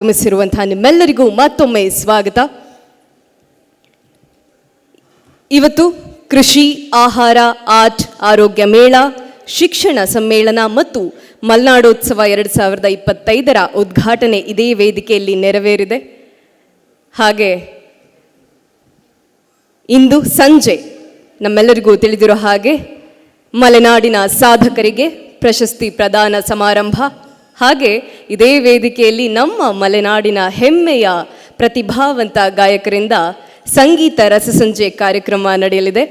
ಆಗಮಿಸಿರುವಂತಹ ನಿಮ್ಮೆಲ್ಲರಿಗೂ ಮತ್ತೊಮ್ಮೆ ಸ್ವಾಗತ. ಇವತ್ತು ಕೃಷಿ, ಆಹಾರ, ಆರ್ಟ್, ಆರೋಗ್ಯ ಮೇಳ, ಶಿಕ್ಷಣ ಸಮ್ಮೇಳನ ಮತ್ತು ಮಲೆನಾಡೋತ್ಸವ 2025ರ ಉದ್ಘಾಟನೆ ಇದೇ ವೇದಿಕೆಯಲ್ಲಿ ನೆರವೇರಿದೆ. ಹಾಗೆ ಇಂದು ಸಂಜೆ ನಮ್ಮೆಲ್ಲರಿಗೂ ತಿಳಿದಿರೋ ಹಾಗೆ ಮಲೆನಾಡಿನ ಸಾಧಕರಿಗೆ ಪ್ರಶಸ್ತಿ ಪ್ರದಾನ ಸಮಾರಂಭ, ಹಾಗೆ ಇದೇ ವೇದಿಕೆಯಲ್ಲಿ ನಮ್ಮ ಮಲೆನಾಡಿನ ಹೆಮ್ಮೆಯ ಪ್ರತಿಭಾವಂತ ಗಾಯಕರಿಂದ ಸಂಗೀತ ರಸಸಂಜೆ ಕಾರ್ಯಕ್ರಮ ನಡೆಯಲಿದೆ.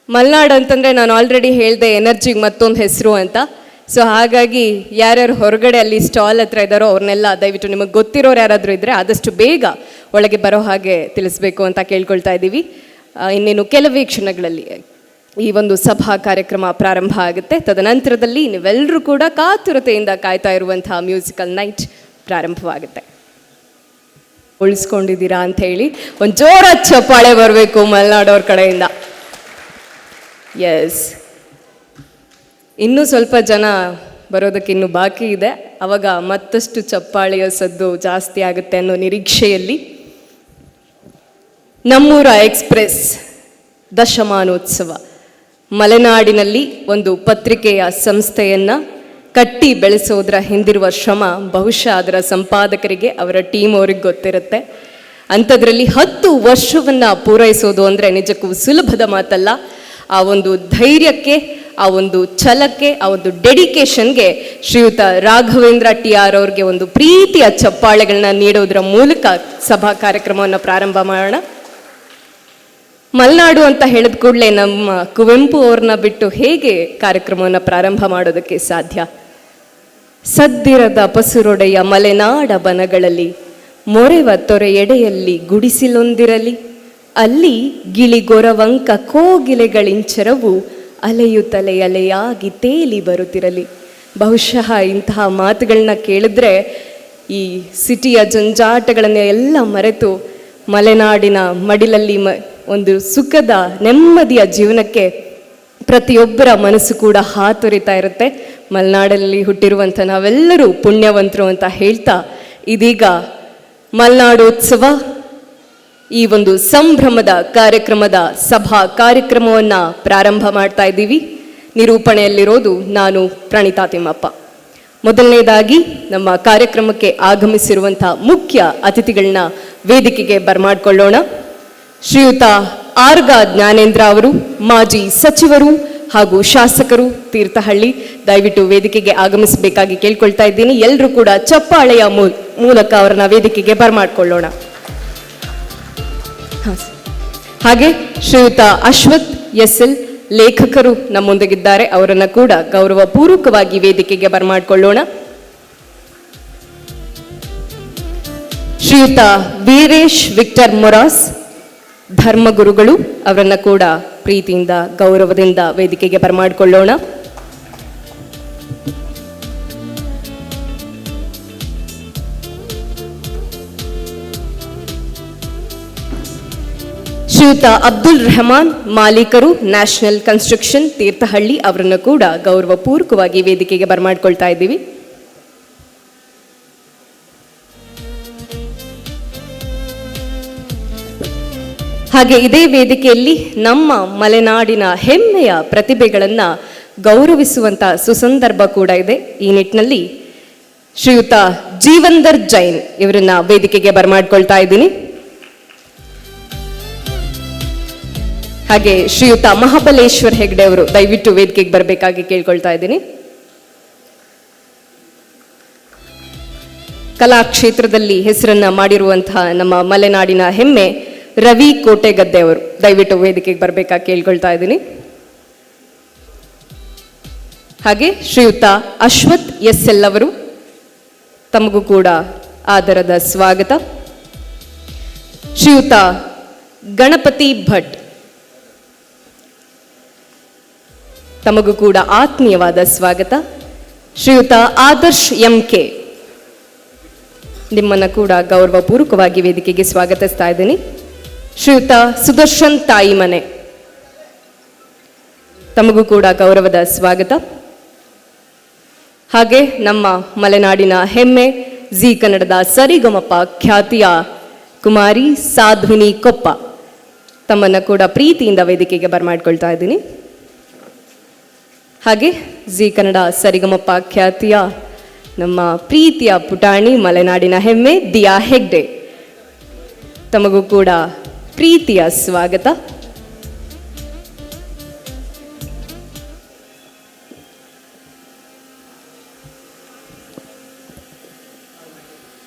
ಮಲೆನಾಡು ಅಂತಂದರೆ ನಾನು ಆಲ್ರೆಡಿ ಹೇಳಿದೆ ಎನರ್ಜಿಗೆ ಮತ್ತೊಂದು ಹೆಸರು ಅಂತ. ಸೊ ಹಾಗಾಗಿ ಯಾರ್ಯಾರು ಹೊರಗಡೆ ಅಲ್ಲಿ ಸ್ಟಾಲ್ ಹತ್ರ ಇದ್ದಾರೋ ಅವ್ರನ್ನೆಲ್ಲ ದಯವಿಟ್ಟು ನಿಮಗೆ ಗೊತ್ತಿರೋರು ಯಾರಾದರೂ ಇದ್ದರೆ ಆದಷ್ಟು ಬೇಗ ಒಳಗೆ ಬರೋ ಹಾಗೆ ತಿಳಿಸ್ಬೇಕು ಅಂತ ಕೇಳ್ಕೊಳ್ತಾ ಇದ್ದೀವಿ. ಇನ್ನೇನು ಕೆಲವೇ ಕ್ಷಣಗಳಲ್ಲಿ ಈ ಒಂದು ಸಭಾ ಕಾರ್ಯಕ್ರಮ ಪ್ರಾರಂಭ ಆಗುತ್ತೆ. ತದನಂತರದಲ್ಲಿ ನೀವೆಲ್ಲರೂ ಕೂಡ ಕಾತುರತೆಯಿಂದ ಕಾಯ್ತಾ ಇರುವಂತಹ ಮ್ಯೂಸಿಕಲ್ ನೈಟ್ ಪ್ರಾರಂಭವಾಗುತ್ತೆ. ಉಳಿಸ್ಕೊಂಡಿದ್ದೀರಾ ಅಂತ ಹೇಳಿ ಒಂದು ಜೋರಾದ ಚಪ್ಪಾಳೆ ಬರಬೇಕು ಮಲೆನಾಡೋರ ಕಡೆಯಿಂದ. ಎಸ್, ಇನ್ನೂ ಸ್ವಲ್ಪ ಜನ ಬರೋದಕ್ಕೆ ಇನ್ನೂ ಬಾಕಿ ಇದೆ. ಅವಾಗ ಮತ್ತಷ್ಟು ಚಪ್ಪಾಳೆಯ ಸದ್ದು ಜಾಸ್ತಿ ಆಗುತ್ತೆ ಅನ್ನೋ ನಿರೀಕ್ಷೆಯಲ್ಲಿ ನಮ್ಮೂರ ಎಕ್ಸ್ಪ್ರೆಸ್ ದಶಮಾನೋತ್ಸವ ಮಲೆನಾಡಿನಲ್ಲಿ ಒಂದು ಪತ್ರಿಕೆಯ ಸಂಸ್ಥೆಯನ್ನು ಕಟ್ಟಿ ಬೆಳೆಸೋದ್ರ ಹಿಂದಿರುವ ಶ್ರಮ ಬಹುಶಃ ಅದರ ಸಂಪಾದಕರಿಗೆ, ಅವರ ಟೀಮ್ ಅವ್ರಿಗೆ ಗೊತ್ತಿರುತ್ತೆ. ಅಂಥದ್ರಲ್ಲಿ 10 ವರ್ಷವನ್ನು ಪೂರೈಸೋದು ಅಂದರೆ ನಿಜಕ್ಕೂ ಸುಲಭದ ಮಾತಲ್ಲ. ಆ ಒಂದು ಧೈರ್ಯಕ್ಕೆ, ಆ ಒಂದು ಛಲಕ್ಕೆ, ಆ ಒಂದು ಡೆಡಿಕೇಶನ್ಗೆ ಶ್ರೀಯುತ ರಾಘವೇಂದ್ರ TR ಅವ್ರಿಗೆ ಒಂದು ಪ್ರೀತಿಯ ಚಪ್ಪಾಳೆಗಳನ್ನ ನೀಡೋದ್ರ ಮೂಲಕ ಸಭಾ ಕಾರ್ಯಕ್ರಮವನ್ನು ಪ್ರಾರಂಭ ಮಾಡೋಣ. ಮಲೆನಾಡು ಅಂತ ಹೇಳಿದ ಕೂಡಲೇ ನಮ್ಮ ಕುವೆಂಪು ಅವ್ರನ್ನ ಬಿಟ್ಟು ಹೇಗೆ ಕಾರ್ಯಕ್ರಮವನ್ನು ಪ್ರಾರಂಭ ಮಾಡೋದಕ್ಕೆ ಸಾಧ್ಯ? ಸದ್ದಿರದ ಪಸುರೊಡೆಯ ಮಲೆನಾಡ ಬನಗಳಲ್ಲಿ ಮೊರೆವ ತೊರೆ ಎಡೆಯಲ್ಲಿ ಗುಡಿಸಿಲೊಂದಿರಲಿ, ಅಲ್ಲಿ ಗಿಳಿಗೊರವಂಕ ಕೋಗಿಲೆಗಳಿಂಚರವು ಅಲೆಯುತ್ತಲೆ ಅಲೆಯಾಗಿ ತೇಲಿ ಬರುತ್ತಿರಲಿ. ಬಹುಶಃ ಇಂತಹ ಮಾತುಗಳನ್ನ ಕೇಳಿದ್ರೆ ಈ ಸಿಟಿಯ ಜಂಜಾಟಗಳನ್ನ ಎಲ್ಲ ಮರೆತು ಮಲೆನಾಡಿನ ಮಡಿಲಲ್ಲಿ ಒಂದು ಸುಖದ ನೆಮ್ಮದಿಯ ಜೀವನಕ್ಕೆ ಪ್ರತಿಯೊಬ್ಬರ ಮನಸ್ಸು ಕೂಡ ಹಾತೊರಿತಾ ಇರುತ್ತೆ. ಮಲೆನಾಡಲ್ಲಿ ಹುಟ್ಟಿರುವಂಥ ನಾವೆಲ್ಲರೂ ಪುಣ್ಯವಂತರು ಅಂತ ಹೇಳ್ತಾ ಇದೀಗ ಮಲೆನಾಡೋತ್ಸವ ಈ ಒಂದು ಸಂಭ್ರಮದ ಕಾರ್ಯಕ್ರಮದ ಸಭಾ ಕಾರ್ಯಕ್ರಮವನ್ನು ಪ್ರಾರಂಭ ಮಾಡ್ತಾ ಇದ್ದೀವಿ. ನಿರೂಪಣೆಯಲ್ಲಿರೋದು ನಾನು ಪ್ರಣೀತಾ ತಿಮ್ಮಪ್ಪ. ಮೊದಲನೇದಾಗಿ ನಮ್ಮ ಕಾರ್ಯಕ್ರಮಕ್ಕೆ ಆಗಮಿಸಿರುವಂಥ ಮುಖ್ಯ ಅತಿಥಿಗಳನ್ನ ವೇದಿಕೆಗೆ ಬರಮಾಡ್ಕೊಳ್ಳೋಣ. ಶ್ರೀಯುತ ಆರ್ಗ ಜ್ಞಾನೇಂದ್ರ ಅವರು, ಮಾಜಿ ಸಚಿವರು ಹಾಗೂ ಶಾಸಕರು, ತೀರ್ಥಹಳ್ಳಿ, ದಯವಿಟ್ಟು ವೇದಿಕೆಗೆ ಆಗಮಿಸಬೇಕಾಗಿ ಕೇಳ್ಕೊಳ್ತಾ ಇದ್ದೀನಿ. ಎಲ್ಲರೂ ಕೂಡ ಚಪ್ಪಾಳೆಯ ಮೂಲಕ ಅವರನ್ನ ವೇದಿಕೆಗೆ ಬರಮಾಡ್ಕೊಳ್ಳೋಣ. ಹಾಗೆ ಶ್ರೀಯುತ ಅಶ್ವಥ್ SL ಲೇಖಕರು ನಮ್ಮೊಂದಿಗಿದ್ದಾರೆ, ಅವರನ್ನ ಕೂಡ ಗೌರವಪೂರ್ವಕವಾಗಿ ವೇದಿಕೆಗೆ ಬರಮಾಡ್ಕೊಳ್ಳೋಣ. ಶ್ರೀಯುತ ವೀರೇಶ್ ವಿಕ್ಟರ್ ಮೊರಾಸ್ ಧರ್ಮಗುರುಗಳು, ಅವರನ್ನ ಕೂಡ ಪ್ರೀತಿಯಿಂದ ಗೌರವದಿಂದ ವೇದಿಕೆಗೆ ಬರಮಾಡ್ಕೊಳ್ಳೋಣ. ಶ್ರೀಯುತ ಅಬ್ದುಲ್ ರೆಹಮಾನ್ ಮಾಲೀಕರು, ನ್ಯಾಷನಲ್ ಕನ್ಸ್ಟ್ರಕ್ಷನ್, ತೀರ್ಥಹಳ್ಳಿ, ಅವರನ್ನು ಕೂಡ ಗೌರವಪೂರ್ವಕವಾಗಿ ವೇದಿಕೆಗೆ ಬರಮಾಡ್ಕೊಳ್ತಾ ಇದ್ದೀವಿ. ಹಾಗೆ ಇದೇ ವೇದಿಕೆಯಲ್ಲಿ ನಮ್ಮ ಮಲೆನಾಡಿನ ಹೆಮ್ಮೆಯ ಪ್ರತಿಭೆಗಳನ್ನು ಗೌರವಿಸುವಂಥ ಸುಸಂದರ್ಭ ಕೂಡ ಇದೆ. ಈ ನಿಟ್ಟಿನಲ್ಲಿ ಶ್ರೀಯುತ ಜೀವಂದರ್ ಜೈನ್ ಇವರನ್ನ ವೇದಿಕೆಗೆ ಬರಮಾಡ್ಕೊಳ್ತಾ ಇದ್ದೀನಿ. ಹಾಗೆ ಶ್ರೀಯುತ ಮಹಾಬಲೇಶ್ವರ್ ಹೆಗ್ಡೆ ಅವರು ದಯವಿಟ್ಟು ವೇದಿಕೆಗೆ ಬರಬೇಕಾಗಿ ಕೇಳ್ಕೊಳ್ತಾ ಇದ್ದೀನಿ. ಕಲಾ ಕ್ಷೇತ್ರದಲ್ಲಿ ಹೆಸರನ್ನ ಮಾಡಿರುವಂತಹ ನಮ್ಮ ಮಲೆನಾಡಿನ ಹೆಮ್ಮೆ ರವಿ ಕೋಟೆಗದ್ದೆ ಅವರು ದಯವಿಟ್ಟು ವೇದಿಕೆಗೆ ಬರಬೇಕಾಗಿ ಕೇಳ್ಕೊಳ್ತಾ ಇದ್ದೀನಿ. ಹಾಗೆ ಶ್ರೀಯುತ ಅಶ್ವಥ್ SL ಅವರು, ತಮಗೂ ಕೂಡ ಆದರದ ಸ್ವಾಗತ. ಶ್ರೀಯುತ ಗಣಪತಿ ಭಟ್, ತಮಗೂ ಕೂಡ ಆತ್ಮೀಯವಾದ ಸ್ವಾಗತ. ಶ್ರೀಯುತ ಆದರ್ಶ್ MK, ನಿಮ್ಮನ್ನು ಕೂಡ ಗೌರವಪೂರ್ವಕವಾಗಿ ವೇದಿಕೆಗೆ ಸ್ವಾಗತಿಸ್ತಾ ಇದ್ದೀನಿ. ಶ್ರೀಯುತ ಸುದರ್ಶನ್ ತಾಯಿಮನೆ, ತಮಗೂ ಕೂಡ ಗೌರವದ ಸ್ವಾಗತ. ಹಾಗೆ ನಮ್ಮ ಮಲೆನಾಡಿನ ಹೆಮ್ಮೆ ಜಿ ಕನ್ನಡದ ಸರಿಗಮಪ ಖ್ಯಾತಿಯ ಕುಮಾರಿ ಸಾಧ್ವಿನಿ ಕೊಪ್ಪ ತಮ್ಮನ್ನು ಕೂಡ ಪ್ರೀತಿಯಿಂದ ವೇದಿಕೆಗೆ ಬರಮಾಡ್ಕೊಳ್ತಾ ಇದ್ದೀನಿ. ಹಾಗೆ ಜಿ ಕನ್ನಡ ಸರಿಗಮಪ ಖ್ಯಾತಿಯ ನಮ್ಮ ಪ್ರೀತಿಯ ಪುಟಾಣಿ ಮಲೆನಾಡಿನ ಹೆಮ್ಮೆ ದಿಯಾ ಹೆಗ್ಡೆ ತಮಗೂ ಕೂಡ ಪ್ರೀತಿಯ ಸ್ವಾಗತ.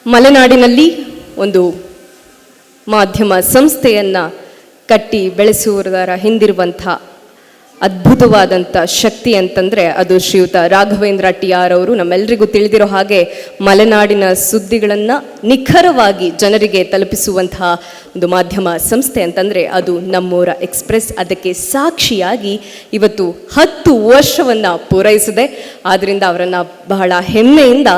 ಮಲೆನಾಡಿನಲ್ಲಿ ಒಂದು ಮಾಧ್ಯಮ ಸಂಸ್ಥೆಯನ್ನು ಕಟ್ಟಿ ಬೆಳೆಸುವುದರ ಹಿಂದಿರುವಂಥ ಅದ್ಭುತವಾದಂಥ ಶಕ್ತಿ ಅಂತಂದರೆ ಅದು ಶ್ರೀಯುತ ರಾಘವೇಂದ್ರ ಟಿ.ಆರ್. ಅವರು ನಮ್ಮೆಲ್ಲರಿಗೂ ತಿಳಿದಿರೋ ಹಾಗೆ ಮಲೆನಾಡಿನ ಸುದ್ದಿಗಳನ್ನು ನಿಖರವಾಗಿ ಜನರಿಗೆ ತಲುಪಿಸುವಂತಹ ಒಂದು ಮಾಧ್ಯಮ ಸಂಸ್ಥೆ ಅಂತಂದರೆ ಅದು ನಮ್ಮೂರ ಎಕ್ಸ್ಪ್ರೆಸ್. ಅದಕ್ಕೆ ಸಾಕ್ಷಿಯಾಗಿ ಇವತ್ತು 10 ವರ್ಷವನ್ನು ಪೂರೈಸಿದೆ. ಆದ್ದರಿಂದ ಅವರನ್ನು ಬಹಳ ಹೆಮ್ಮೆಯಿಂದ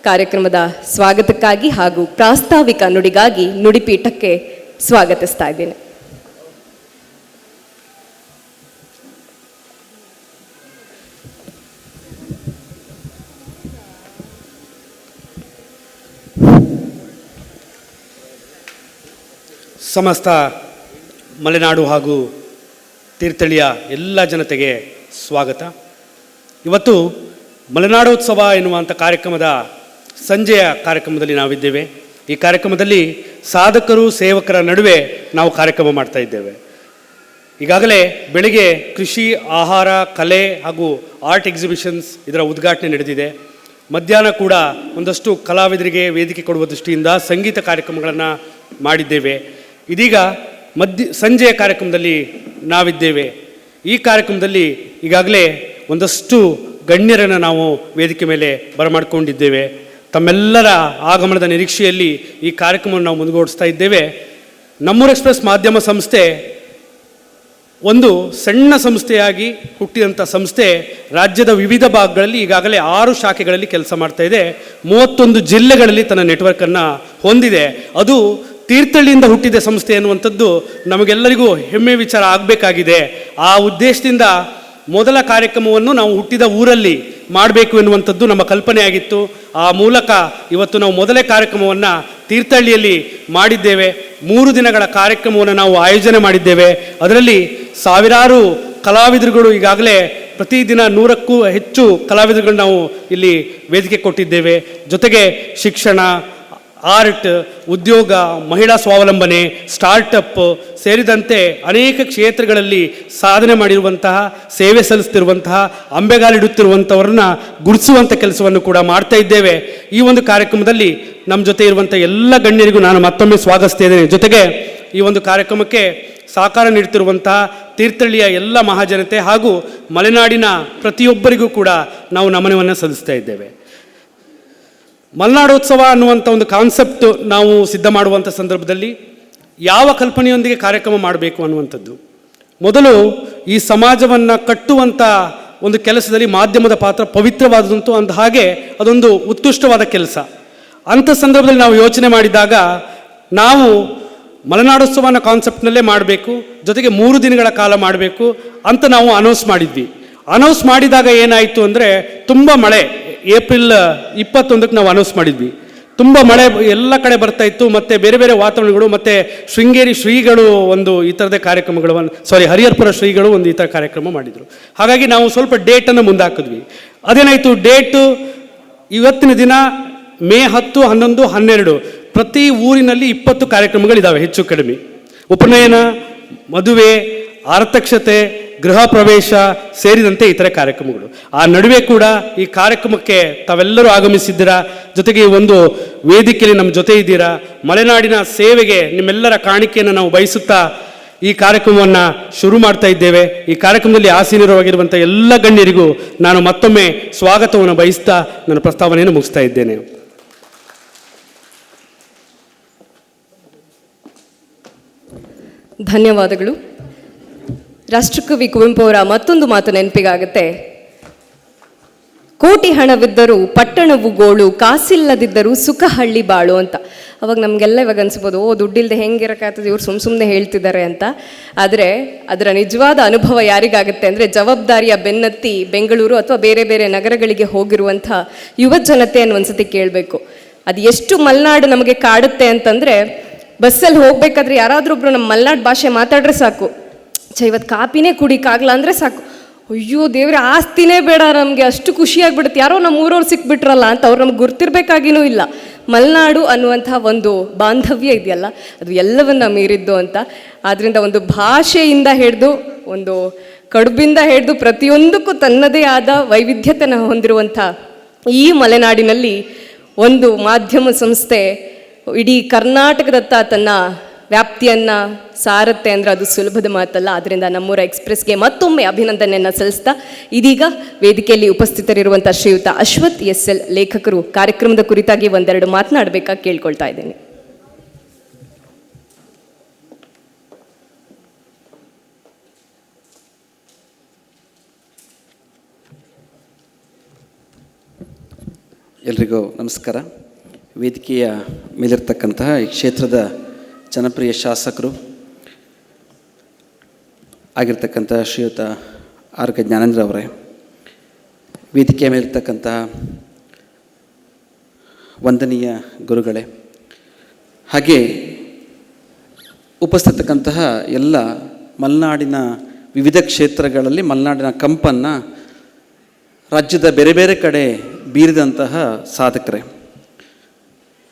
ಕಾರ್ಯಕ್ರಮದ ಸ್ವಾಗತಕ್ಕಾಗಿ ಹಾಗೂ ಪ್ರಾಸ್ತಾವಿಕ ನುಡಿಗಾಗಿ ನುಡಿಪೀಠಕ್ಕೆ ಸ್ವಾಗತಿಸ್ತಾ ಇದ್ದೇನೆ. ಸಮಸ್ತ ಮಲೆನಾಡು ಹಾಗೂ ತೀರ್ಥಹಳ್ಳಿಯ ಎಲ್ಲ ಜನತೆಗೆ ಸ್ವಾಗತ. ಇವತ್ತು ಮಲೆನಾಡೋತ್ಸವ ಎನ್ನುವಂಥ ಕಾರ್ಯಕ್ರಮದ ಸಂಜೆಯ ಕಾರ್ಯಕ್ರಮದಲ್ಲಿ ನಾವಿದ್ದೇವೆ. ಈ ಕಾರ್ಯಕ್ರಮದಲ್ಲಿ ಸಾಧಕರು ಸೇವಕರ ನಡುವೆ ನಾವು ಕಾರ್ಯಕ್ರಮ ಮಾಡ್ತಾ ಇದ್ದೇವೆ. ಈಗಾಗಲೇ ಬೆಳಿಗ್ಗೆ ಕೃಷಿ, ಆಹಾರ, ಕಲೆ ಹಾಗೂ ಆರ್ಟ್ ಎಕ್ಸಿಬಿಷನ್ಸ್ ಇದರ ಉದ್ಘಾಟನೆ ನಡೆದಿದೆ. ಮಧ್ಯಾಹ್ನ ಕೂಡ ಒಂದಷ್ಟು ಕಲಾವಿದರಿಗೆ ವೇದಿಕೆ ಕೊಡುವ ದೃಷ್ಟಿಯಿಂದ ಸಂಗೀತ ಕಾರ್ಯಕ್ರಮಗಳನ್ನು ಮಾಡಿದ್ದೇವೆ. ಇದೀಗ ಸಂಜೆಯ ಕಾರ್ಯಕ್ರಮದಲ್ಲಿ ನಾವಿದ್ದೇವೆ. ಈ ಕಾರ್ಯಕ್ರಮದಲ್ಲಿ ಈಗಾಗಲೇ ಒಂದಷ್ಟು ಗಣ್ಯರನ್ನು ನಾವು ವೇದಿಕೆ ಮೇಲೆ ಬರಮಾಡಿಕೊಂಡಿದ್ದೇವೆ. ತಮ್ಮೆಲ್ಲರ ಆಗಮನದ ನಿರೀಕ್ಷೆಯಲ್ಲಿ ಈ ಕಾರ್ಯಕ್ರಮವನ್ನು ನಾವು ಮುಂದುವರಿಸ್ತಾ ಇದ್ದೇವೆ. ನಮ್ಮೂರು ಎಕ್ಸ್ಪ್ರೆಸ್ ಮಾಧ್ಯಮ ಸಂಸ್ಥೆ ಒಂದು ಸಣ್ಣ ಸಂಸ್ಥೆಯಾಗಿ ಹುಟ್ಟಿದಂಥ ಸಂಸ್ಥೆ ರಾಜ್ಯದ ವಿವಿಧ ಭಾಗಗಳಲ್ಲಿ ಈಗಾಗಲೇ 6 ಶಾಖೆಗಳಲ್ಲಿ ಕೆಲಸ ಮಾಡ್ತಾ ಇದೆ. 31 ಜಿಲ್ಲೆಗಳಲ್ಲಿ ತನ್ನ ನೆಟ್ವರ್ಕನ್ನು ಹೊಂದಿದೆ. ಅದು ತೀರ್ಥಹಳ್ಳಿಯಿಂದ ಹುಟ್ಟಿದ ಸಂಸ್ಥೆ ಎನ್ನುವಂಥದ್ದು ನಮಗೆಲ್ಲರಿಗೂ ಹೆಮ್ಮೆ ವಿಚಾರ ಆಗಬೇಕಾಗಿದೆ. ಆ ಉದ್ದೇಶದಿಂದ ಮೊದಲ ಕಾರ್ಯಕ್ರಮವನ್ನು ನಾವು ಹುಟ್ಟಿದ ಊರಲ್ಲಿ ಮಾಡಬೇಕು ಎನ್ನುವಂಥದ್ದು ನಮ್ಮ ಕಲ್ಪನೆ ಆಗಿತ್ತು. ಆ ಮೂಲಕ ಇವತ್ತು ನಾವು ಮೊದಲೇ ಕಾರ್ಯಕ್ರಮವನ್ನು ತೀರ್ಥಹಳ್ಳಿಯಲ್ಲಿ ಮಾಡಿದ್ದೇವೆ. 3 ದಿನಗಳ ಕಾರ್ಯಕ್ರಮವನ್ನು ನಾವು ಆಯೋಜನೆ ಮಾಡಿದ್ದೇವೆ. ಅದರಲ್ಲಿ ಸಾವಿರಾರು ಕಲಾವಿದರುಗಳು ಈಗಾಗಲೇ ಪ್ರತಿದಿನ 100ಕ್ಕೂ ಹೆಚ್ಚು ಕಲಾವಿದರುಗಳು ನಾವು ಇಲ್ಲಿ ವೇದಿಕೆ ಕೊಟ್ಟಿದ್ದೇವೆ. ಜೊತೆಗೆ ಶಿಕ್ಷಣ, ಆರ್ಟ್, ಉದ್ಯೋಗ, ಮಹಿಳಾ ಸ್ವಾವಲಂಬನೆ, ಸ್ಟಾರ್ಟಪ್ ಸೇರಿದಂತೆ ಅನೇಕ ಕ್ಷೇತ್ರಗಳಲ್ಲಿ ಸಾಧನೆ ಮಾಡಿರುವಂತಹ, ಸೇವೆ ಸಲ್ಲಿಸ್ತಿರುವಂತಹ, ಅಂಬೆಗಾಲಿಡುತ್ತಿರುವಂಥವ್ರನ್ನ ಗುರುತಿಸುವಂಥ ಕೆಲಸವನ್ನು ಕೂಡ ಮಾಡ್ತಾ ಇದ್ದೇವೆ. ಈ ಒಂದು ಕಾರ್ಯಕ್ರಮದಲ್ಲಿ ನಮ್ಮ ಜೊತೆ ಇರುವಂಥ ಎಲ್ಲ ಗಣ್ಯರಿಗೂ ನಾನು ಮತ್ತೊಮ್ಮೆ ಸ್ವಾಗತಿಸ್ತಾ ಇದ್ದೇನೆ. ಜೊತೆಗೆ ಈ ಒಂದು ಕಾರ್ಯಕ್ರಮಕ್ಕೆ ಸಹಕಾರ ನೀಡುತ್ತಿರುವಂತಹ ತೀರ್ಥಹಳ್ಳಿಯ ಎಲ್ಲ ಮಹಾಜನತೆ ಹಾಗೂ ಮಲೆನಾಡಿನ ಪ್ರತಿಯೊಬ್ಬರಿಗೂ ಕೂಡ ನಾವು ನಮನವನ್ನು ಸಲ್ಲಿಸ್ತಾ ಇದ್ದೇವೆ. ಮಲೆನಾಡೋತ್ಸವ ಅನ್ನುವಂಥ ಒಂದು ಕಾನ್ಸೆಪ್ಟ್ ನಾವು ಸಿದ್ಧ ಮಾಡುವಂಥ ಸಂದರ್ಭದಲ್ಲಿ ಯಾವ ಕಲ್ಪನೆಯೊಂದಿಗೆ ಕಾರ್ಯಕ್ರಮ ಮಾಡಬೇಕು ಅನ್ನುವಂಥದ್ದು. ಮೊದಲು ಈ ಸಮಾಜವನ್ನು ಕಟ್ಟುವಂಥ ಒಂದು ಕೆಲಸದಲ್ಲಿ ಮಾಧ್ಯಮದ ಪಾತ್ರ ಪವಿತ್ರವಾದಂತು. ಅಂದ ಹಾಗೆ ಅದೊಂದು ಉತ್ಕೃಷ್ಟವಾದ ಕೆಲಸ. ಅಂಥ ಸಂದರ್ಭದಲ್ಲಿ ನಾವು ಯೋಚನೆ ಮಾಡಿದಾಗ ನಾವು ಮಲೆನಾಡೋತ್ಸವ ಅನ್ನೋ ಕಾನ್ಸೆಪ್ಟ್ನಲ್ಲೇ ಮಾಡಬೇಕು, ಜೊತೆಗೆ 3 ದಿನಗಳ ಕಾಲ ಮಾಡಬೇಕು ಅಂತ ನಾವು ಅನೌನ್ಸ್ ಮಾಡಿದ್ವಿ. ಅನೌನ್ಸ್ ಮಾಡಿದಾಗ ಏನಾಯಿತು ಅಂದರೆ ತುಂಬ ಮಳೆ. ಏಪ್ರಿಲ್ 21ಕ್ಕೆ ನಾವು ಅನೌನ್ಸ್ ಮಾಡಿದ್ವಿ. ತುಂಬ ಮಳೆ ಎಲ್ಲ ಕಡೆ ಬರ್ತಾ ಇತ್ತು. ಮತ್ತು ಬೇರೆ ಬೇರೆ ವಾತಾವರಣಗಳು, ಮತ್ತು ಶೃಂಗೇರಿ ಶ್ರೀಗಳು ಒಂದು ಈ ಥರದ ಕಾರ್ಯಕ್ರಮಗಳು, ಹರಿಹರಪುರ ಶ್ರೀಗಳು ಒಂದು ಈ ಥರ ಕಾರ್ಯಕ್ರಮ ಮಾಡಿದರು. ಹಾಗಾಗಿ ನಾವು ಸ್ವಲ್ಪ ಡೇಟನ್ನು ಮುಂದಾಕಿದ್ವಿ. ಅದೇನಾಯಿತು, ಡೇಟು ಇವತ್ತಿನ ದಿನ ಮೇ 10, 11, 12 ಪ್ರತಿ ಊರಿನಲ್ಲಿ 20 ಕಾರ್ಯಕ್ರಮಗಳಿದ್ದಾವೆ ಹೆಚ್ಚು ಕಡಿಮೆ. ಉಪನಯನ, ಮದುವೆ, ಆರತಕ್ಷತೆ, ಗೃಹ ಪ್ರವೇಶ ಸೇರಿದಂತೆ ಇತರ ಕಾರ್ಯಕ್ರಮಗಳು. ಆ ನಡುವೆ ಕೂಡ ಈ ಕಾರ್ಯಕ್ರಮಕ್ಕೆ ತಾವೆಲ್ಲರೂ ಆಗಮಿಸಿದ್ದೀರಾ. ಜೊತೆಗೆ ಈ ಒಂದು ವೇದಿಕೆಯಲ್ಲಿ ನಮ್ಮ ಜೊತೆ ಇದ್ದೀರಾ. ಮಲೆನಾಡಿನ ಸೇವೆಗೆ ನಿಮ್ಮೆಲ್ಲರ ಕಾಣಿಕೆಯನ್ನು ನಾವು ಬಯಸುತ್ತಾ ಈ ಕಾರ್ಯಕ್ರಮವನ್ನು ಶುರು ಮಾಡ್ತಾ ಇದ್ದೇವೆ. ಈ ಕಾರ್ಯಕ್ರಮದಲ್ಲಿ ಆಸೀನರಾಗಿರುವಂಥ ಎಲ್ಲ ಗಣ್ಯರಿಗೂ ನಾನು ಮತ್ತೊಮ್ಮೆ ಸ್ವಾಗತವನ್ನು ಬಯಸ್ತಾ ನನ್ನ ಪ್ರಸ್ತಾವನೆಯನ್ನು ಮುಗಿಸ್ತಾ ಇದ್ದೇನೆ. ಧನ್ಯವಾದಗಳು. ರಾಷ್ಟ್ರಕವಿ ಕುವೆಂಪು ಅವರ ಮತ್ತೊಂದು ಮಾತು ನೆನಪಿಗಾಗುತ್ತೆ. ಕೋಟಿ ಹಣವಿದ್ದರೂ ಪಟ್ಟಣವು ಗೋಳು, ಕಾಸಿಲ್ಲದಿದ್ದರೂ ಸುಖ ಹಳ್ಳಿ ಬಾಳು ಅಂತ. ಅವಾಗ ನಮಗೆಲ್ಲ ಇವಾಗ ಅನ್ಸ್ಬೋದು, ದುಡ್ಡಿಲ್ಲದೆ ಹೆಂಗಿರಕ್ಕಾಗ್ತದೆ, ಇವ್ರು ಸುಮ್ಮನೆ ಹೇಳ್ತಿದ್ದಾರೆ ಅಂತ. ಆದರೆ ಅದರ ನಿಜವಾದ ಅನುಭವ ಯಾರಿಗಾಗುತ್ತೆ ಅಂದರೆ, ಜವಾಬ್ದಾರಿಯ ಬೆನ್ನತ್ತಿ ಬೆಂಗಳೂರು ಅಥವಾ ಬೇರೆ ಬೇರೆ ನಗರಗಳಿಗೆ ಹೋಗಿರುವಂಥ ಯುವ ಜನತೆಯನ್ನು ಒಂದ್ಸತಿ ಕೇಳಬೇಕು. ಅದು ಎಷ್ಟು ಮಲೆನಾಡು ನಮಗೆ ಕಾಡುತ್ತೆ ಅಂತಂದರೆ, ಬಸ್ಸಲ್ಲಿ ಹೋಗ್ಬೇಕಾದ್ರೆ ಯಾರಾದರೂ ಒಬ್ರು ನಮ್ಮ ಮಲೆನಾಡು ಭಾಷೆ ಮಾತಾಡ್ರೆ ಸಾಕು, ಇವತ್ತು ಕಾಪಿನೇ ಕುಡಿಕಾಗಲ್ಲ ಅಂದರೆ ಸಾಕು, ಅಯ್ಯೋ ದೇವ್ರೆ ಆಸ್ತಿನೇ ಬೇಡ ನಮಗೆ, ಅಷ್ಟು ಖುಷಿಯಾಗ್ಬಿಡುತ್ತೆ, ಯಾರೋ ನಮ್ಮ ಊರವ್ರು ಸಿಕ್ಬಿಟ್ರಲ್ಲ ಅಂತ ಅವ್ರು ನಮ್ಗೆ ಗುರ್ತಿರ್ಬೇಕಾಗಿನೂ ಇಲ್ಲ. ಮಲೆನಾಡು ಅನ್ನುವಂಥ ಒಂದು ಬಾಂಧವ್ಯ ಇದೆಯಲ್ಲ, ಅದು ಎಲ್ಲವನ್ನ ಮೀರಿದ್ದು ಅಂತ. ಆದ್ದರಿಂದ ಒಂದು ಭಾಷೆಯಿಂದ ಹಿಡಿದು, ಒಂದು ಕಡುಬಿಂದ ಹಿಡಿದು ಪ್ರತಿಯೊಂದಕ್ಕೂ ತನ್ನದೇ ಆದ ವೈವಿಧ್ಯತೆಯನ್ನು ಹೊಂದಿರುವಂಥ ಈ ಮಲೆನಾಡಿನಲ್ಲಿ ಒಂದು ಮಾಧ್ಯಮ ಸಂಸ್ಥೆ ಇಡೀ ಕರ್ನಾಟಕದತ್ತ ತನ್ನ ವ್ಯಾಪ್ತಿಯನ್ನು ಸಾರುತ್ತೆ ಅಂದರೆ ಅದು ಸುಲಭದ ಮಾತಲ್ಲ. ಆದ್ದರಿಂದ ನಮ್ಮೂರ ಎಕ್ಸ್ಪ್ರೆಸ್ಗೆ ಮತ್ತೊಮ್ಮೆ ಅಭಿನಂದನೆಯನ್ನು ಸಲ್ಲಿಸ್ತಾ, ಇದೀಗ ವೇದಿಕೆಯಲ್ಲಿ ಉಪಸ್ಥಿತರಿರುವಂಥ ಶ್ರೀಯುತ ಅಶ್ವಥ್ SL ಲೇಖಕರು ಕಾರ್ಯಕ್ರಮದ ಕುರಿತಾಗಿ ಒಂದೆರಡು ಮಾತನಾಡಬೇಕಾಗಿ ಕೇಳ್ಕೊಳ್ತಾ ಇದ್ದೀನಿ. ಎಲ್ರಿಗೂ ನಮಸ್ಕಾರ. ವೇದಿಕೆಯ ಮೇಲಿರ್ತಕ್ಕಂತಹ ಈ ಕ್ಷೇತ್ರದ ಜನಪ್ರಿಯ ಶಾಸಕರು ಆಗಿರ್ತಕ್ಕಂಥ ಶ್ರೀಯುತ ಆರ್ ಕೆ ಜ್ಞಾನೇಂದ್ರ ಅವರೇ, ವೇದಿಕೆಯ ಮೇಲಿರ್ತಕ್ಕಂತಹ ವಂದನೀಯ ಗುರುಗಳೇ, ಹಾಗೆ ಉಪಸ್ಥಿತಕ್ಕಂತಹ ಎಲ್ಲ ಮಲೆನಾಡಿನ ವಿವಿಧ ಕ್ಷೇತ್ರಗಳಲ್ಲಿ ಮಲೆನಾಡಿನ ಕಂಪನ್ನು ರಾಜ್ಯದ ಬೇರೆ ಬೇರೆ ಕಡೆ ಬೀರಿದಂತಹ ಸಾಧಕರೇ,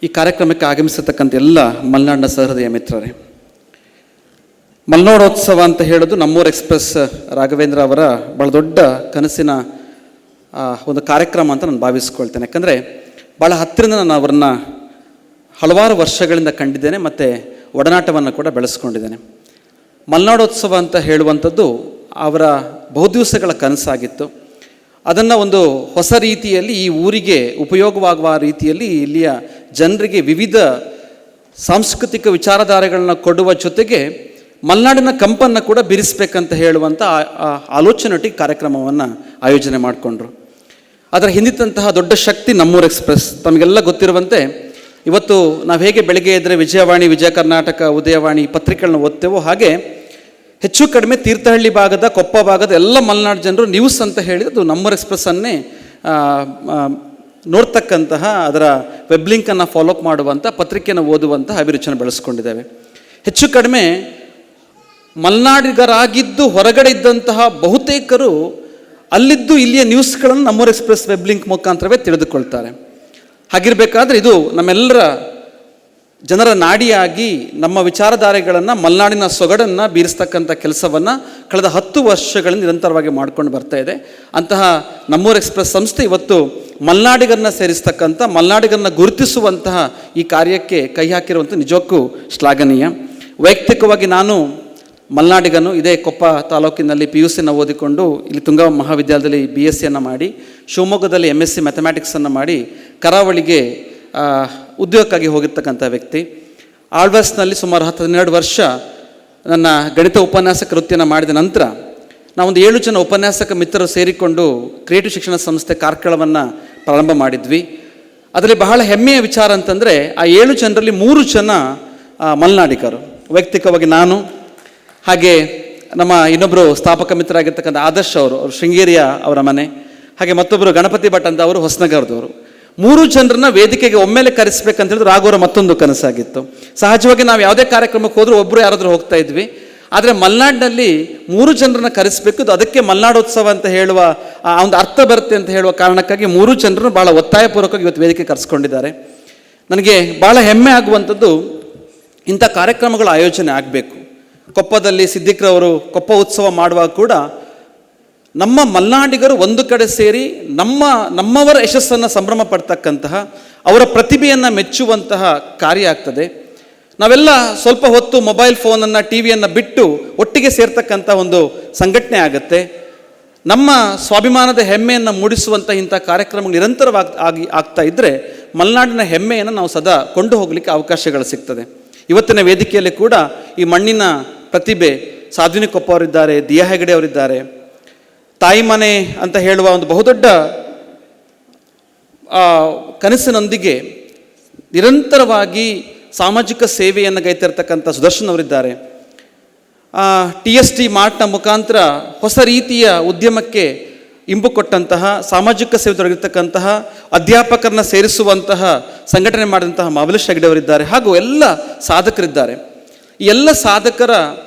ಈ ಕಾರ್ಯಕ್ರಮಕ್ಕೆ ಆಗಮಿಸತಕ್ಕಂಥ ಎಲ್ಲ ಮಲೆನಾಡಿನ ಸಹೃದಯ ಮಿತ್ರರೇ, ಮಲೆನಾಡೋತ್ಸವ ಅಂತ ಹೇಳೋದು ನಮ್ಮೂರು ಎಕ್ಸ್ಪ್ರೆಸ್ ರಾಘವೇಂದ್ರ ಅವರ ಭಾಳ ದೊಡ್ಡ ಕನಸಿನ ಒಂದು ಕಾರ್ಯಕ್ರಮ ಅಂತ ನಾನು ಭಾವಿಸ್ಕೊಳ್ತೇನೆ. ಯಾಕಂದರೆ ಭಾಳ ಹತ್ತಿರದಿಂದ ನಾನು ಅವರನ್ನು ಹಲವಾರು ವರ್ಷಗಳಿಂದ ಕಂಡಿದ್ದೇನೆ ಮತ್ತು ಒಡನಾಟವನ್ನು ಕೂಡ ಬೆಳೆಸ್ಕೊಂಡಿದ್ದೇನೆ. ಮಲೆನಾಡೋತ್ಸವ ಅಂತ ಹೇಳುವಂಥದ್ದು ಅವರ ಬಹುದಿವಸಗಳ ಕನಸಾಗಿತ್ತು. ಅದನ್ನು ಒಂದು ಹೊಸ ರೀತಿಯಲ್ಲಿ ಈ ಊರಿಗೆ ಉಪಯೋಗವಾಗುವ ರೀತಿಯಲ್ಲಿ ಇಲ್ಲಿಯ ಜನರಿಗೆ ವಿವಿಧ ಸಾಂಸ್ಕೃತಿಕ ವಿಚಾರಧಾರೆಗಳನ್ನ ಕೊಡುವ ಜೊತೆಗೆ ಮಲೆನಾಡಿನ ಕಂಪನ್ನು ಕೂಡ ಬಿರಿಸ್ಬೇಕಂತ ಹೇಳುವಂಥ ಆಲೋಚನೆಯೊಟ್ಟಿಗೆ ಕಾರ್ಯಕ್ರಮವನ್ನು ಆಯೋಜನೆ ಮಾಡಿಕೊಂಡ್ರು. ಅದರ ಹಿಂದಿದ್ದಂತಹ ದೊಡ್ಡ ಶಕ್ತಿ ನಮ್ಮೂರು ಎಕ್ಸ್ಪ್ರೆಸ್. ತಮಗೆಲ್ಲ ಗೊತ್ತಿರುವಂತೆ ಇವತ್ತು ನಾವು ಹೇಗೆ ಬೆಳಗ್ಗೆ ಎದ್ದರೆ ವಿಜಯವಾಣಿ, ವಿಜಯ ಕರ್ನಾಟಕ, ಉದಯವಾಣಿ ಪತ್ರಿಕೆಗಳನ್ನ ಓದ್ತೇವೋ ಹಾಗೆ ಹೆಚ್ಚು ಕಡಿಮೆ ತೀರ್ಥಹಳ್ಳಿ ಭಾಗದ, ಕೊಪ್ಪ ಭಾಗದ ಎಲ್ಲ ಮಲೆನಾಡು ಜನರು ನ್ಯೂಸ್ ಅಂತ ಹೇಳಿದ್ದು ನಮ್ಮೂರು ಎಕ್ಸ್ಪ್ರೆಸ್ಸನ್ನೇ ನೋಡ್ತಕ್ಕಂತಹ, ಅದರ ವೆಬ್ ಲಿಂಕನ್ನು ಫಾಲೋಅಪ್ ಮಾಡುವಂಥ, ಪತ್ರಿಕೆಯನ್ನು ಓದುವಂತಹ ಅಭಿರುಚಿಯನ್ನು ಬೆಳೆಸ್ಕೊಂಡಿದ್ದೇವೆ. ಹೆಚ್ಚು ಕಡಿಮೆ ಮಲೆನಾಡಿಗರಾಗಿದ್ದು ಹೊರಗಡೆ ಇದ್ದಂತಹ ಬಹುತೇಕರು ಅಲ್ಲಿದ್ದು ಇಲ್ಲಿಯ ನ್ಯೂಸ್ಗಳನ್ನು ನಮ್ಮೂರು ಎಕ್ಸ್ಪ್ರೆಸ್ ವೆಬ್ ಲಿಂಕ್ ಮುಖಾಂತರವೇ ತಿಳಿದುಕೊಳ್ತಾರೆ. ಹಾಗಿರಬೇಕಾದ್ರೆ ಇದು ನಮ್ಮೆಲ್ಲರ ಜನರ ನಾಡಿಯಾಗಿ ನಮ್ಮ ವಿಚಾರಧಾರೆಗಳನ್ನು, ಮಲೆನಾಡಿನ ಸೊಗಡನ್ನು ಬೀರಿಸ್ತಕ್ಕಂಥ ಕೆಲಸವನ್ನು ಕಳೆದ 10 ವರ್ಷಗಳಿಂದ ನಿರಂತರವಾಗಿ ಮಾಡ್ಕೊಂಡು ಬರ್ತಾ ಇದೆ. ಅಂತಹ ನಮ್ಮೂರು ಎಕ್ಸ್ಪ್ರೆಸ್ ಸಂಸ್ಥೆ ಇವತ್ತು ಮಲೆನಾಡಿಗರನ್ನ ಸೇರಿಸ್ತಕ್ಕಂಥ, ಮಲೆನಾಡಿಗರನ್ನ ಗುರುತಿಸುವಂತಹ ಈ ಕಾರ್ಯಕ್ಕೆ ಕೈ ಹಾಕಿರುವಂಥ ನಿಜಕ್ಕೂ ಶ್ಲಾಘನೀಯ. ವೈಯಕ್ತಿಕವಾಗಿ ನಾನು ಮಲೆನಾಡಿಗನು, ಇದೇ ಕೊಪ್ಪ ತಾಲೂಕಿನಲ್ಲಿ PUCನ ಓದಿಕೊಂಡು ಇಲ್ಲಿ ತುಂಗಾ ಮಹಾವಿದ್ಯಾಲಯದಲ್ಲಿ BSCಯನ್ನು ಮಾಡಿ, ಶಿವಮೊಗ್ಗದಲ್ಲಿ MSc ಮ್ಯಾಥಮೆಟಿಕ್ಸನ್ನು ಮಾಡಿ ಕರಾವಳಿಗೆ ಉದ್ಯೋಗಕ್ಕಾಗಿ ಹೋಗಿರ್ತಕ್ಕಂಥ ವ್ಯಕ್ತಿ. ಆಳ್ವಾಸ್ನಲ್ಲಿ ಸುಮಾರು 12 ವರ್ಷ ನನ್ನ ಗಣಿತ ಉಪನ್ಯಾಸಕ ವೃತ್ತಿಯನ್ನು ಮಾಡಿದ ನಂತರ ನಾವೊಂದು 7 ಜನ ಉಪನ್ಯಾಸಕ ಮಿತ್ರರು ಸೇರಿಕೊಂಡು ಕ್ರಿಯೇಟಿವ್ ಶಿಕ್ಷಣ ಸಂಸ್ಥೆ ಕಾರ್ಕಳವನ್ನು ಪ್ರಾರಂಭ ಮಾಡಿದ್ವಿ. ಅದರಲ್ಲಿ ಬಹಳ ಹೆಮ್ಮೆಯ ವಿಚಾರ ಅಂತಂದರೆ ಆ 7 ಜನರಲ್ಲಿ 3 ಜನ ಮಲೆನಾಡಿಗರು. ವೈಯಕ್ತಿಕವಾಗಿ ನಾನು, ಹಾಗೆ ನಮ್ಮ ಇನ್ನೊಬ್ಬರು ಸ್ಥಾಪಕ ಮಿತ್ರರಾಗಿರ್ತಕ್ಕಂಥ ಆದರ್ಶ್ ಅವರು ಶೃಂಗೇರಿಯ ಅವರ ಮನೆ, ಹಾಗೆ ಮತ್ತೊಬ್ಬರು ಗಣಪತಿ ಭಟ್ ಅಂತ ಅವರು ಹೊಸನಗರದವರು. 3 ಜನರನ್ನ ವೇದಿಕೆಗೆ ಒಮ್ಮೆಲೆ ಕರೆಸ್ಬೇಕಂತ ಹೇಳಿದ್ರೆ ರಾಘವರ ಮತ್ತೊಂದು ಕನಸಾಗಿತ್ತು. ಸಹಜವಾಗಿ ನಾವು ಯಾವುದೇ ಕಾರ್ಯಕ್ರಮಕ್ಕೆ ಹೋದರೂ ಒಬ್ಬರು ಯಾರಾದರೂ ಹೋಗ್ತಾ ಇದ್ವಿ. ಆದರೆ ಮಲೆನಾಡಿನಲ್ಲಿ 3 ಜನರನ್ನ ಕರೆಸಬೇಕು, ಅದಕ್ಕೆ ಮಲೆನಾಡೋತ್ಸವ ಅಂತ ಹೇಳುವ ಒಂದು ಅರ್ಥ ಬರುತ್ತೆ ಅಂತ ಹೇಳುವ ಕಾರಣಕ್ಕಾಗಿ 3 ಜನರನ್ನು ಭಾಳ ಒತ್ತಾಯಪೂರ್ವಕವಾಗಿ ಇವತ್ತು ವೇದಿಕೆ ಕರೆಸ್ಕೊಂಡಿದ್ದಾರೆ. ನನಗೆ ಭಾಳ ಹೆಮ್ಮೆ ಆಗುವಂಥದ್ದು ಇಂಥ ಕಾರ್ಯಕ್ರಮಗಳ ಆಯೋಜನೆ ಆಗಬೇಕು. ಕೊಪ್ಪದಲ್ಲಿ ಸಿದ್ದಿಕ್ರವರು ಕೊಪ್ಪ ಉತ್ಸವ ಮಾಡುವಾಗ ಕೂಡ ನಮ್ಮ ಮಲೆನಾಡಿಗರು ಒಂದು ಕಡೆ ಸೇರಿ ನಮ್ಮವರ ಯಶಸ್ಸನ್ನು ಸಂಭ್ರಮ ಪಡ್ತಕ್ಕಂತಹ, ಅವರ ಪ್ರತಿಭೆಯನ್ನು ಮೆಚ್ಚುವಂತಹ ಕಾರ್ಯ ಆಗ್ತದೆ. ನಾವೆಲ್ಲ ಸ್ವಲ್ಪ ಹೊತ್ತು ಮೊಬೈಲ್ ಫೋನನ್ನು, ಟಿವಿಯನ್ನು ಬಿಟ್ಟು ಒಟ್ಟಿಗೆ ಸೇರ್ತಕ್ಕಂಥ ಒಂದು ಸಂಘಟನೆ ಆಗುತ್ತೆ. ನಮ್ಮ ಸ್ವಾಭಿಮಾನದ ಹೆಮ್ಮೆಯನ್ನು ಮೂಡಿಸುವಂಥ ಇಂಥ ಕಾರ್ಯಕ್ರಮಗಳು ನಿರಂತರವಾಗಿ ಆಗ್ತಾ ಇದ್ದರೆ ಮಲೆನಾಡಿನ ಹೆಮ್ಮೆಯನ್ನು ನಾವು ಸದಾ ಕೊಂಡು ಹೋಗಲಿಕ್ಕೆ ಅವಕಾಶಗಳು ಸಿಗ್ತದೆ. ಇವತ್ತಿನ ವೇದಿಕೆಯಲ್ಲಿ ಕೂಡ ಈ ಮಣ್ಣಿನ ಪ್ರತಿಭೆ ಸಾಧ್ವಿನಿ ಕೊಪ್ಪ ಅವರಿದ್ದಾರೆ, ದಿಯಾ ಹೆಗಡೆ ಅವರಿದ್ದಾರೆ. ತಾಯಿ ಮನೆ ಅಂತ ಹೇಳುವ ಒಂದು ಬಹುದೊಡ್ಡ ಕನಸಿನೊಂದಿಗೆ ನಿರಂತರವಾಗಿ ಸಾಮಾಜಿಕ ಸೇವೆಯನ್ನು ಗೈತಿರ್ತಕ್ಕಂಥ ಸುದರ್ಶನ್ ಅವರಿದ್ದಾರೆ. TST ಮಾರ್ಟ್ನ ಮುಖಾಂತರ ಹೊಸ ರೀತಿಯ ಉದ್ಯಮಕ್ಕೆ ಇಂಬು ಕೊಟ್ಟಂತಹ, ಸಾಮಾಜಿಕ ಸೇವೆ ತೊಡಗಿರ್ತಕ್ಕಂತಹ, ಅಧ್ಯಾಪಕರನ್ನ ಸೇರಿಸುವಂತಹ ಸಂಘಟನೆ ಮಾಡಿದಂತಹ ಮಹಾಬಲೇಶ್ ಹೆಗ್ಡೆ ಅವರಿದ್ದಾರೆ, ಹಾಗೂ ಎಲ್ಲ ಸಾಧಕರಿದ್ದಾರೆ. ಈ ಎಲ್ಲ ಸಾಧಕರ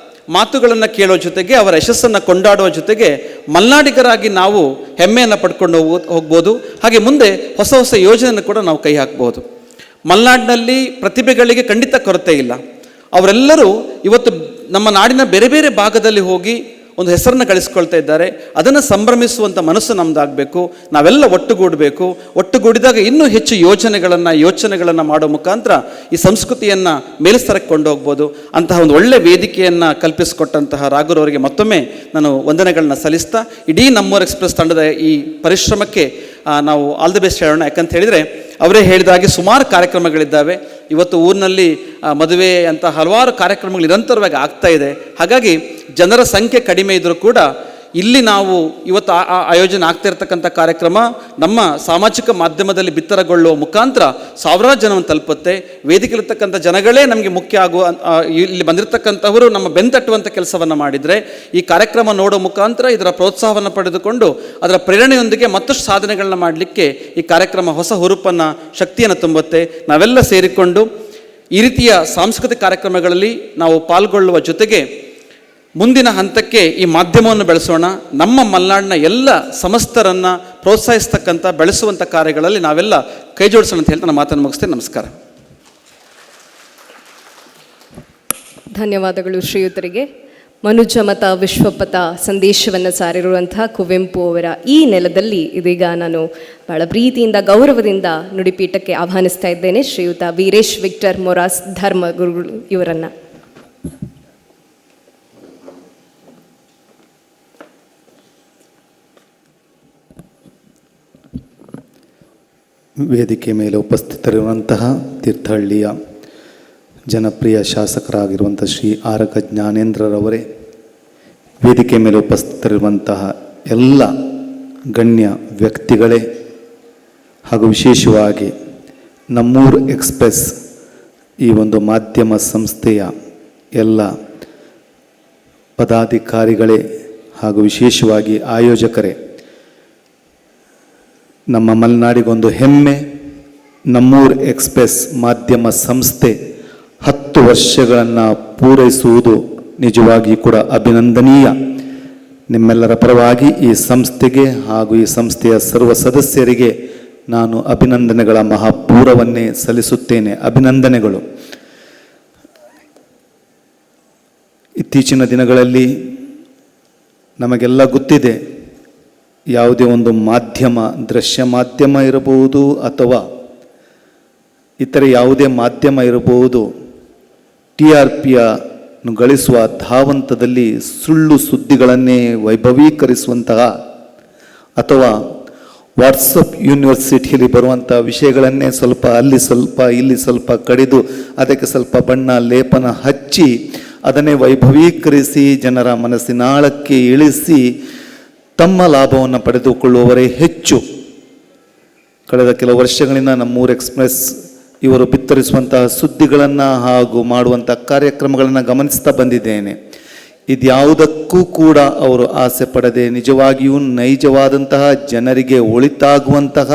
ಮಾತುಗಳನ್ನು ಕೇಳೋ ಜೊತೆಗೆ ಅವರ ಯಶಸ್ಸನ್ನು ಕೊಂಡಾಡುವ ಜೊತೆಗೆ ಮಲೆನಾಡಿಗರಾಗಿ ನಾವು ಹೆಮ್ಮೆಯನ್ನು ಪಡ್ಕೊಂಡು ಹೋಗ್ಬೋದು. ಹಾಗೆ ಮುಂದೆ ಹೊಸ ಹೊಸ ಯೋಜನೆಯನ್ನು ಕೂಡ ನಾವು ಕೈ ಹಾಕ್ಬೋದು. ಮಲೆನಾಡಿನಲ್ಲಿ ಪ್ರತಿಭೆಗಳಿಗೆ ಖಂಡಿತ ಕೊರತೆ ಇಲ್ಲ. ಅವರೆಲ್ಲರೂ ಇವತ್ತು ನಮ್ಮ ನಾಡಿನ ಬೇರೆ ಬೇರೆ ಭಾಗದಲ್ಲಿ ಹೋಗಿ ಒಂದು ಹೆಸರನ್ನು ಗಳಿಸ್ಕೊಳ್ತಾ ಇದ್ದಾರೆ. ಅದನ್ನು ಸಂಭ್ರಮಿಸುವಂಥ ಮನಸ್ಸು ನಮ್ಮದಾಗಬೇಕು. ನಾವೆಲ್ಲ ಒಟ್ಟುಗೂಡಬೇಕು. ಒಟ್ಟುಗೂಡಿದಾಗ ಇನ್ನೂ ಹೆಚ್ಚು ಯೋಚನೆಗಳನ್ನು ಮಾಡೋ ಮುಖಾಂತರ ಈ ಸಂಸ್ಕೃತಿಯನ್ನು ಮೇಲ್ಸ್ತರಕ್ಕೆ ಕೊಂಡೋಗ್ಬೋದು. ಅಂತಹ ಒಂದು ಒಳ್ಳೆ ವೇದಿಕೆಯನ್ನು ಕಲ್ಪಿಸಿಕೊಟ್ಟಂತಹ ರಾಘುರವರಿಗೆ ಮತ್ತೊಮ್ಮೆ ನಾನು ವಂದನೆಗಳನ್ನ ಸಲ್ಲಿಸ್ತಾ, ಇಡೀ ನಮ್ಮೂರು ಎಕ್ಸ್ಪ್ರೆಸ್ ತಂಡದ ಈ ಪರಿಶ್ರಮಕ್ಕೆ ನಾವು ಆಲ್ ದಿ ಬೆಸ್ಟ್ ಹೇಳೋಣ. ಯಾಕಂತ ಹೇಳಿದರೆ ಅವರೇ ಹೇಳಿದಾಗೆ ಸುಮಾರು ಕಾರ್ಯಕ್ರಮಗಳಿದ್ದಾವೆ. ಇವತ್ತು ಊರಿನಲ್ಲಿ ಮದುವೆ ಅಂತ ಹಲವಾರು ಕಾರ್ಯಕ್ರಮಗಳು ನಿರಂತರವಾಗಿ ಆಗ್ತಾ ಇದೆ. ಹಾಗಾಗಿ ಜನರ ಸಂಖ್ಯೆ ಕಡಿಮೆ ಇದ್ದರೂ ಕೂಡ ಇಲ್ಲಿ ನಾವು ಇವತ್ತು ಆಯೋಜನೆ ಆಗ್ತಾ ಇರತಕ್ಕಂಥ ಕಾರ್ಯಕ್ರಮ ನಮ್ಮ ಸಾಮಾಜಿಕ ಮಾಧ್ಯಮದಲ್ಲಿ ಬಿತ್ತರಗೊಳ್ಳುವ ಮುಖಾಂತರ ಸಾವಿರಾರು ಜನವನ್ನು ತಲುಪುತ್ತೆ. ವೇದಿಕೆಯಲ್ಲಿರ್ತಕ್ಕಂಥ ಜನಗಳೇ ನಮಗೆ ಮುಖ್ಯ ಆಗುವ, ಇಲ್ಲಿ ಬಂದಿರತಕ್ಕಂಥವರು ನಮ್ಮ ಬೆಂತಟ್ಟುವಂಥ ಕೆಲಸವನ್ನು ಮಾಡಿದರೆ ಈ ಕಾರ್ಯಕ್ರಮ ನೋಡೋ ಮುಖಾಂತರ ಇದರ ಪ್ರೋತ್ಸಾಹವನ್ನು ಪಡೆದುಕೊಂಡು ಅದರ ಪ್ರೇರಣೆಯೊಂದಿಗೆ ಮತ್ತಷ್ಟು ಸಾಧನೆಗಳನ್ನ ಮಾಡಲಿಕ್ಕೆ ಈ ಕಾರ್ಯಕ್ರಮ ಹೊಸ ಹುರುಪನ್ನು, ಶಕ್ತಿಯನ್ನು ತುಂಬುತ್ತೆ. ನಾವೆಲ್ಲ ಸೇರಿಕೊಂಡು ಈ ರೀತಿಯ ಸಾಂಸ್ಕೃತಿಕ ಕಾರ್ಯಕ್ರಮಗಳಲ್ಲಿ ನಾವು ಪಾಲ್ಗೊಳ್ಳುವ ಜೊತೆಗೆ ಮುಂದಿನ ಹಂತಕ್ಕೆ ಈ ಮಾಧ್ಯಮವನ್ನು ಬೆಳೆಸೋಣ. ನಮ್ಮ ಮಲೆನಾಡಿನ ಎಲ್ಲ ಸಮಸ್ತರನ್ನು ಪ್ರೋತ್ಸಾಹಿಸ್ತಕ್ಕಂಥ ಬೆಳೆಸುವಂಥ ಕಾರ್ಯಗಳಲ್ಲಿ ನಾವೆಲ್ಲ ಕೈ ಜೋಡಿಸೋಣ ಅಂತ ಹೇಳ್ತಾ ನಾನು ಮಾತನ್ನು ಮುಗಿಸ್ತೇನೆ. ನಮಸ್ಕಾರ. ಧನ್ಯವಾದಗಳು ಶ್ರೀಯುತರಿಗೆ. ಮನುಜಮತ ವಿಶ್ವಪಥ ಸಂದೇಶವನ್ನು ಸಾರಿರುವಂತಹ ಕುವೆಂಪು ಅವರ ಈ ನೆಲದಲ್ಲಿ ಇದೀಗ ನಾನು ಬಹಳ ಪ್ರೀತಿಯಿಂದ ಗೌರವದಿಂದ ನುಡಿಪೀಠಕ್ಕೆ ಆಹ್ವಾನಿಸ್ತಾ ಇದ್ದೇನೆ ಶ್ರೀಯುತ ವೀರೇಶ್ ವಿಕ್ಟರ್ ಮೊರಾಸ್ ಧರ್ಮಗುರುಗಳು ಇವರನ್ನು. ವೇದಿಕೆ ಮೇಲೆ ಉಪಸ್ಥಿತರಿರುವಂತಹ ತೀರ್ಥಹಳ್ಳಿಯ ಜನಪ್ರಿಯ ಶಾಸಕರಾಗಿರುವಂಥ ಶ್ರೀ ಆರಗ ಜ್ಞಾನೇಂದ್ರರವರೇ, ವೇದಿಕೆ ಮೇಲೆ ಉಪಸ್ಥಿತರಿರುವಂತಹ ಎಲ್ಲ ಗಣ್ಯ ವ್ಯಕ್ತಿಗಳೇ, ಹಾಗೂ ವಿಶೇಷವಾಗಿ ನಮ್ಮೂರು ಎಕ್ಸ್ಪ್ರೆಸ್ ಈ ಒಂದು ಮಾಧ್ಯಮ ಸಂಸ್ಥೆಯ ಎಲ್ಲ ಪದಾಧಿಕಾರಿಗಳೇ, ಹಾಗೂ ವಿಶೇಷವಾಗಿ ಆಯೋಜಕರೇ, ನಮ್ಮ ಮಲೆನಾಡಿಗೊಂದು ಹೆಮ್ಮೆ. ನಮ್ಮೂರು ಎಕ್ಸ್ಪ್ರೆಸ್ ಮಾಧ್ಯಮ ಸಂಸ್ಥೆ 10 ವರ್ಷಗಳನ್ನು ಪೂರೈಸುವುದು ನಿಜವಾಗಿ ಕೂಡ ಅಭಿನಂದನೀಯ. ನಿಮ್ಮೆಲ್ಲರ ಪರವಾಗಿ ಈ ಸಂಸ್ಥೆಗೆ ಹಾಗೂ ಈ ಸಂಸ್ಥೆಯ ಸರ್ವ ಸದಸ್ಯರಿಗೆ ನಾನು ಅಭಿನಂದನೆಗಳ ಮಹಾಪೂರವನ್ನೇ ಸಲ್ಲಿಸುತ್ತೇನೆ. ಅಭಿನಂದನೆಗಳು. ಇತ್ತೀಚಿನ ದಿನಗಳಲ್ಲಿ ನಮಗೆಲ್ಲ ಗೊತ್ತಿದೆ, ಯಾವುದೇ ಒಂದು ಮಾಧ್ಯಮ, ದೃಶ್ಯ ಮಾಧ್ಯಮ ಇರಬಹುದು ಅಥವಾ ಇತರೆ ಯಾವುದೇ ಮಾಧ್ಯಮ ಇರಬಹುದು, TRPಯನ್ನು ಗಳಿಸುವ ಧಾವಂತದಲ್ಲಿ ಸುಳ್ಳು ಸುದ್ದಿಗಳನ್ನೇ ವೈಭವೀಕರಿಸುವಂತಹ ಅಥವಾ ವಾಟ್ಸಪ್ ಯೂನಿವರ್ಸಿಟಿಯಲ್ಲಿ ಬರುವಂಥ ವಿಷಯಗಳನ್ನೇ ಸ್ವಲ್ಪ ಅಲ್ಲಿ ಸ್ವಲ್ಪ ಇಲ್ಲಿ ಸ್ವಲ್ಪ ಕಡಿದು ಅದಕ್ಕೆ ಸ್ವಲ್ಪ ಬಣ್ಣ ಲೇಪನ ಹಚ್ಚಿ ಅದನ್ನೇ ವೈಭವೀಕರಿಸಿ ಜನರ ಮನಸ್ಸಿನಾಳಕ್ಕೆ ಇಳಿಸಿ ತಮ್ಮ ಲಾಭವನ್ನು ಪಡೆದುಕೊಳ್ಳುವವರೇ ಹೆಚ್ಚು. ಕಳೆದ ಕೆಲವು ವರ್ಷಗಳಿಂದ ನಮ್ಮೂರು ಎಕ್ಸ್ಪ್ರೆಸ್ ಇವರು ಬಿತ್ತರಿಸುವಂತಹ ಸುದ್ದಿಗಳನ್ನು ಹಾಗೂ ಮಾಡುವಂಥ ಕಾರ್ಯಕ್ರಮಗಳನ್ನು ಗಮನಿಸ್ತಾ ಬಂದಿದ್ದೇನೆ. ಇದ್ಯಾವುದಕ್ಕೂ ಕೂಡ ಅವರು ಆಸೆ ಪಡದೆ ನಿಜವಾಗಿಯೂ ನೈಜವಾದಂತಹ ಜನರಿಗೆ ಒಳಿತಾಗುವಂತಹ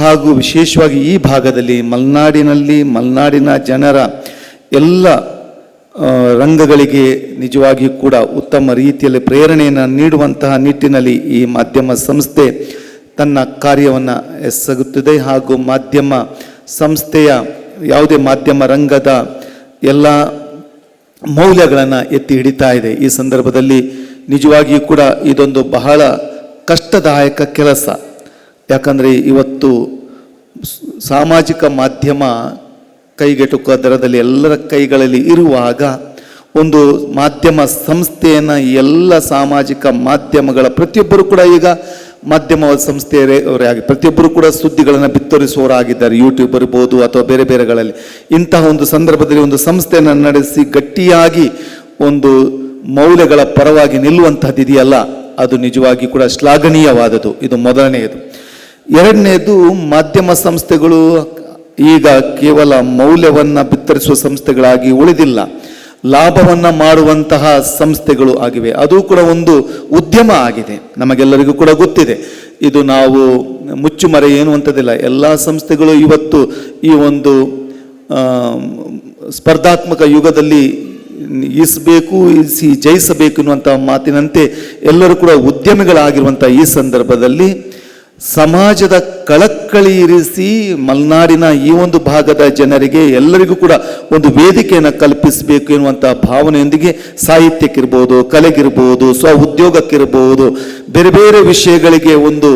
ಹಾಗೂ ವಿಶೇಷವಾಗಿ ಈ ಭಾಗದಲ್ಲಿ ಮಲೆನಾಡಿನ ಜನರ ಎಲ್ಲ ರಂಗಗಳಿಗೆ ನಿಜವಾಗಿಯೂ ಕೂಡ ಉತ್ತಮ ರೀತಿಯಲ್ಲಿ ಪ್ರೇರಣೆಯನ್ನು ನೀಡುವಂತಹ ನಿಟ್ಟಿನಲ್ಲಿ ಈ ಮಾಧ್ಯಮ ಸಂಸ್ಥೆ ತನ್ನ ಕಾರ್ಯವನ್ನು ಎಸಗುತ್ತಿದೆ. ಹಾಗೂ ಮಾಧ್ಯಮ ಸಂಸ್ಥೆಯ ಯಾವುದೇ ಮಾಧ್ಯಮ ರಂಗದ ಎಲ್ಲ ಮೌಲ್ಯಗಳನ್ನು ಎತ್ತಿ ಹಿಡಿತಾ ಇದೆ. ಈ ಸಂದರ್ಭದಲ್ಲಿ ನಿಜವಾಗಿಯೂ ಕೂಡ ಇದೊಂದು ಬಹಳ ಕಷ್ಟದಾಯಕ ಕೆಲಸ. ಯಾಕಂದರೆ ಇವತ್ತು ಸಾಮಾಜಿಕ ಮಾಧ್ಯಮ ಕೈಗೆಟುಕುವ ದರದಲ್ಲಿ ಎಲ್ಲರ ಕೈಗಳಲ್ಲಿ ಇರುವಾಗ ಒಂದು ಮಾಧ್ಯಮ ಸಂಸ್ಥೆಯನ್ನು ಎಲ್ಲ ಸಾಮಾಜಿಕ ಮಾಧ್ಯಮಗಳ ಪ್ರತಿಯೊಬ್ಬರು ಕೂಡ ಈಗ ಮಾಧ್ಯಮ ಸಂಸ್ಥೆಯವರೇ ಆಗಿ ಪ್ರತಿಯೊಬ್ಬರು ಕೂಡ ಸುದ್ದಿಗಳನ್ನು ಬಿತ್ತರಿಸುವವರಾಗಿದ್ದಾರೆ. ಯೂಟ್ಯೂಬ್ ಇರ್ಬೋದು ಅಥವಾ ಬೇರೆ ಬೇರೆಗಳಲ್ಲಿ. ಇಂತಹ ಒಂದು ಸಂದರ್ಭದಲ್ಲಿ ಒಂದು ಸಂಸ್ಥೆಯನ್ನು ನಡೆಸಿ ಗಟ್ಟಿಯಾಗಿ ಒಂದು ಮೌಲ್ಯಗಳ ಪರವಾಗಿ ನಿಲ್ಲುವಂಥದ್ದು ಇದೆಯಲ್ಲ, ಅದು ನಿಜವಾಗಿ ಕೂಡ ಶ್ಲಾಘನೀಯವಾದದ್ದು. ಇದು ಮೊದಲನೆಯದು. ಎರಡನೇದು, ಮಾಧ್ಯಮ ಸಂಸ್ಥೆಗಳು ಈಗ ಕೇವಲ ಮೌಲ್ಯವನ್ನು ಬಿತ್ತರಿಸುವ ಸಂಸ್ಥೆಗಳಾಗಿ ಉಳಿದಿಲ್ಲ, ಲಾಭವನ್ನು ಮಾಡುವಂತಹ ಸಂಸ್ಥೆಗಳು ಆಗಿವೆ. ಅದು ಕೂಡ ಒಂದು ಉದ್ಯಮ ಆಗಿದೆ, ನಮಗೆಲ್ಲರಿಗೂ ಕೂಡ ಗೊತ್ತಿದೆ. ಇದು ನಾವು ಮುಚ್ಚುಮರೆ ಎನ್ನುವಂಥದ್ದಿಲ್ಲ. ಎಲ್ಲ ಸಂಸ್ಥೆಗಳು ಇವತ್ತು ಈ ಒಂದು ಸ್ಪರ್ಧಾತ್ಮಕ ಯುಗದಲ್ಲಿ ಈಸಬೇಕು, ಈಸಿ ಜಯಿಸಬೇಕು ಎನ್ನುವಂಥ ಮಾತಿನಂತೆ ಎಲ್ಲರೂ ಕೂಡ ಉದ್ಯಮಿಗಳಾಗಿರುವಂಥ ಈ ಸಂದರ್ಭದಲ್ಲಿ ಸಮಾಜದ ಕಳಕಳಿ ಇರಿಸಿ ಮಲೆನಾಡಿನ ಈ ಒಂದು ಭಾಗದ ಜನರಿಗೆ ಎಲ್ಲರಿಗೂ ಕೂಡ ಒಂದು ವೇದಿಕೆಯನ್ನು ಕಲ್ಪಿಸಬೇಕು ಎನ್ನುವಂಥ ಭಾವನೆಯೊಂದಿಗೆ ಸಾಹಿತ್ಯಕ್ಕಿರ್ಬೋದು, ಕಲೆಗಿರ್ಬೋದು, ಸ್ವ ಉದ್ಯೋಗಕ್ಕಿರ್ಬೋದು, ಬೇರೆ ಬೇರೆ ವಿಷಯಗಳಿಗೆ ಒಂದು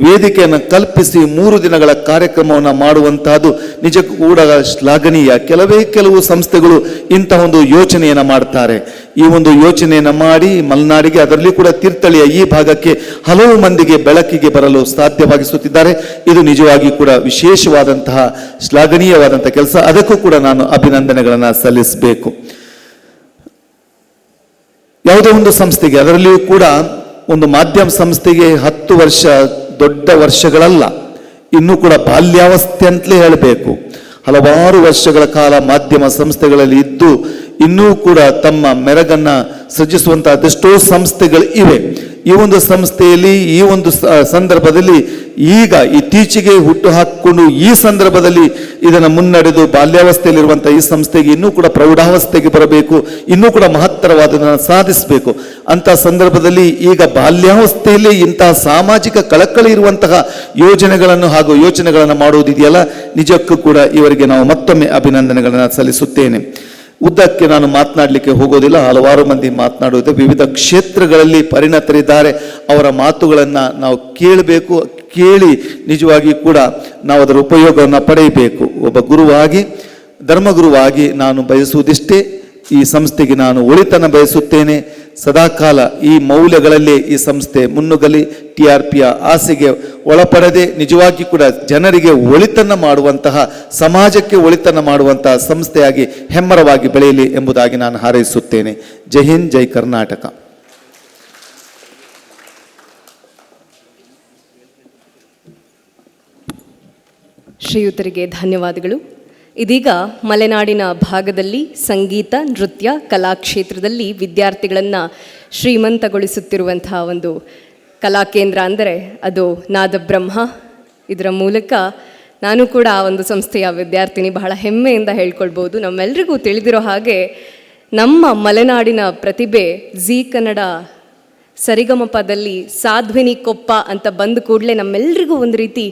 ವೇದಿಕೆಯನ್ನು ಕಲ್ಪಿಸಿ 3 ದಿನಗಳ ಕಾರ್ಯಕ್ರಮವನ್ನು ಮಾಡುವಂತಹದ್ದು ನಿಜಕ್ಕೂ ಕೂಡ ಶ್ಲಾಘನೀಯ. ಕೆಲವು ಸಂಸ್ಥೆಗಳು ಇಂತಹ ಒಂದು ಯೋಚನೆಯನ್ನು ಮಾಡ್ತಾರೆ. ಈ ಒಂದು ಯೋಚನೆಯನ್ನು ಮಾಡಿ ಮಲೆನಾಡಿಗೆ, ಅದರಲ್ಲಿ ಕೂಡ ತೀರ್ಥಹಳ್ಳಿಯ ಈ ಭಾಗಕ್ಕೆ ಹಲವು ಮಂದಿಗೆ ಬೆಳಕಿಗೆ ಬರಲು ಸಾಧ್ಯವಾಗಿಸುತ್ತಿದ್ದಾರೆ. ಇದು ನಿಜವಾಗಿ ಕೂಡ ವಿಶೇಷವಾದಂತಹ ಶ್ಲಾಘನೀಯವಾದಂತಹ ಕೆಲಸ. ಅದಕ್ಕೂ ಕೂಡ ನಾನು ಅಭಿನಂದನೆಗಳನ್ನು ಸಲ್ಲಿಸಬೇಕು. ಯಾವುದೇ ಒಂದು ಸಂಸ್ಥೆಗೆ, ಅದರಲ್ಲಿಯೂ ಕೂಡ ಒಂದು ಮಾಧ್ಯಮ ಸಂಸ್ಥೆಗೆ 10 ವರ್ಷ ದೊಡ್ಡ ವರ್ಷಗಳಲ್ಲ, ಇನ್ನೂ ಕೂಡ ಬಾಲ್ಯಾವಸ್ಥೆ ಅಂತಲೇ ಹೇಳಬೇಕು. ಹಲವಾರು ವರ್ಷಗಳ ಕಾಲ ಮಾಧ್ಯಮ ಸಂಸ್ಥೆಗಳಲ್ಲಿ ಇದ್ದು ಇನ್ನೂ ಕೂಡ ತಮ್ಮ ಮೆರಗನ್ನು ಸೃಜಿಸುವಂತಹ ಅದೆಷ್ಟೋ ಸಂಸ್ಥೆಗಳು ಇವೆ. ಈ ಒಂದು ಸಂಸ್ಥೆಯಲ್ಲಿ ಈ ಒಂದು ಸಂದರ್ಭದಲ್ಲಿ ಈಗ ಇತ್ತೀಚೆಗೆ ಹುಟ್ಟು ಹಾಕಿಕೊಂಡು ಈ ಸಂದರ್ಭದಲ್ಲಿ ಇದನ್ನು ಮುನ್ನಡೆದು ಬಾಲ್ಯಾವಸ್ಥೆಯಲ್ಲಿರುವಂಥ ಈ ಸಂಸ್ಥೆಗೆ ಇನ್ನೂ ಕೂಡ ಪ್ರೌಢಾವಸ್ಥೆಗೆ ಬರಬೇಕು, ಇನ್ನೂ ಕೂಡ ಮಹತ್ತರವಾದದನ್ನು ಸಾಧಿಸಬೇಕು ಅಂತ ಸಂದರ್ಭದಲ್ಲಿ ಈಗ ಬಾಲ್ಯಾವಸ್ಥೆಯಲ್ಲಿ ಇಂತಹ ಸಾಮಾಜಿಕ ಕಳಕಳಿ ಇರುವಂತಹ ಯೋಜನೆಗಳನ್ನು ಹಾಗೂ ಯೋಚನೆಗಳನ್ನು ಮಾಡುವುದಿದೆಯಲ್ಲ, ನಿಜಕ್ಕೂ ಕೂಡ ಇವರಿಗೆ ನಾವು ಮತ್ತೊಮ್ಮೆ ಅಭಿನಂದನೆಗಳನ್ನು ಸಲ್ಲಿಸುತ್ತೇನೆ. ಉದ್ದಕ್ಕೆ ನಾನು ಮಾತನಾಡಲಿಕ್ಕೆ ಹೋಗೋದಿಲ್ಲ, ಹಲವಾರು ಮಂದಿ ಮಾತನಾಡುವುದು, ವಿವಿಧ ಕ್ಷೇತ್ರಗಳಲ್ಲಿ ಪರಿಣತರಿದ್ದಾರೆ. ಅವರ ಮಾತುಗಳನ್ನು ನಾವು ಕೇಳಬೇಕು, ಕೇಳಿ ನಿಜವಾಗಿ ಕೂಡ ನಾವು ಅದರ ಉಪಯೋಗವನ್ನು ಪಡೆಯಬೇಕು. ಒಬ್ಬ ಗುರುವಾಗಿ, ಧರ್ಮಗುರುವಾಗಿ ನಾನು ಬಯಸುವುದಿಷ್ಟೇ, ಈ ಸಂಸ್ಥೆಗೆ ನಾನು ಒಳಿತನ ಬಯಸುತ್ತೇನೆ. ಸದಾಕಾಲ ಈ ಮೌಲ್ಯಗಳಲ್ಲೇ ಈ ಸಂಸ್ಥೆ ಮುನ್ನುಗ್ಗಲಿ. TRPಯ ಆಸೆಗೆ ಒಳಪಡದೆ ನಿಜವಾಗಿ ಕೂಡ ಜನರಿಗೆ ಒಳಿತನ್ನು ಮಾಡುವಂತಹ, ಸಮಾಜಕ್ಕೆ ಒಳಿತನ್ನು ಮಾಡುವಂತಹ ಸಂಸ್ಥೆಯಾಗಿ ಹೆಮ್ಮರವಾಗಿ ಬೆಳೆಯಲಿ ಎಂಬುದಾಗಿ ನಾನು ಹಾರೈಸುತ್ತೇನೆ. ಜೈ ಹಿಂದ್, ಜೈ ಕರ್ನಾಟಕ. ಶ್ರೀಯುತರಿಗೆ ಧನ್ಯವಾದಗಳು. ಇದೀಗ ಮಲೆನಾಡಿನ ಭಾಗದಲ್ಲಿ ಸಂಗೀತ, ನೃತ್ಯ, ಕಲಾಕ್ಷೇತ್ರದಲ್ಲಿ ವಿದ್ಯಾರ್ಥಿಗಳನ್ನು ಶ್ರೀಮಂತಗೊಳಿಸುತ್ತಿರುವಂತಹ ಒಂದು ಕಲಾಕೇಂದ್ರ ಅಂದರೆ ಅದು ನಾದಬ್ರಹ್ಮ. ಇದರ ಮೂಲಕ ನಾನು ಕೂಡ ಆ ಒಂದು ಸಂಸ್ಥೆಯ ವಿದ್ಯಾರ್ಥಿನಿ, ಬಹಳ ಹೆಮ್ಮೆಯಿಂದ ಹೇಳ್ಕೊಳ್ಬೋದು. ನಮ್ಮೆಲ್ರಿಗೂ ತಿಳಿದಿರೋ ಹಾಗೆ ನಮ್ಮ ಮಲೆನಾಡಿನ ಪ್ರತಿಭೆ ಜೀ ಕನ್ನಡ ಸರಿಗಮಪದಲ್ಲಿ ಸಾಧ್ವಿನಿ ಕೊಪ್ಪ ಅಂತ ಬಂದ ಕೂಡಲೇ ನಮ್ಮೆಲ್ರಿಗೂ ಒಂದು ರೀತಿ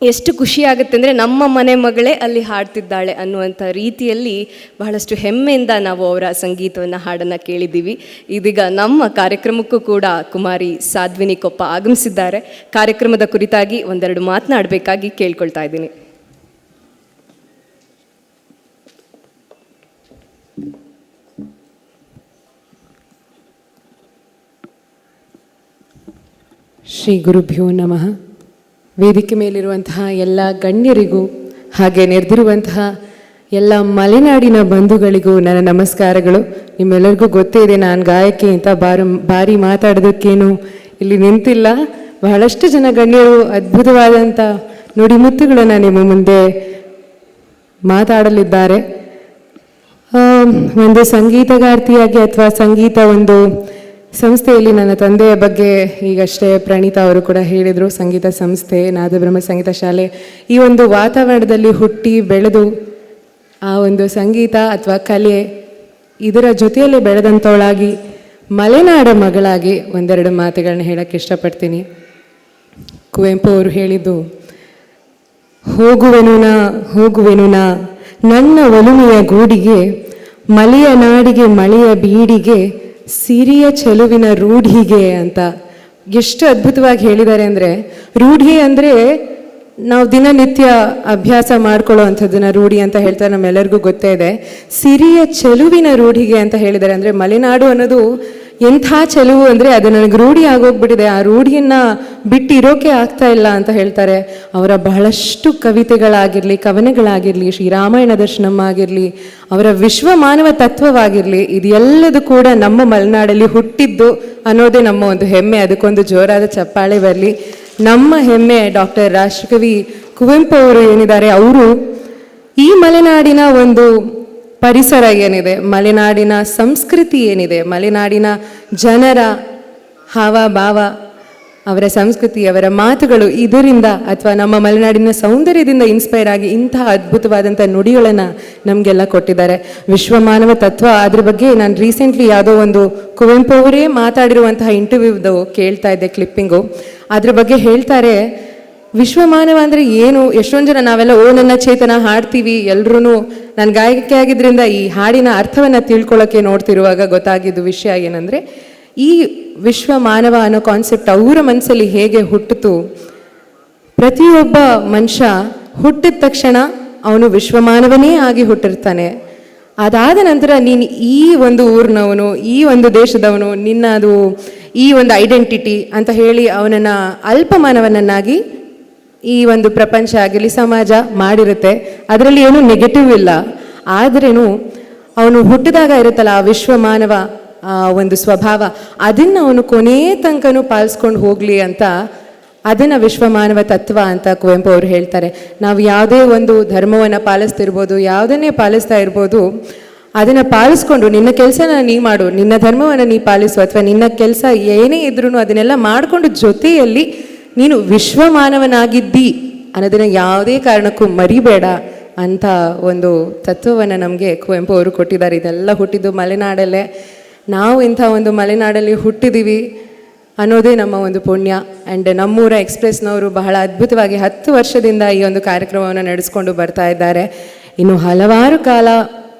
ಎಷ್ಟು ಖುಷಿಯಾಗುತ್ತೆ ಅಂದರೆ ನಮ್ಮ ಮನೆ ಮಗಳೇ ಅಲ್ಲಿ ಹಾಡ್ತಿದ್ದಾಳೆ ಅನ್ನುವಂಥ ರೀತಿಯಲ್ಲಿ ಬಹಳಷ್ಟು ಹೆಮ್ಮೆಯಿಂದ ನಾವು ಅವರ ಸಂಗೀತವನ್ನು, ಹಾಡನ್ನು ಕೇಳಿದ್ದೀವಿ. ಇದೀಗ ನಮ್ಮ ಕಾರ್ಯಕ್ರಮಕ್ಕೂ ಕೂಡ ಕುಮಾರಿ ಸಾಧ್ವಿನಿ ಕೊಪ್ಪ ಆಗಮಿಸಿದ್ದಾರೆ. ಕಾರ್ಯಕ್ರಮದ ಕುರಿತಾಗಿ ಒಂದೆರಡು ಮಾತನಾಡಬೇಕಾಗಿ ಕೇಳ್ಕೊಳ್ತಾ ಇದ್ದೀನಿ. ಶ್ರೀ ಗುರುಭ್ಯೋ ನಮಃ. ವೇದಿಕೆ ಮೇಲಿರುವಂತಹ ಎಲ್ಲ ಗಣ್ಯರಿಗೂ ಹಾಗೆ ನೆರೆದಿರುವಂತಹ ಎಲ್ಲ ಮಲೆನಾಡಿನ ಬಂಧುಗಳಿಗೂ ನನ್ನ ನಮಸ್ಕಾರಗಳು. ನಿಮ್ಮೆಲ್ಲರಿಗೂ ಗೊತ್ತೇ ಇದೆ, ನಾನು ಗಾಯಕಿ ಅಂತ ಬಾರಿ ಮಾತಾಡೋದಕ್ಕೇನು ಇಲ್ಲಿ ನಿಂತಿಲ್ಲ. ಬಹಳಷ್ಟು ಜನ ಗಣ್ಯರು ಅದ್ಭುತವಾದಂಥ ನುಡಿಮುತ್ತುಗಳನ್ನು ನಿಮ್ಮ ಮುಂದೆ ಮಾತಾಡಲಿದ್ದಾರೆ. ಒಂದು ಸಂಗೀತಗಾರ್ತಿಯಾಗಿ ಅಥವಾ ಸಂಗೀತ ಒಂದು ಸಂಸ್ಥೆಯಲ್ಲಿ ನನ್ನ ತಂದೆಯ ಬಗ್ಗೆ ಈಗಷ್ಟೇ ಪ್ರಣೀತಾ ಅವರು ಕೂಡ ಹೇಳಿದರು. ಸಂಗೀತ ಸಂಸ್ಥೆ, ನಾದಬ್ರಹ್ಮ ಸಂಗೀತ ಶಾಲೆ, ಈ ಒಂದು ವಾತಾವರಣದಲ್ಲಿ ಹುಟ್ಟಿ ಬೆಳೆದು ಆ ಒಂದು ಸಂಗೀತ ಅಥವಾ ಕಲೆ ಇದರ ಜೊತೆಯಲ್ಲೇ ಬೆಳೆದಂಥವಳಾಗಿ ಮಲೆನಾಡ ಮಗಳಾಗಿ ಒಂದೆರಡು ಮಾತುಗಳನ್ನ ಹೇಳೋಕ್ಕೆ ಇಷ್ಟಪಡ್ತೀನಿ. ಕುವೆಂಪು ಅವರು ಹೇಳಿದ್ದು, ಹೋಗುವೆನು ನಾ ನನ್ನ ಒಲುಮೆಯ ಗೂಡಿಗೆ, ಮಲೆಯ ನಾಡಿಗೆ ಮಳೆಯ ಬೀಡಿಗೆ, ಸಿರಿಯ ಚೆಲುವಿನ ರೂಢಿಗೆ ಅಂತ. ಎಷ್ಟು ಅದ್ಭುತವಾಗಿ ಹೇಳಿದ್ದಾರೆ ಅಂದರೆ, ರೂಢಿ ಅಂದರೆ ನಾವು ದಿನನಿತ್ಯ ಅಭ್ಯಾಸ ಮಾಡ್ಕೊಳ್ಳೋ ಅಂಥದ್ದನ್ನ ರೂಢಿ ಅಂತ ಹೇಳ್ತಾರೆ, ನಮ್ಮೆಲ್ಲರಿಗೂ ಗೊತ್ತೇ ಇದೆ. ಸಿರಿಯ ಚೆಲುವಿನ ರೂಢಿಗೆ ಅಂತ ಹೇಳಿದ್ದಾರೆ ಅಂದರೆ ಮಲೆನಾಡು ಅನ್ನೋದು ಎಂಥ ಚೆಲುವು ಅಂದರೆ ಅದು ನನಗೆ ರೂಢಿ ಆಗೋಗ್ಬಿಟ್ಟಿದೆ, ಆ ರೂಢಿಯನ್ನು ಬಿಟ್ಟು ಇರೋಕೆ ಆಗ್ತಾ ಇಲ್ಲ ಅಂತ ಹೇಳ್ತಾರೆ. ಅವರ ಬಹಳಷ್ಟು ಕವಿತೆಗಳಾಗಿರಲಿ, ಕವನಗಳಾಗಿರಲಿ, ಶ್ರೀರಾಮಾಯಣ ದರ್ಶನಂ ಆಗಿರಲಿ, ಅವರ ವಿಶ್ವ ಮಾನವ ತತ್ವವಾಗಿರಲಿ, ಇದೆಲ್ಲದೂ ಕೂಡ ನಮ್ಮ ಮಲೆನಾಡಲ್ಲಿ ಹುಟ್ಟಿದ್ದು ಅನ್ನೋದೇ ನಮ್ಮ ಒಂದು ಹೆಮ್ಮೆ. ಅದಕ್ಕೊಂದು ಜೋರಾದ ಚಪ್ಪಾಳೆ ಬರಲಿ. ನಮ್ಮ ಹೆಮ್ಮೆ ಡಾಕ್ಟರ್ ರಾಷ್ಟ್ರಕವಿ ಕುವೆಂಪು ಅವರು ಏನಿದ್ದಾರೆ, ಅವರು ಈ ಮಲೆನಾಡಿನ ಒಂದು ಪರಿಸರ ಏನಿದೆ, ಮಲೆನಾಡಿನ ಸಂಸ್ಕೃತಿ ಏನಿದೆ, ಮಲೆನಾಡಿನ ಜನರ ಹಾವ ಭಾವ, ಅವರ ಸಂಸ್ಕೃತಿ, ಅವರ ಮಾತುಗಳು ಇದರಿಂದ ಅಥವಾ ನಮ್ಮ ಮಲೆನಾಡಿನ ಸೌಂದರ್ಯದಿಂದ ಇನ್ಸ್ಪೈರ್ ಆಗಿ ಇಂತಹ ಅದ್ಭುತವಾದಂಥ ನುಡಿಗಳನ್ನು ನಮಗೆಲ್ಲ ಕೊಟ್ಟಿದ್ದಾರೆ. ವಿಶ್ವಮಾನವ ತತ್ವ, ಅದ್ರ ಬಗ್ಗೆ ನಾನು ರೀಸೆಂಟ್ಲಿ ಯಾವುದೋ ಒಂದು ಕುವೆಂಪು ಅವರೇ ಮಾತಾಡಿರುವಂತಹ ಇಂಟರ್ವ್ಯೂದು ಕೇಳ್ತಾ ಇದ್ದೆ ಕ್ಲಿಪ್ಪಿಂಗು. ಅದ್ರ ಬಗ್ಗೆ ಹೇಳ್ತಾರೆ, ವಿಶ್ವಮಾನವ ಅಂದರೆ ಏನು? ಎಷ್ಟೊಂದು ಜನ ನಾವೆಲ್ಲ ಓ ನನ್ನ ಚೇತನ ಹಾಡ್ತೀವಿ, ಎಲ್ಲರೂ ನಾನು ಗಾಯಕಿ ಆಗಿದ್ದರಿಂದ ಈ ಹಾಡಿನ ಅರ್ಥವನ್ನು ತಿಳ್ಕೊಳ್ಳೋಕ್ಕೆ ನೋಡ್ತಿರುವಾಗ ಗೊತ್ತಾಗಿದ್ದು ವಿಷಯ ಏನಂದರೆ, ಈ ವಿಶ್ವ ಮಾನವ ಅನ್ನೋ ಕಾನ್ಸೆಪ್ಟ್ ಅವರ ಮನಸ್ಸಲ್ಲಿ ಹೇಗೆ ಹುಟ್ಟಿತು. ಪ್ರತಿಯೊಬ್ಬ ಮನುಷ್ಯ ಹುಟ್ಟಿದ ತಕ್ಷಣ ಅವನು ವಿಶ್ವಮಾನವನೇ ಆಗಿ ಹುಟ್ಟಿರ್ತಾನೆ. ಅದಾದ ನಂತರ ನೀನು ಈ ಒಂದು ಊರಿನವನು, ಈ ಒಂದು ದೇಶದವನು, ನಿನ್ನದು ಈ ಒಂದು ಐಡೆಂಟಿಟಿ ಅಂತ ಹೇಳಿ ಅವನನ್ನು ಅಲ್ಪಮಾನವನನ್ನಾಗಿ ಈ ಒಂದು ಪ್ರಪಂಚ ಆಗಲಿ ಸಮಾಜ ಮಾಡಿರುತ್ತೆ. ಅದರಲ್ಲಿ ಏನೂ ನೆಗೆಟಿವ್ ಇಲ್ಲ. ಆದ್ರೂ ಅವನು ಹುಟ್ಟಿದಾಗ ಇರುತ್ತಲ್ಲ ಆ ವಿಶ್ವಮಾನವ ಒಂದು ಸ್ವಭಾವ, ಅದನ್ನು ಅವನು ಕೊನೆಯ ತನಕನೂ ಪಾಲಿಸ್ಕೊಂಡು ಹೋಗಲಿ ಅಂತ, ಅದನ್ನು ವಿಶ್ವಮಾನವ ತತ್ವ ಅಂತ ಕುವೆಂಪು ಅವರು ಹೇಳ್ತಾರೆ. ನಾವು ಯಾವುದೇ ಒಂದು ಧರ್ಮವನ್ನು ಪಾಲಿಸ್ತಿರ್ಬೋದು, ಯಾವುದನ್ನೇ ಪಾಲಿಸ್ತಾ ಇರ್ಬೋದು, ಅದನ್ನು ಪಾಲಿಸ್ಕೊಂಡು ನಿನ್ನ ಕೆಲಸನ ನೀ ಮಾಡು, ನಿನ್ನ ಧರ್ಮವನ್ನು ನೀ ಪಾಲಿಸು, ಅಥವಾ ನಿನ್ನ ಕೆಲಸ ಏನೇ ಇದ್ರೂ ಅದನ್ನೆಲ್ಲ ಮಾಡಿಕೊಂಡು ಜೊತೆಯಲ್ಲಿ ನೀನು ವಿಶ್ವಮಾನವನಾಗಿದ್ದಿ ಅನ್ನೋದನ್ನು ಯಾವುದೇ ಕಾರಣಕ್ಕೂ ಮರಿಬೇಡ ಅಂತ ಒಂದು ತತ್ವವನ್ನು ನಮಗೆ ಕುವೆಂಪು ಅವರು ಕೊಟ್ಟಿದ್ದಾರೆ. ಇದೆಲ್ಲ ಹುಟ್ಟಿದ್ದು ಮಲೆನಾಡಲ್ಲೇ. ನಾವು ಇಂಥ ಒಂದು ಮಲೆನಾಡಲ್ಲಿ ಹುಟ್ಟಿದ್ದೀವಿ ಅನ್ನೋದೇ ನಮ್ಮ ಒಂದು ಪುಣ್ಯ. ಆ್ಯಂಡ್ ನಮ್ಮೂರ ಎಕ್ಸ್ಪ್ರೆಸ್ನವರು ಬಹಳ ಅದ್ಭುತವಾಗಿ 10 ವರ್ಷದಿಂದ ಈ ಒಂದು ಕಾರ್ಯಕ್ರಮವನ್ನು ನಡೆಸ್ಕೊಂಡು ಬರ್ತಾ ಇದ್ದಾರೆ. ಇನ್ನು ಹಲವಾರು ಕಾಲ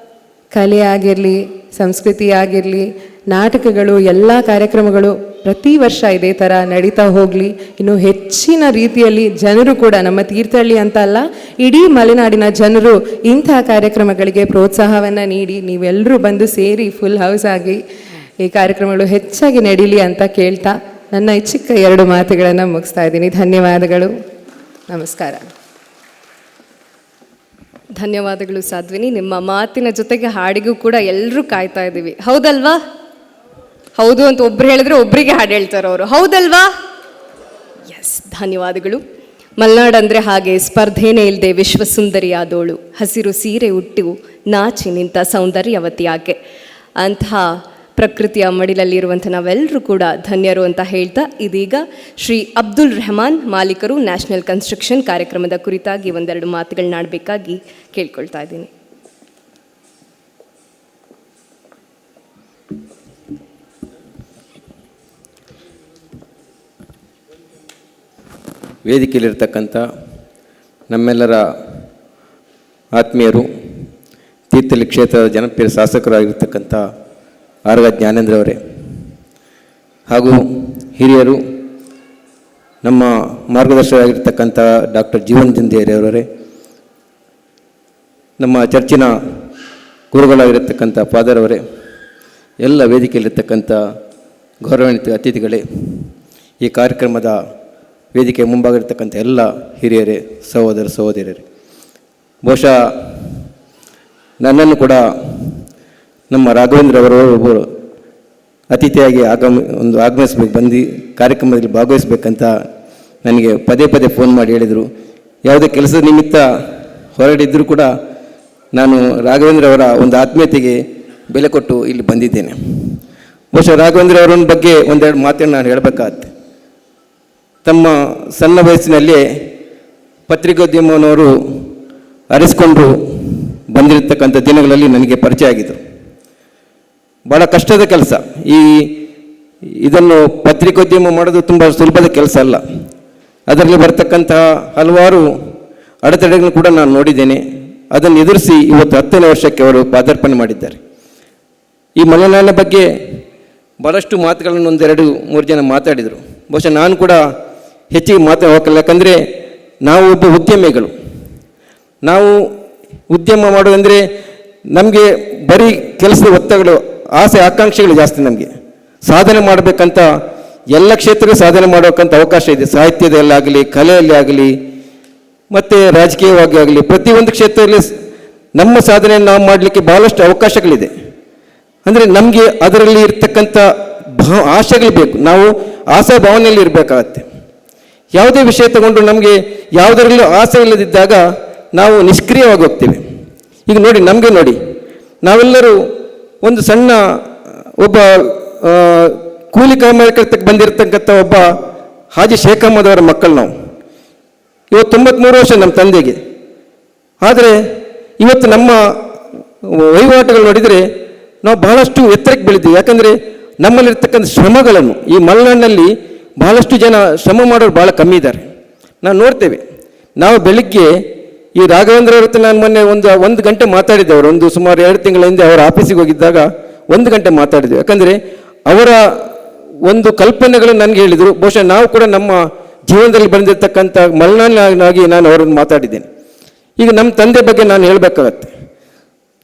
ಕಲೆ ಆಗಿರಲಿ, ಸಂಸ್ಕೃತಿ ಆಗಿರಲಿ, ನಾಟಕಗಳು, ಎಲ್ಲ ಕಾರ್ಯಕ್ರಮಗಳು ಪ್ರತಿ ವರ್ಷ ಇದೇ ಥರ ನಡೀತಾ ಹೋಗಲಿ. ಇನ್ನು ಹೆಚ್ಚಿನ ರೀತಿಯಲ್ಲಿ ಜನರು ಕೂಡ, ನಮ್ಮ ತೀರ್ಥಹಳ್ಳಿ ಅಂತ ಅಲ್ಲ, ಇಡೀ ಮಲೆನಾಡಿನ ಜನರು ಇಂಥ ಕಾರ್ಯಕ್ರಮಗಳಿಗೆ ಪ್ರೋತ್ಸಾಹವನ್ನು ನೀಡಿ ನೀವೆಲ್ಲರೂ ಬಂದು ಸೇರಿ ಫುಲ್ ಹೌಸ್ ಆಗಿ ಈ ಕಾರ್ಯಕ್ರಮಗಳು ಹೆಚ್ಚಾಗಿ ನಡೀಲಿ ಅಂತ ಕೇಳ್ತಾ ನನ್ನ ಈ ಚಿಕ್ಕ 2 ಮಾತುಗಳನ್ನು ಮುಗಿಸ್ತಾ ಇದ್ದೀನಿ. ಧನ್ಯವಾದಗಳು, ನಮಸ್ಕಾರ. ಧನ್ಯವಾದಗಳು ಸಾಧ್ವಿನಿ. ನಿಮ್ಮ ಮಾತಿನ ಜೊತೆಗೆ ಹಾಡಿಗೂ ಕೂಡ ಎಲ್ಲರೂ ಕಾಯ್ತಾ ಇದ್ದೀವಿ, ಹೌದಲ್ವಾ? ಹೌದು ಅಂತ ಒಬ್ರು ಹೇಳಿದ್ರೆ ಒಬ್ಬರಿಗೆ ಹಾಡು ಹೇಳ್ತಾರೆ ಅವರು, ಹೌದಲ್ವಾ? ಎಸ್, ಧನ್ಯವಾದಗಳು. ಮಲೆನಾಡು ಅಂದರೆ ಹಾಗೆ ಸ್ಪರ್ಧೆನೇ ಇಲ್ಲದೆ ವಿಶ್ವಸುಂದರಿಯಾದೋಳು, ಹಸಿರು ಸೀರೆ ಉಟ್ಟು ನಾಚಿ ನಿಂತ ಸೌಂದರ್ಯವತಿ ಆಕೆ. ಅಂತಹ ಪ್ರಕೃತಿಯ ಮಡಿಲಲ್ಲಿರುವಂಥ ನಾವೆಲ್ಲರೂ ಕೂಡ ಧನ್ಯರು ಅಂತ ಹೇಳ್ತಾ, ಇದೀಗ ಶ್ರೀ ಅಬ್ದುಲ್ ರೆಹಮಾನ್ ಮಾಲೀಕರು ನ್ಯಾಷನಲ್ ಕನ್ಸ್ಟ್ರಕ್ಷನ್ ಕಾರ್ಯಕ್ರಮದ ಕುರಿತಾಗಿ ಒಂದೆರಡು ಮಾತುಗಳನ್ನಾಡಬೇಕಾಗಿ ಕೇಳ್ಕೊಳ್ತಾ ಇದ್ದೀನಿ. ವೇದಿಕೆಯಲ್ಲಿರ್ತಕ್ಕಂಥ ನಮ್ಮೆಲ್ಲರ ಆತ್ಮೀಯರು, ತೀರ್ಥಹಳ್ಳಿ ಕ್ಷೇತ್ರದ ಜನಪ್ರಿಯ ಶಾಸಕರಾಗಿರ್ತಕ್ಕಂಥ ಆರ್ಗ ಜ್ಞಾನೇಂದ್ರ ಅವರೇ, ಹಾಗೂ ಹಿರಿಯರು, ನಮ್ಮ ಮಾರ್ಗದರ್ಶಕರಾಗಿರ್ತಕ್ಕಂಥ ಡಾಕ್ಟರ್ ಜೀವನ್ ಜಿಂದೇರಿಯವರೇ, ನಮ್ಮ ಚರ್ಚಿನ ಗುರುಗಳಾಗಿರ್ತಕ್ಕಂಥ ಫಾದರ್ ಅವರೇ, ಎಲ್ಲ ವೇದಿಕೆಯಲ್ಲಿರ್ತಕ್ಕಂಥ ಗೌರವಾನ್ವಿತ ಅತಿಥಿಗಳೇ, ಈ ಕಾರ್ಯಕ್ರಮದ ವೇದಿಕೆ ಮುಂಭಾಗಿರ್ತಕ್ಕಂಥ ಎಲ್ಲ ಹಿರಿಯರೇ, ಸಹೋದರ ಸಹೋದರಿಯರೇ, ಬಹುಶಃ ನನ್ನನ್ನು ಕೂಡ ನಮ್ಮ ರಾಘವೇಂದ್ರ ಅವರು ಅತಿಥಿಯಾಗಿ ಆಗಮಿಸ್ಬೇಕು, ಬಂದು ಕಾರ್ಯಕ್ರಮದಲ್ಲಿ ಭಾಗವಹಿಸ್ಬೇಕಂತ ನನಗೆ ಪದೇ ಪದೇ ಫೋನ್ ಮಾಡಿ ಹೇಳಿದರು. ಯಾವುದೇ ಕೆಲಸದ ನಿಮಿತ್ತ ಹೊರಡಿದ್ದರೂ ಕೂಡ ನಾನು ರಾಘವೇಂದ್ರ ಅವರ ಒಂದು ಆತ್ಮೀಯತೆಗೆ ಬೆಲೆ ಕೊಟ್ಟು ಇಲ್ಲಿ ಬಂದಿದ್ದೇನೆ. ಬಹುಶಃ ರಾಘವೇಂದ್ರ ಅವರ ಬಗ್ಗೆ ಒಂದೆರಡು ಮಾತನ್ನು ನಾನು ಹೇಳಬೇಕಾಗತ್ತೆ. ತಮ್ಮ ಸಣ್ಣ ವಯಸ್ಸಿನಲ್ಲೇ ಪತ್ರಿಕೋದ್ಯಮನವರು ಅರಿಸಿಕೊಂಡು ಬಂದಿರತಕ್ಕಂಥ ದಿನಗಳಲ್ಲಿ ನನಗೆ ಪರಿಚಯ ಆಗಿದ್ದರು. ಭಾಳ ಕಷ್ಟದ ಕೆಲಸ. ಇದನ್ನು ಪತ್ರಿಕೋದ್ಯಮ ಮಾಡೋದು ತುಂಬ ಸುಲಭದ ಕೆಲಸ ಅಲ್ಲ. ಅದರಲ್ಲಿ ಬರ್ತಕ್ಕಂತಹ ಹಲವಾರು ಅಡೆತಡೆಗಳನ್ನು ಕೂಡ ನಾನು ನೋಡಿದ್ದೇನೆ. ಅದನ್ನು ಎದುರಿಸಿ ಇವತ್ತು 10ನೇ ವರ್ಷಕ್ಕೆ ಅವರು ಪಾದಾರ್ಪಣೆ ಮಾಡಿದ್ದಾರೆ. ಈ ಮಲೆನಾಡಿನ ಬಗ್ಗೆ ಭಾಳಷ್ಟು ಮಾತುಗಳನ್ನು 1-2-3 ಜನ ಮಾತಾಡಿದರು. ಬಹುಶಃ ನಾನು ಕೂಡ ಹೆಚ್ಚಿಗೆ ಮಾತಾಡೋಕ್ಕಲ್ಲ, ಯಾಕಂದರೆ ನಾವು ಒಬ್ಬ ಉದ್ಯಮಿಗಳು. ನಾವು ಉದ್ಯಮ ಮಾಡೋದಂದರೆ ನಮಗೆ ಬರೀ ಕೆಲಸದ ಒತ್ತಡಗಳು, ಆಸೆ ಆಕಾಂಕ್ಷೆಗಳು ಜಾಸ್ತಿ. ನಮಗೆ ಸಾಧನೆ ಮಾಡಬೇಕಂತ ಎಲ್ಲ ಕ್ಷೇತ್ರಗಳು ಸಾಧನೆ ಮಾಡೋಕ್ಕಂತ ಅವಕಾಶ ಇದೆ. ಸಾಹಿತ್ಯದಲ್ಲಾಗಲಿ, ಕಲೆಯಲ್ಲಿ ಆಗಲಿ, ಮತ್ತು ರಾಜಕೀಯವಾಗಿ ಆಗಲಿ, ಪ್ರತಿಯೊಂದು ಕ್ಷೇತ್ರದಲ್ಲಿ ನಮ್ಮ ಸಾಧನೆಯನ್ನು ನಾವು ಮಾಡಲಿಕ್ಕೆ ಭಾಳಷ್ಟು ಅವಕಾಶಗಳಿದೆ. ಅಂದರೆ ನಮಗೆ ಅದರಲ್ಲಿ ಇರ್ತಕ್ಕಂಥ ಆಶೆಗಳು ಬೇಕು. ನಾವು ಆಸೆ ಭಾವನೆಯಲ್ಲಿ ಇರಬೇಕಾಗತ್ತೆ. ಯಾವುದೇ ವಿಷಯ ತಗೊಂಡು ನಮಗೆ ಯಾವುದರಲ್ಲೂ ಆಸೆ ಇಲ್ಲದಿದ್ದಾಗ ನಾವು ನಿಷ್ಕ್ರಿಯವಾಗಿ ಹೋಗ್ತೇವೆ. ಈಗ ನೋಡಿ, ನಮಗೆ ನೋಡಿ, ನಾವೆಲ್ಲರೂ ಒಂದು ಸಣ್ಣ ಒಬ್ಬ ಕೂಲಿ ಕಾರ್ಮಿಕಕ್ಕೆ ಬಂದಿರತಕ್ಕಂಥ ಒಬ್ಬ ಹಾಜಿ ಶೇಖ್ ಅಹಮ್ಮದವರ ಮಕ್ಕಳು ನಾವು. ಇವತ್ತು 93 ವರ್ಷ ನಮ್ಮ ತಂದೆಗೆ. ಆದರೆ ಇವತ್ತು ನಮ್ಮ ವಹಿವಾಟುಗಳು ನೋಡಿದರೆ ನಾವು ಬಹಳಷ್ಟು ಎತ್ತರಕ್ಕೆ ಬೆಳಿತೀವಿ. ಯಾಕಂದರೆ ನಮ್ಮಲ್ಲಿರ್ತಕ್ಕಂಥ ಶ್ರಮಗಳನ್ನು ಈ ಮಲೆನಾಡಿನಲ್ಲಿ ಬಹಳಷ್ಟು ಜನ ಶ್ರಮ ಮಾಡೋರು ಭಾಳ ಕಮ್ಮಿ ಇದ್ದಾರೆ. ನಾವು ನೋಡ್ತೇವೆ. ನಾವು ಬೆಳಿಗ್ಗೆ ಈ ರಾಘವೇಂದ್ರ ಅವ್ರ ಹತ್ರ ನಾನು ಮೊನ್ನೆ ಒಂದು ಗಂಟೆ ಮಾತಾಡಿದ್ದೆ. ಅವರು ಒಂದು ಸುಮಾರು 2 ತಿಂಗಳ ಹಿಂದೆ ಅವರ ಆಫೀಸಿಗೆ ಹೋಗಿದ್ದಾಗ 1 ಗಂಟೆ ಮಾತಾಡಿದ್ವಿ. ಯಾಕಂದರೆ ಅವರ ಒಂದು ಕಲ್ಪನೆಗಳು ನನಗೆ ಹೇಳಿದರು. ಬಹುಶಃ ನಾವು ಕೂಡ ನಮ್ಮ ಜೀವನದಲ್ಲಿ ಬಂದಿರತಕ್ಕಂಥ ಮಲೆನಾಡಿನಾಗಿ ನಾನು ಅವರನ್ನು ಮಾತಾಡಿದ್ದೇನೆ. ಈಗ ನಮ್ಮ ತಂದೆ ಬಗ್ಗೆ ನಾನು ಹೇಳಬೇಕಾಗತ್ತೆ.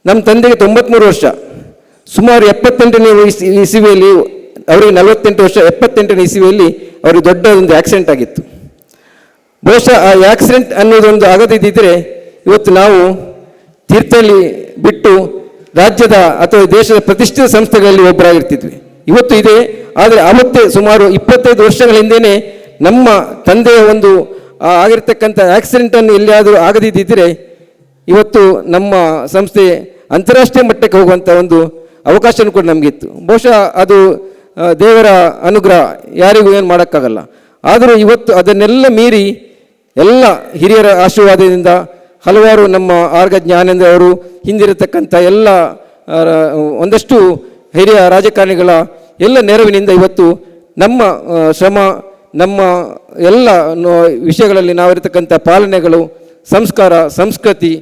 ನಮ್ಮ ತಂದೆಗೆ 93 ವರ್ಷ. ಸುಮಾರು 78ನೇ ಇಸವಿಯಲ್ಲಿ, ಅವರಿಗೆ 48 ವರ್ಷ, 78ನೇ ಇಸವಿಯಲ್ಲಿ ಅವರಿಗೆ ದೊಡ್ಡ ಒಂದು ಆಕ್ಸಿಡೆಂಟ್ ಆಗಿತ್ತು. ಬಹುಶಃ ಆ ಆಕ್ಸಿಡೆಂಟ್ ಅನ್ನೋದೊಂದು ಆಗದಿದ್ದರೆ ಇವತ್ತು ನಾವು ತೀರ್ಥಹಳ್ಳಿ ಬಿಟ್ಟು ರಾಜ್ಯದ ಅಥವಾ ದೇಶದ ಪ್ರತಿಷ್ಠಿತ ಸಂಸ್ಥೆಗಳಲ್ಲಿ ಒಬ್ಬರಾಗಿರ್ತಿದ್ವಿ. ಇವತ್ತು ಇದೆ. ಆದರೆ ಆವತ್ತೇ ಸುಮಾರು 25 ವರ್ಷಗಳ ಹಿಂದೆಯೇ ನಮ್ಮ ತಂದೆಯ ಒಂದು ಆಗಿರ್ತಕ್ಕಂಥ ಆಕ್ಸಿಡೆಂಟನ್ನು ಎಲ್ಲಿಯಾದರೂ ಆಗದಿದ್ದರೆ ಇವತ್ತು ನಮ್ಮ ಸಂಸ್ಥೆ ಅಂತಾರಾಷ್ಟ್ರೀಯ ಮಟ್ಟಕ್ಕೆ ಹೋಗುವಂಥ ಒಂದು ಅವಕಾಶನೂ ಕೂಡ ನಮಗಿತ್ತು. ಬಹುಶಃ ಅದು ದೇವರ ಅನುಗ್ರಹ, ಯಾರಿಗೂ ಏನು ಮಾಡೋಕ್ಕಾಗಲ್ಲ. ಆದರೂ ಇವತ್ತು ಅದನ್ನೆಲ್ಲ ಮೀರಿ ಎಲ್ಲ ಹಿರಿಯರ ಆಶೀರ್ವಾದದಿಂದ ಹಲವಾರು ನಮ್ಮ ಆರ್ಗ ಜ್ಞಾನೇಂದ್ರ ಅವರು ಹಿಂದಿರತಕ್ಕಂಥ ಎಲ್ಲ ಒಂದಷ್ಟು ಹಿರಿಯ ರಾಜಕಾರಣಿಗಳ ಎಲ್ಲ ನೆರವಿನಿಂದ ಇವತ್ತು ನಮ್ಮ ಶ್ರಮ, ನಮ್ಮ ಎಲ್ಲ ವಿಷಯಗಳಲ್ಲಿ ನಾವಿರತಕ್ಕಂಥ ಪಾಲನೆಗಳು, ಸಂಸ್ಕಾರ, ಸಂಸ್ಕೃತಿ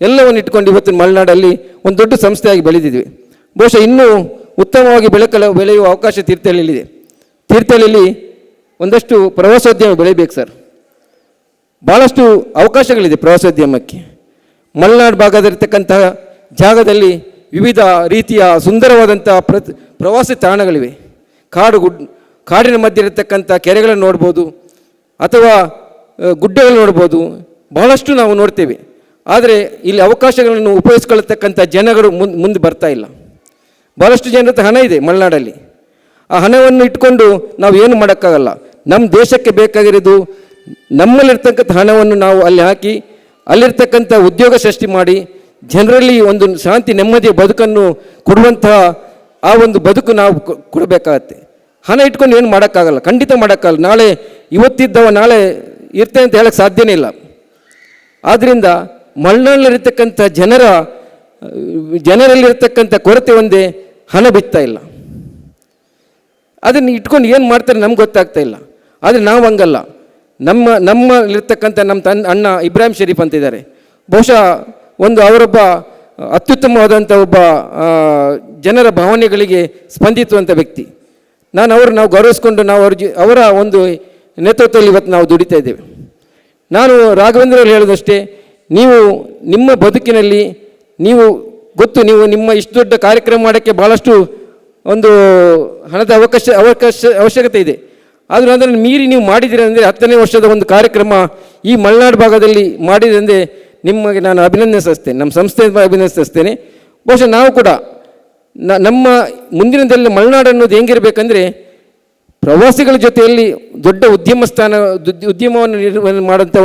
ಎಲ್ಲವನ್ನು ಇಟ್ಕೊಂಡು ಇವತ್ತು ಮಲೆನಾಡಲ್ಲಿ ಒಂದು ದೊಡ್ಡ ಸಂಸ್ಥೆಯಾಗಿ ಬೆಳೆದಿದ್ವಿ. ಬಹುಶಃ ಇನ್ನೂ ಉತ್ತಮವಾಗಿ ಬೆಳೆಯುವ ಅವಕಾಶ ತೀರ್ಥಹಳ್ಳಿಯಲ್ಲಿದೆ. ತೀರ್ಥಹಳ್ಳಿಯಲ್ಲಿ ಒಂದಷ್ಟು ಪ್ರವಾಸೋದ್ಯಮ ಬೆಳಿಬೇಕು ಸರ್. ಭಾಳಷ್ಟು ಅವಕಾಶಗಳಿದೆ ಪ್ರವಾಸೋದ್ಯಮಕ್ಕೆ. ಮಲೆನಾಡು ಭಾಗದಲ್ಲಿರ್ತಕ್ಕಂತಹ ಜಾಗದಲ್ಲಿ ವಿವಿಧ ರೀತಿಯ ಸುಂದರವಾದಂಥ ಪ್ರವಾಸಿ ತಾಣಗಳಿವೆ. ಕಾಡಿನ ಮಧ್ಯೆ ಇರತಕ್ಕಂಥ ಕೆರೆಗಳನ್ನು ನೋಡ್ಬೋದು, ಅಥವಾ ಗುಡ್ಡಗಳನ್ನು ನೋಡ್ಬೋದು. ಬಹಳಷ್ಟು ನಾವು ನೋಡ್ತೇವೆ. ಆದರೆ ಇಲ್ಲಿ ಅವಕಾಶಗಳನ್ನು ಉಪಯೋಗಿಸ್ಕೊಳ್ಳತಕ್ಕಂಥ ಜನಗಳು ಮುಂದೆ ಬರ್ತಾ ಇಲ್ಲ. ಭಾಳಷ್ಟು ಜನರ ಹತ್ರ ಹಣ ಇದೆ ಮಲೆನಾಡಲ್ಲಿ. ಆ ಹಣವನ್ನು ಇಟ್ಕೊಂಡು ನಾವು ಏನು ಮಾಡೋಕ್ಕಾಗಲ್ಲ. ನಮ್ಮ ದೇಶಕ್ಕೆ ಬೇಕಾಗಿರೋದು ನಮ್ಮಲ್ಲಿರ್ತಕ್ಕಂಥ ಹಣವನ್ನು ನಾವು ಅಲ್ಲಿ ಹಾಕಿ ಅಲ್ಲಿರ್ತಕ್ಕಂಥ ಉದ್ಯೋಗ ಸೃಷ್ಟಿ ಮಾಡಿ ಜನರಲ್ಲಿ ಒಂದು ಶಾಂತಿ, ನೆಮ್ಮದಿಯ ಬದುಕನ್ನು ಕೊಡುವಂತಹ ಆ ಒಂದು ಬದುಕು ನಾವು ಕೊಡಬೇಕಾಗತ್ತೆ. ಹಣ ಇಟ್ಕೊಂಡು ಏನು ಮಾಡೋಕ್ಕಾಗಲ್ಲ, ಖಂಡಿತ ಮಾಡೋಕ್ಕಾಗಲ್ಲ. ನಾಳೆ ಇವತ್ತಿದ್ದವ ನಾಳೆ ಇರ್ತೇನೆ ಅಂತ ಹೇಳಕ್ಕೆ ಸಾಧ್ಯನೇ ಇಲ್ಲ. ಆದ್ದರಿಂದ ಮಲೆನಾಡಲ್ಲಿರ್ತಕ್ಕಂಥ ಜನರಲ್ಲಿರ್ತಕ್ಕಂಥ ಕೊರತೆ ಒಂದೇ, ಹಣ ಬಿತ್ತಾ ಇಲ್ಲ. ಅದನ್ನು ಏನು ಮಾಡ್ತಾರೆ ನಮ್ಗೆ ಗೊತ್ತಾಗ್ತಾ ಇಲ್ಲ. ಆದರೆ ನಾವು ಹಂಗಲ್ಲ. ನಮ್ಮಲ್ಲಿರ್ತಕ್ಕಂಥ ನಮ್ಮ ಅಣ್ಣ ಇಬ್ರಾಹಿಂ ಶರೀಫ್ ಅಂತಿದ್ದಾರೆ. ಬಹುಶಃ ಅವರೊಬ್ಬ ಅತ್ಯುತ್ತಮವಾದಂಥ ಒಬ್ಬ ಜನರ ಭಾವನೆಗಳಿಗೆ ಸ್ಪಂದಿಸುವಂಥ ವ್ಯಕ್ತಿ. ನಾವು ಗೌರವಿಸ್ಕೊಂಡು ನಾವು ಅವರ ಒಂದು ನೇತೃತ್ವದಲ್ಲಿ ಇವತ್ತು ನಾವು ದುಡಿತಾ ಇದ್ದೇವೆ. ನಾನು ರಾಘವೇಂದ್ರ ಅವರು ಹೇಳೋದಷ್ಟೇ, ನೀವು ನಿಮ್ಮ ಬದುಕಿನಲ್ಲಿ ನೀವು ನಿಮ್ಮ ಇಷ್ಟು ದೊಡ್ಡ ಕಾರ್ಯಕ್ರಮ ಮಾಡೋಕ್ಕೆ ಭಾಳಷ್ಟು ಒಂದು ಹಣದ ಅವಶ್ಯಕತೆ ಇದೆ. ಆದರೂ ಅದನ್ನು ಮೀರಿ ನೀವು ಮಾಡಿದ್ದೀರ ಅಂದರೆ 10ನೇ ವರ್ಷದ ಒಂದು ಕಾರ್ಯಕ್ರಮ ಈ ಮಲೆನಾಡು ಭಾಗದಲ್ಲಿ ಮಾಡಿದಂದರೆ ನಿಮಗೆ ನಾನು ಅಭಿನಂದಿಸ್ತೇನೆ, ನಮ್ಮ ಸಂಸ್ಥೆ ಅಭಿನಂದಿಸ್ತೇನೆ. ಬಹುಶಃ ನಾವು ಕೂಡ ನಮ್ಮ ಮುಂದಿನದಲ್ಲಿ ಮಲೆನಾಡು ಅನ್ನೋದು ಹೆಂಗಿರಬೇಕಂದ್ರೆ ಪ್ರವಾಸಿಗಳ ಜೊತೆಯಲ್ಲಿ ದೊಡ್ಡ ಉದ್ಯಮವನ್ನು ನಿರ್ವಹಣೆ ಮಾಡುವಂಥ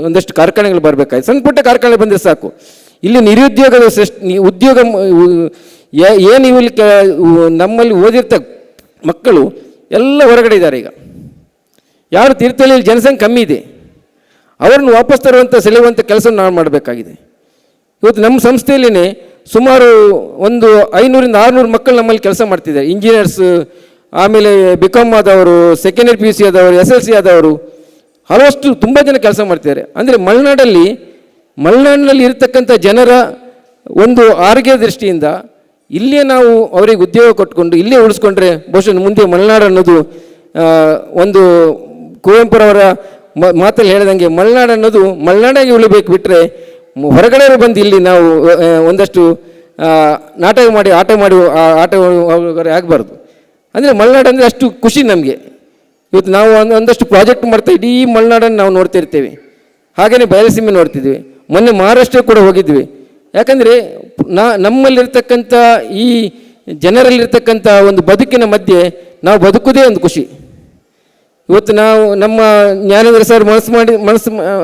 ಒಂದಷ್ಟು ಕಾರ್ಖಾನೆಗಳು ಬರಬೇಕಾಯ್ತು. ಸಣ್ಣ ಪುಟ್ಟ ಕಾರ್ಖಾನೆ ಬಂದರೆ ಸಾಕು. ಇಲ್ಲಿ ನಿರುದ್ಯೋಗದ ಉದ್ಯೋಗ ಏನು ಇಲ್ಲಿ ನಮ್ಮಲ್ಲಿ ಓದಿರ್ತ ಮಕ್ಕಳು ಎಲ್ಲ ಹೊರಗಡೆ ಇದ್ದಾರೆ. ಈಗ ಯಾರು ತೀರ್ಥಹಳ್ಳಿಯಲ್ಲಿ ಜನಸಂಖ್ಯೆ ಕಮ್ಮಿ ಇದೆ, ಅವರನ್ನು ವಾಪಸ್ ಸೆಳೆಯುವಂಥ ಕೆಲಸ ನಾವು ಮಾಡಬೇಕಾಗಿದೆ. ಇವತ್ತು ನಮ್ಮ ಸಂಸ್ಥೆಯಲ್ಲೇ ಸುಮಾರು ಒಂದು 500ರಿಂದ 600 ಮಕ್ಕಳು ನಮ್ಮಲ್ಲಿ ಕೆಲಸ ಮಾಡ್ತಿದ್ದಾರೆ. ಇಂಜಿನಿಯರ್ಸ್, ಆಮೇಲೆ BCom ಆದವರು, ಸೆಕೆಂಡರಿ PUC ಆದವರು, SLC ಆದವರು, ಹಲವಷ್ಟು ತುಂಬ ಜನ ಕೆಲಸ ಮಾಡ್ತಿದ್ದಾರೆ. ಅಂದರೆ ಮಲೆನಾಡಿನಲ್ಲಿ ಇರತಕ್ಕಂಥ ಜನರ ಒಂದು ಆರೋಗ್ಯ ದೃಷ್ಟಿಯಿಂದ ಇಲ್ಲೇ ನಾವು ಅವರಿಗೆ ಉದ್ಯೋಗ ಕೊಟ್ಕೊಂಡು ಇಲ್ಲೇ ಉಳಿಸ್ಕೊಂಡ್ರೆ ಬಹುಶಃ ಮುಂದೆ ಮಲೆನಾಡು ಅನ್ನೋದು ಒಂದು ಕುವೆಂಪುರವರ ಮಾತಲ್ಲಿ ಹೇಳಿದಂಗೆ ಮಲೆನಾಡು ಅನ್ನೋದು ಮಲೆನಾಡಾಗಿ ಉಳಿಬೇಕು. ಬಿಟ್ಟರೆ ಹೊರಗಡೆ ಬಂದು ಇಲ್ಲಿ ನಾವು ಒಂದಷ್ಟು ನಾಟಕ ಮಾಡಿ ಆಟ ಆಗಬಾರ್ದು. ಅಂದರೆ ಮಲೆನಾಡು ಅಂದರೆ ಅಷ್ಟು ಖುಷಿ ನಮಗೆ. ಇವತ್ತು ನಾವು ಒಂದಷ್ಟು ಪ್ರಾಜೆಕ್ಟ್ ಮಾಡ್ತಾ ಇಡೀ ಮಲೆನಾಡನ್ನು ನಾವು ನೋಡ್ತಾ ಇರ್ತೇವೆ. ಹಾಗೆಯೇ ಬಯಲಸೀಮೆ ನೋಡ್ತಿದ್ವಿ. ಮೊನ್ನೆ ಮಹಾರಾಷ್ಟ್ರ ಕೂಡ ಹೋಗಿದ್ವಿ. ಯಾಕಂದರೆ ನಮ್ಮಲ್ಲಿರ್ತಕ್ಕಂಥ ಈ ಜನರಲ್ಲಿರ್ತಕ್ಕಂಥ ಒಂದು ಬದುಕಿನ ಮಧ್ಯೆ ನಾವು ಬದುಕುವುದೇ ಒಂದು ಖುಷಿ. ಇವತ್ತು ನಾವು ನಮ್ಮ ಜ್ಞಾನೇಂದ್ರ ಸರ್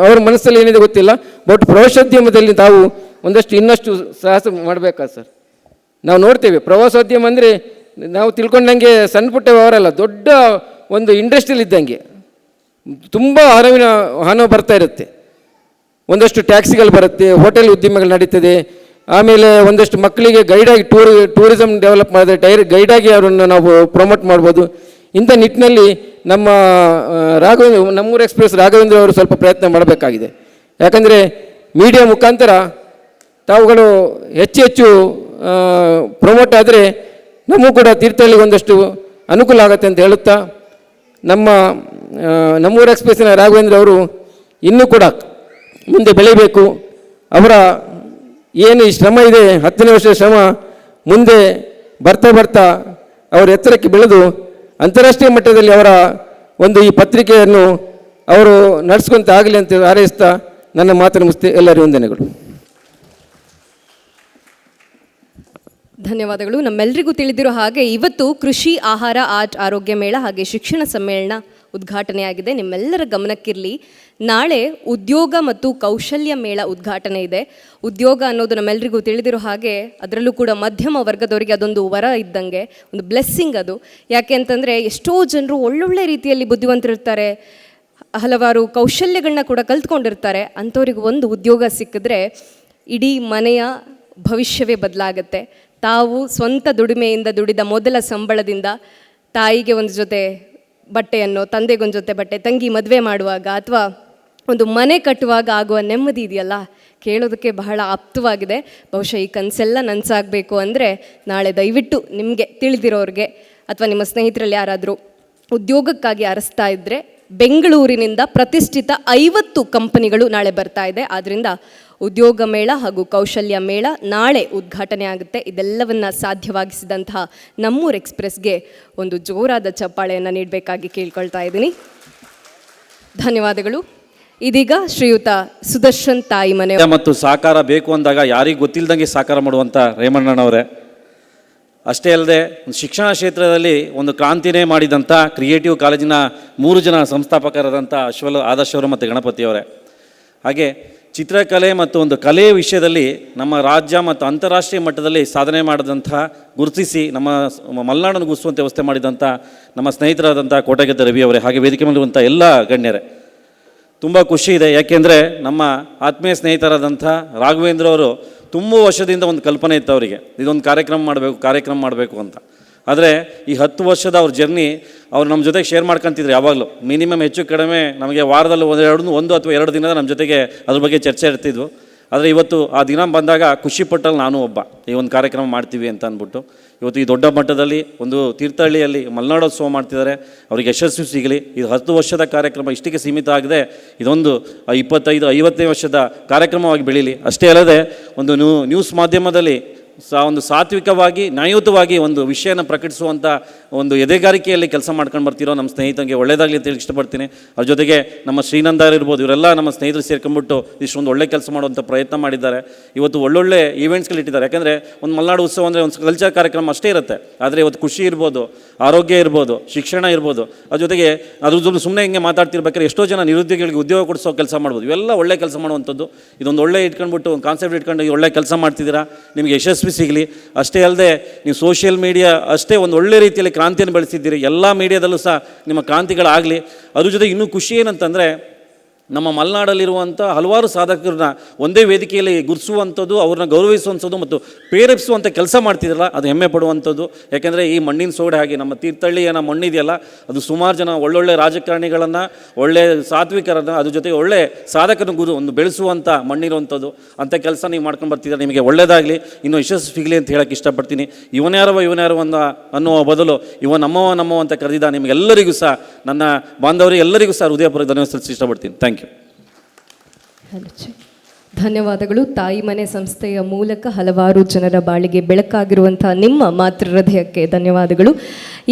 ಅವರ ಮನಸ್ಸಲ್ಲಿ ಏನಿದೆ ಗೊತ್ತಿಲ್ಲ, ಬಟ್ ಪ್ರವಾಸೋದ್ಯಮದಲ್ಲಿ ತಾವು ಒಂದಷ್ಟು ಇನ್ನಷ್ಟು ಸಾಹಸ ಮಾಡಬೇಕಾ ಸರ್. ನಾವು ನೋಡ್ತೇವೆ ಪ್ರವಾಸೋದ್ಯಮ ಅಂದರೆ ನಾವು ತಿಳ್ಕೊಂಡಂಗೆ ಸಣ್ಣ ಪುಟ್ಟ ವ್ಯವಹಾರ ಅಲ್ಲ, ದೊಡ್ಡ ಒಂದು ಇಂಡಸ್ಟ್ರಿಯಲ್ ಇದ್ದಂಗೆ. ತುಂಬ ಹಣ ಬರ್ತಾ ಇರುತ್ತೆ. ಒಂದಷ್ಟು ಟ್ಯಾಕ್ಸಿಗಳು ಬರುತ್ತೆ, ಹೋಟೆಲ್ ಉದ್ಯಮಗಳು ನಡೀತದೆ. ಆಮೇಲೆ ಒಂದಷ್ಟು ಮಕ್ಕಳಿಗೆ ಗೈಡಾಗಿ ಟೂರಿಸಮ್ ಡೆವಲಪ್ ಮಾಡಿದ್ರೆ ಗೈಡಾಗಿ ಅವರನ್ನು ನಾವು ಪ್ರಮೋಟ್ ಮಾಡ್ಬೋದು. ಇಂಥ ನಿಟ್ಟಿನಲ್ಲಿ ನಮ್ಮ ನಮ್ಮೂರು ಎಕ್ಸ್ಪ್ರೆಸ್ ರಾಘವೇಂದ್ರ ಅವರು ಸ್ವಲ್ಪ ಪ್ರಯತ್ನ ಮಾಡಬೇಕಾಗಿದೆ. ಯಾಕಂದರೆ ಮೀಡಿಯಾ ಮುಖಾಂತರ ತಾವುಗಳು ಹೆಚ್ಚು ಪ್ರಮೋಟ್ ಆದರೆ ನಮಗೂ ಕೂಡ ತೀರ್ಥಹಳ್ಳಿಗೆ ಒಂದಷ್ಟು ಅನುಕೂಲ ಆಗುತ್ತೆ ಅಂತ ಹೇಳುತ್ತಾ, ನಮ್ಮೂರು ಎಕ್ಸ್ಪ್ರೆಸ್ಸಿನ ರಾಘವೇಂದ್ರ ಅವರು ಇನ್ನೂ ಕೂಡ ಮುಂದೆ ಬೆಳೀಬೇಕು. ಅವರ ಏನು ಈ ಶ್ರಮ ಇದೆ, 10ನೇ ವರ್ಷದ ಶ್ರಮ ಮುಂದೆ ಬರ್ತಾ ಅವರ ಎತ್ತರಕ್ಕೆ ಬೆಳೆದು ಅಂತಾರಾಷ್ಟ್ರೀಯ ಮಟ್ಟದಲ್ಲಿ ಅವರ ಒಂದು ಈ ಪತ್ರಿಕೆಯನ್ನು ಅವರು ನಡೆಸ್ಕೊಂತ ಆಗಲಿ ಅಂತ ಹಾರೈಸ್ತಾ ನನ್ನ ಮಾತನ್ನು ಮುಗಿಸ್ತೇ. ಎಲ್ಲರಿಗೂ ವಂದನೆಗಳು. ಧನ್ಯವಾದಗಳು. ನಮ್ಮೆಲ್ಲರಿಗೂ ತಿಳಿದಿರೋ ಹಾಗೆ ಇವತ್ತು ಕೃಷಿ, ಆಹಾರ, ಆರೋಗ್ಯ ಮೇಳ ಹಾಗೆ ಶಿಕ್ಷಣ ಸಮ್ಮೇಳನ ಉದ್ಘಾಟನೆಯಾಗಿದೆ. ನಿಮ್ಮೆಲ್ಲರ ಗಮನಕ್ಕಿರಲಿ, ನಾಳೆ ಉದ್ಯೋಗ ಮತ್ತು ಕೌಶಲ್ಯ ಮೇಳ ಉದ್ಘಾಟನೆ ಇದೆ. ಉದ್ಯೋಗ ಅನ್ನೋದು ನಮ್ಮೆಲ್ಲರಿಗೂ ತಿಳಿದಿರೋ ಹಾಗೆ ಅದರಲ್ಲೂ ಕೂಡ ಮಧ್ಯಮ ವರ್ಗದವರಿಗೆ ಅದೊಂದು ವರ ಇದ್ದಂಗೆ, ಒಂದು ಬ್ಲೆಸ್ಸಿಂಗ್ ಅದು. ಯಾಕೆ ಅಂತಂದರೆ ಎಷ್ಟೋ ಜನರು ಒಳ್ಳೊಳ್ಳೆ ರೀತಿಯಲ್ಲಿ ಬುದ್ಧಿವಂತರಿರ್ತಾರೆ, ಹಲವಾರು ಕೌಶಲ್ಯಗಳನ್ನ ಕೂಡ ಕಲ್ತ್ಕೊಂಡಿರ್ತಾರೆ. ಅಂಥವ್ರಿಗೆ ಒಂದು ಉದ್ಯೋಗ ಸಿಕ್ಕಿದ್ರೆ ಇಡೀ ಮನೆಯ ಭವಿಷ್ಯವೇ ಬದಲಾಗತ್ತೆ. ತಾವು ಸ್ವಂತ ದುಡಿಮೆಯಿಂದ ದುಡಿದ ಮೊದಲ ಸಂಬಳದಿಂದ ತಾಯಿಗೆ ಒಂದು ಜೊತೆ ಬಟ್ಟೆಯನ್ನು, ತಂದೆಗೊಂದು ಜೊತೆ ಬಟ್ಟೆ, ತಂಗಿ ಮದುವೆ ಮಾಡುವಾಗ ಅಥವಾ ಒಂದು ಮನೆ ಕಟ್ಟುವಾಗ ಆಗುವ ನೆಮ್ಮದಿ ಇದೆಯಲ್ಲ, ಕೇಳೋದಕ್ಕೆ ಬಹಳ ಆಪ್ತವಾಗಿದೆ. ಬಹುಶಃ ಈ ಕನಸೆಲ್ಲ ನನಸಾಗಬೇಕು ಅಂದರೆ ನಾಳೆ ದಯವಿಟ್ಟು ನಿಮಗೆ ತಿಳಿದಿರೋರಿಗೆ ಅಥವಾ ನಿಮ್ಮ ಸ್ನೇಹಿತರಲ್ಲಿ ಯಾರಾದರೂ ಉದ್ಯೋಗಕ್ಕಾಗಿ ಅರಸ್ತಾ ಇದ್ದರೆ ಬೆಂಗಳೂರಿನಿಂದ ಪ್ರತಿಷ್ಠಿತ 50 ಕಂಪನಿಗಳು ನಾಳೆ ಬರ್ತಾ ಇದೆ. ಆದ್ದರಿಂದ ಉದ್ಯೋಗ ಮೇಳ ಹಾಗೂ ಕೌಶಲ್ಯ ಮೇಳ ನಾಳೆ ಉದ್ಘಾಟನೆ ಆಗುತ್ತೆ. ಇದೆಲ್ಲವನ್ನು ಸಾಧ್ಯವಾಗಿಸಿದಂತಹ ನಮ್ಮೂರು ಎಕ್ಸ್ಪ್ರೆಸ್ಗೆ ಒಂದು ಜೋರಾದ ಚಪ್ಪಾಳೆಯನ್ನು ನೀಡಬೇಕಾಗಿ ಕೇಳ್ಕೊಳ್ತಾ ಇದ್ದೀನಿ. ಧನ್ಯವಾದಗಳು. ಇದೀಗ ಶ್ರೀಯುತ ಸುದರ್ಶನ್ ತಾಯಿ ಮನೆ ಮತ್ತು ಸಹಕಾರ ಬೇಕು ಅಂದಾಗ ಯಾರಿಗೂ ಗೊತ್ತಿಲ್ಲದಂಗೆ ಸಹಕಾರ ಮಾಡುವಂಥ ರೇಮಣ್ಣನವರೇ, ಅಷ್ಟೇ ಅಲ್ಲದೆ ಶಿಕ್ಷಣ ಕ್ಷೇತ್ರದಲ್ಲಿ ಒಂದು ಕ್ರಾಂತಿನೇ ಮಾಡಿದಂಥ ಕ್ರಿಯೇಟಿವ್ ಕಾಲೇಜಿನ 3 ಜನ ಸಂಸ್ಥಾಪಕರಾದಂಥ ಆದರ್ಶ್ ಅವರು ಮತ್ತು ಗಣಪತಿಯವರೇ, ಹಾಗೆ ಚಿತ್ರಕಲೆ ಮತ್ತು ಒಂದು ಕಲೆಯ ವಿಷಯದಲ್ಲಿ ನಮ್ಮ ರಾಜ್ಯ ಮತ್ತು ಅಂತಾರಾಷ್ಟ್ರೀಯ ಮಟ್ಟದಲ್ಲಿ ಸಾಧನೆ ಮಾಡಿದಂಥ ಗುರುತಿಸಿ ನಮ್ಮ ಮಲೆನಾಡನ್ನು ಗುರುತಿಸುವಂಥ ವ್ಯವಸ್ಥೆ ಮಾಡಿದಂಥ ನಮ್ಮ ಸ್ನೇಹಿತರಾದಂಥ ಕೋಟೆಗದ್ದೆ ರವಿ ಅವರೇ, ಹಾಗೆ ವೇದಿಕೆ ಮೇಲಿರುವಂಥ ಎಲ್ಲ ಗಣ್ಯರೇ, ತುಂಬ ಖುಷಿ ಇದೆ. ಯಾಕೆಂದರೆ ನಮ್ಮ ಆತ್ಮೀಯ ಸ್ನೇಹಿತರಾದಂಥ ರಾಘವೇಂದ್ರ ಅವರು ತುಂಬ ವರ್ಷದಿಂದ ಒಂದು ಕಲ್ಪನೆ ಇತ್ತು ಅವರಿಗೆ, ಇದೊಂದು ಕಾರ್ಯಕ್ರಮ ಮಾಡಬೇಕು ಅಂತ. ಆದರೆ ಈ 10 ವರ್ಷದ ಅವ್ರ ಜರ್ನಿ ಅವ್ರು ನಮ್ಮ ಜೊತೆಗೆ ಶೇರ್ ಮಾಡ್ಕೊತಿದ್ರು. ಯಾವಾಗಲೂ ಮಿನಿಮಮ್ ಹೆಚ್ಚು ಕಡಿಮೆ ನಮಗೆ ವಾರದಲ್ಲಿ 1 ಅಥವಾ 2 ದಿನದ ನಮ್ಮ ಜೊತೆಗೆ ಅದ್ರ ಬಗ್ಗೆ ಚರ್ಚೆ ಇರ್ತಿದ್ವು. ಆದರೆ ಇವತ್ತು ಆ ದಿನ ಬಂದಾಗ ಖುಷಿಪಟ್ಟಲ್ಲಿ ನಾನು ಒಬ್ಬ, ಈ ಒಂದು ಕಾರ್ಯಕ್ರಮ ಮಾಡ್ತೀವಿ ಅಂತ ಅಂದ್ಬಿಟ್ಟು ಇವತ್ತು ಈ ದೊಡ್ಡ ಮಟ್ಟದಲ್ಲಿ ಒಂದು ತೀರ್ಥಹಳ್ಳಿಯಲ್ಲಿ ಮಲೆನಾಡೋತ್ಸವ ಮಾಡ್ತಿದ್ದಾರೆ. ಅವರಿಗೆ ಯಶಸ್ವಿ ಸಿಗಲಿ. ಇದು 10 ವರ್ಷದ ಕಾರ್ಯಕ್ರಮ ಇಷ್ಟಕ್ಕೆ ಸೀಮಿತ ಆಗದೆ ಇದೊಂದು 25-50ನೇ ವರ್ಷದ ಕಾರ್ಯಕ್ರಮವಾಗಿ ಬೆಳೀಲಿ. ಅಷ್ಟೇ ಅಲ್ಲದೆ ಒಂದು ನ್ಯೂಸ್ ಮಾಧ್ಯಮದಲ್ಲಿ ಒಂದು ಸಾತ್ವಿಕವಾಗಿ ನ್ಯಾಯಯುತವಾಗಿ ಒಂದು ವಿಷಯನ ಪ್ರಕಟಿಸುವಂಥ ಒಂದು ಎದೆಗಾರಿಕೆಯಲ್ಲಿ ಕೆಲಸ ಮಾಡ್ಕೊಂಡು ಬರ್ತಿರೋ ನಮ್ಮ ಸ್ನೇಹಿತನಿಗೆ ಒಳ್ಳೆಯದಾಗಲಿ ಅಂತ ಹೇಳಿ ಇಷ್ಟಪಡ್ತೀನಿ. ಅವ್ರ ಜೊತೆಗೆ ನಮ್ಮ ಶ್ರೀನಂದ ಇರ್ಬೋದು, ಇವರೆಲ್ಲ ನಮ್ಮ ಸ್ನೇಹಿತರು ಸೇರ್ಕೊಂಡ್ಬಿಟ್ಟು ಇಷ್ಟೊಂದು ಒಳ್ಳೆ ಕೆಲಸ ಮಾಡುವಂಥ ಪ್ರಯತ್ನ ಮಾಡಿದ್ದಾರೆ. ಇವತ್ತು ಒಳ್ಳೊಳ್ಳೆ ಈವೆಂಟ್ಸ್ಗಳು ಇಟ್ಟಿದ್ದಾರೆ. ಯಾಕೆಂದರೆ ಒಂದು ಮಲೆನಾಡು ಉತ್ಸವ ಅಂದರೆ ಒಂದು ಕಲ್ಚರ್ ಕಾರ್ಯಕ್ರಮ ಅಷ್ಟೇ ಇರುತ್ತೆ. ಆದರೆ ಇವತ್ತು ಖುಷಿ ಇರ್ಬೋದು, ಆರೋಗ್ಯ ಇರ್ಬೋದು, ಶಿಕ್ಷಣ ಇರ್ಬೋದು, ಅದ್ರ ಜೊತೆಗೆ ಅದ್ರ ಸುಮ್ಮನೆ ಹಿಂಗೆ ಮಾತಾಡ್ತಿರ್ಬೇಕಾದ್ರೆ ಎಷ್ಟೋ ಜನ ನಿರುದ್ಯೋಗಿಗಳಿಗೆ ಉದ್ಯೋಗ ಕೊಡಿಸೋ ಕೆಲಸ ಮಾಡ್ಬೋದು. ಇವೆಲ್ಲ ಒಳ್ಳೆ ಕೆಲಸ ಮಾಡುವಂಥದ್ದು. ಇದೊಂದು ಒಳ್ಳೆ ಇಟ್ಕೊಂಡ್ಬಿಟ್ಟು ಒಂದು ಕಾನ್ಸೆಪ್ಟ್ ಇಟ್ಕೊಂಡು ಒಳ್ಳೆ ಕೆಲಸ ಮಾಡ್ತಿದ್ದೀರಾ, ನಿಮಗೆ ಯಶಸ್ವಿ ಸಿಗಲಿ. ಅಷ್ಟೇ ಅಲ್ಲದೆ ನೀವು ಸೋಷಿಯಲ್ ಮೀಡಿಯಾ ಅಷ್ಟೇ ಒಂದು ಒಳ್ಳೆ ರೀತಿಯಲ್ಲಿ ಕ್ರಾಂತಿಯನ್ನು ಬೆಳೆಸಿದ್ದೀರಿ. ಎಲ್ಲ ಮೀಡಿಯಾದಲ್ಲೂ ಸಹ ನಿಮ್ಮ ಕ್ರಾಂತಿಗಳಾಗಲಿ. ಅದ್ರ ಜೊತೆ ಇನ್ನೂ ಖುಷಿ ಏನಂತಂದರೆ ನಮ್ಮ ಮಲೆನಾಡಲ್ಲಿರುವಂಥ ಹಲವಾರು ಸಾಧಕರನ್ನ ಒಂದೇ ವೇದಿಕೆಯಲ್ಲಿ ಗುರುತಿಸುವಂಥದ್ದು, ಅವ್ರನ್ನ ಗೌರವಿಸುವಂಥದ್ದು ಮತ್ತು ಪ್ರೇರೇಪಿಸುವಂಥ ಕೆಲಸ ಮಾಡ್ತಿದ್ರಲ್ಲ, ಅದು ಹೆಮ್ಮೆ ಪಡುವಂಥದ್ದು. ಯಾಕೆಂದರೆ ಈ ಮಣ್ಣಿನ ಸೋಡೆ ಹಾಗೆ ನಮ್ಮ ತೀರ್ಥಹಳ್ಳಿ ಏನೋ ಮಣ್ಣಿದೆಯಲ್ಲ, ಅದು ಸುಮಾರು ಜನ ಒಳ್ಳೊಳ್ಳೆ ರಾಜಕಾರಣಿಗಳನ್ನು, ಒಳ್ಳೆ ಸಾತ್ವಿಕರನ್ನು, ಅದ್ರ ಜೊತೆಗೆ ಒಳ್ಳೆ ಸಾಧಕರನ್ನು ಒಂದು ಬೆಳೆಸುವಂಥ ಮಣ್ಣಿರುವಂಥದ್ದು. ಅಂಥ ಕೆಲಸ ನೀವು ಮಾಡ್ಕೊಂಡು ಬರ್ತಿದ್ದಾರೆ. ನಿಮಗೆ ಒಳ್ಳೆಯದಾಗಲಿ, ಇನ್ನೂ ಯಶಸ್ಸು ಸಿಗಲಿ ಅಂತ ಹೇಳೋಕ್ಕೆ ಇಷ್ಟಪಡ್ತೀನಿ. ಇವನ್ಯಾರವ ಅನ್ನುವ ಬದಲು ನಮ್ಮವ ಅಂತ ಕರೆದಿದ್ದ ನಿಮಗೆಲ್ಲರಿಗೂ ಸಹ, ನನ್ನ ಬಾಂಧವರಿಗೆ ಎಲ್ಲರಿಗೂ ಸಹ ಹೃದಯಪೂರ್ವಕ ಧನ್ಯವಾದ ಸಲ್ಲಿಸಿ ಇಷ್ಟಪಡ್ತೀನಿ. Thank you. ಧನ್ಯವಾದಗಳು. ತಾಯಿ ಮನೆ ಸಂಸ್ಥೆಯ ಮೂಲಕ ಹಲವಾರು ಜನರ ಬಾಳಿಗೆ ಬೆಳಕಾಗಿರುವಂತಹ ನಿಮ್ಮ ಮಾತೃ ಹೃದಯಕ್ಕೆ ಧನ್ಯವಾದಗಳು.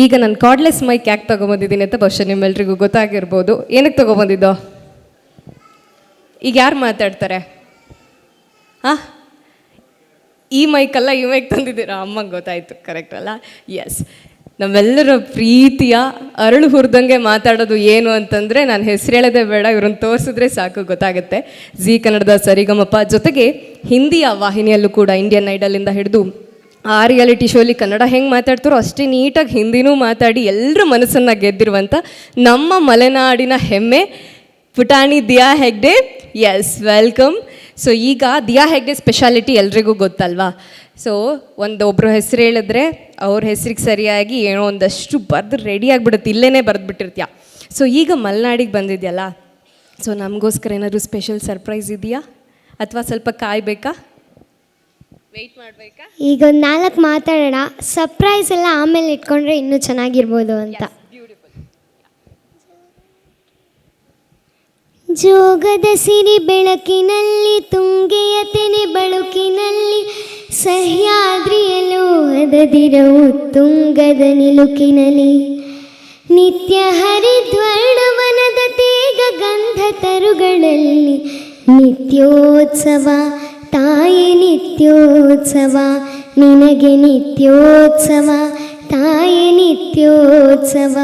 ಈಗ ನಾನು ಕಾರ್ಡ್ಲೆಸ್ ಮೈಕ್ ಯಾಕೆ ತೊಗೊಬಂದಿದ್ದೀನಿ ಅಂತ ಬಹುಶಃ ನಿಮ್ಮೆಲ್ರಿಗೂ ಗೊತ್ತಾಗಿರ್ಬೋದು. ಏನಕ್ಕೆ ತೊಗೊಬಂದಿದ್ದೋ? ಈಗ ಯಾರು ಮಾತಾಡ್ತಾರೆ? ಈ ಮೈಕಲ್ಲ, ಈ ಮೈಕ್ ತಂದಿದ್ದೀರಾ? ಅಮ್ಮಂಗೆ ಗೊತ್ತಾಯಿತು, ಕರೆಕ್ಟ್ ಅಲ್ಲ? ಎಸ್. ನಮ್ಮೆಲ್ಲರ ಪ್ರೀತಿಯ ಅರಳು ಹುರಿದಂಗೆ ಮಾತಾಡೋದು ಏನು ಅಂತಂದರೆ, ನಾನು ಹೆಸರು ಹೇಳೋದೇ ಬೇಡ, ಇವ್ರನ್ನ ತೋರಿಸಿದ್ರೆ ಸಾಕು ಗೊತ್ತಾಗುತ್ತೆ. ಜೀ ಕನ್ನಡದ ಸರಿಗಮಪ ಜೊತೆಗೆ ಹಿಂದಿಯ ವಾಹಿನಿಯಲ್ಲೂ ಕೂಡ ಇಂಡಿಯನ್ ಐಡಲಿಂದ ಹಿಡಿದು ಆ ರಿಯಾಲಿಟಿ ಶೋಲಿ ಕನ್ನಡ ಹೆಂಗೆ ಮಾತಾಡ್ತಾರೋ ಅಷ್ಟೇ ನೀಟಾಗಿ ಹಿಂದಿನೂ ಮಾತಾಡಿ ಎಲ್ಲರ ಮನಸ್ಸನ್ನು ಗೆದ್ದಿರುವಂಥ ನಮ್ಮ ಮಲೆನಾಡಿನ ಹೆಮ್ಮೆ ಪುಟಾಣಿ Diya Hegde. Yes, welcome. So ಈಗ ದಿಯಾ ಹೆಗ್ಡೆ ಸ್ಪೆಷಾಲಿಟಿ ಎಲ್ರಿಗೂ ಗೊತ್ತಲ್ವಾ? ಸೊ ಒಬ್ಬರು ಹೆಸರು ಹೇಳಿದ್ರೆ ಅವ್ರ ಹೆಸ್ರಿಗೆ ಸರಿಯಾಗಿ ಏನೋ ಒಂದಷ್ಟು ಬರೆದು ರೆಡಿ ಆಗಿಬಿಡುತ್ತೆ, ಇಲ್ಲೇ ಬರೆದ್ಬಿಟ್ಟಿರ್ತೀಯ. ಸೊ ಈಗ ಮಲೆನಾಡಿಗೆ ಬಂದಿದೆಯಲ್ಲ, ಸೊ ನಮಗೋಸ್ಕರ ಏನಾದರೂ ಸ್ಪೆಷಲ್ ಸರ್ಪ್ರೈಸ್ ಇದೆಯಾ ಅಥವಾ ಸ್ವಲ್ಪ ಕಾಯಬೇಕಾ, ವೆಯ್ಟ್ ಮಾಡಬೇಕಾ? ಈಗ ಒಂದು 4 ಮಾತಾಡೋಣ, ಸರ್ಪ್ರೈಸ್ ಎಲ್ಲ ಆಮೇಲೆ ಇಟ್ಕೊಂಡ್ರೆ ಇನ್ನೂ ಚೆನ್ನಾಗಿರ್ಬೋದು ಅಂತ. ಜೋಗದ ಸಿರಿ ಬೆಳಕಿನಲ್ಲಿ, ತುಂಗೆಯ ತೆನೆ ಬಳುಕಿನಲ್ಲಿ, ಸಹ್ಯಾದ್ರಿಯಲು ಹದದಿರವು ತುಂಗದ ನಿಲುಕಿನಲ್ಲಿ, ನಿತ್ಯ ಹರಿದ್ವರ್ಣವನದ ತೇಗ ಗಂಧ ತರುಗಳಲ್ಲಿ, ನಿತ್ಯೋತ್ಸವ ತಾಯಿ ನಿತ್ಯೋತ್ಸವ, ನಿನಗೆ ನಿತ್ಯೋತ್ಸವ ತಾಯಿ ನಿತ್ಯೋತ್ಸವ.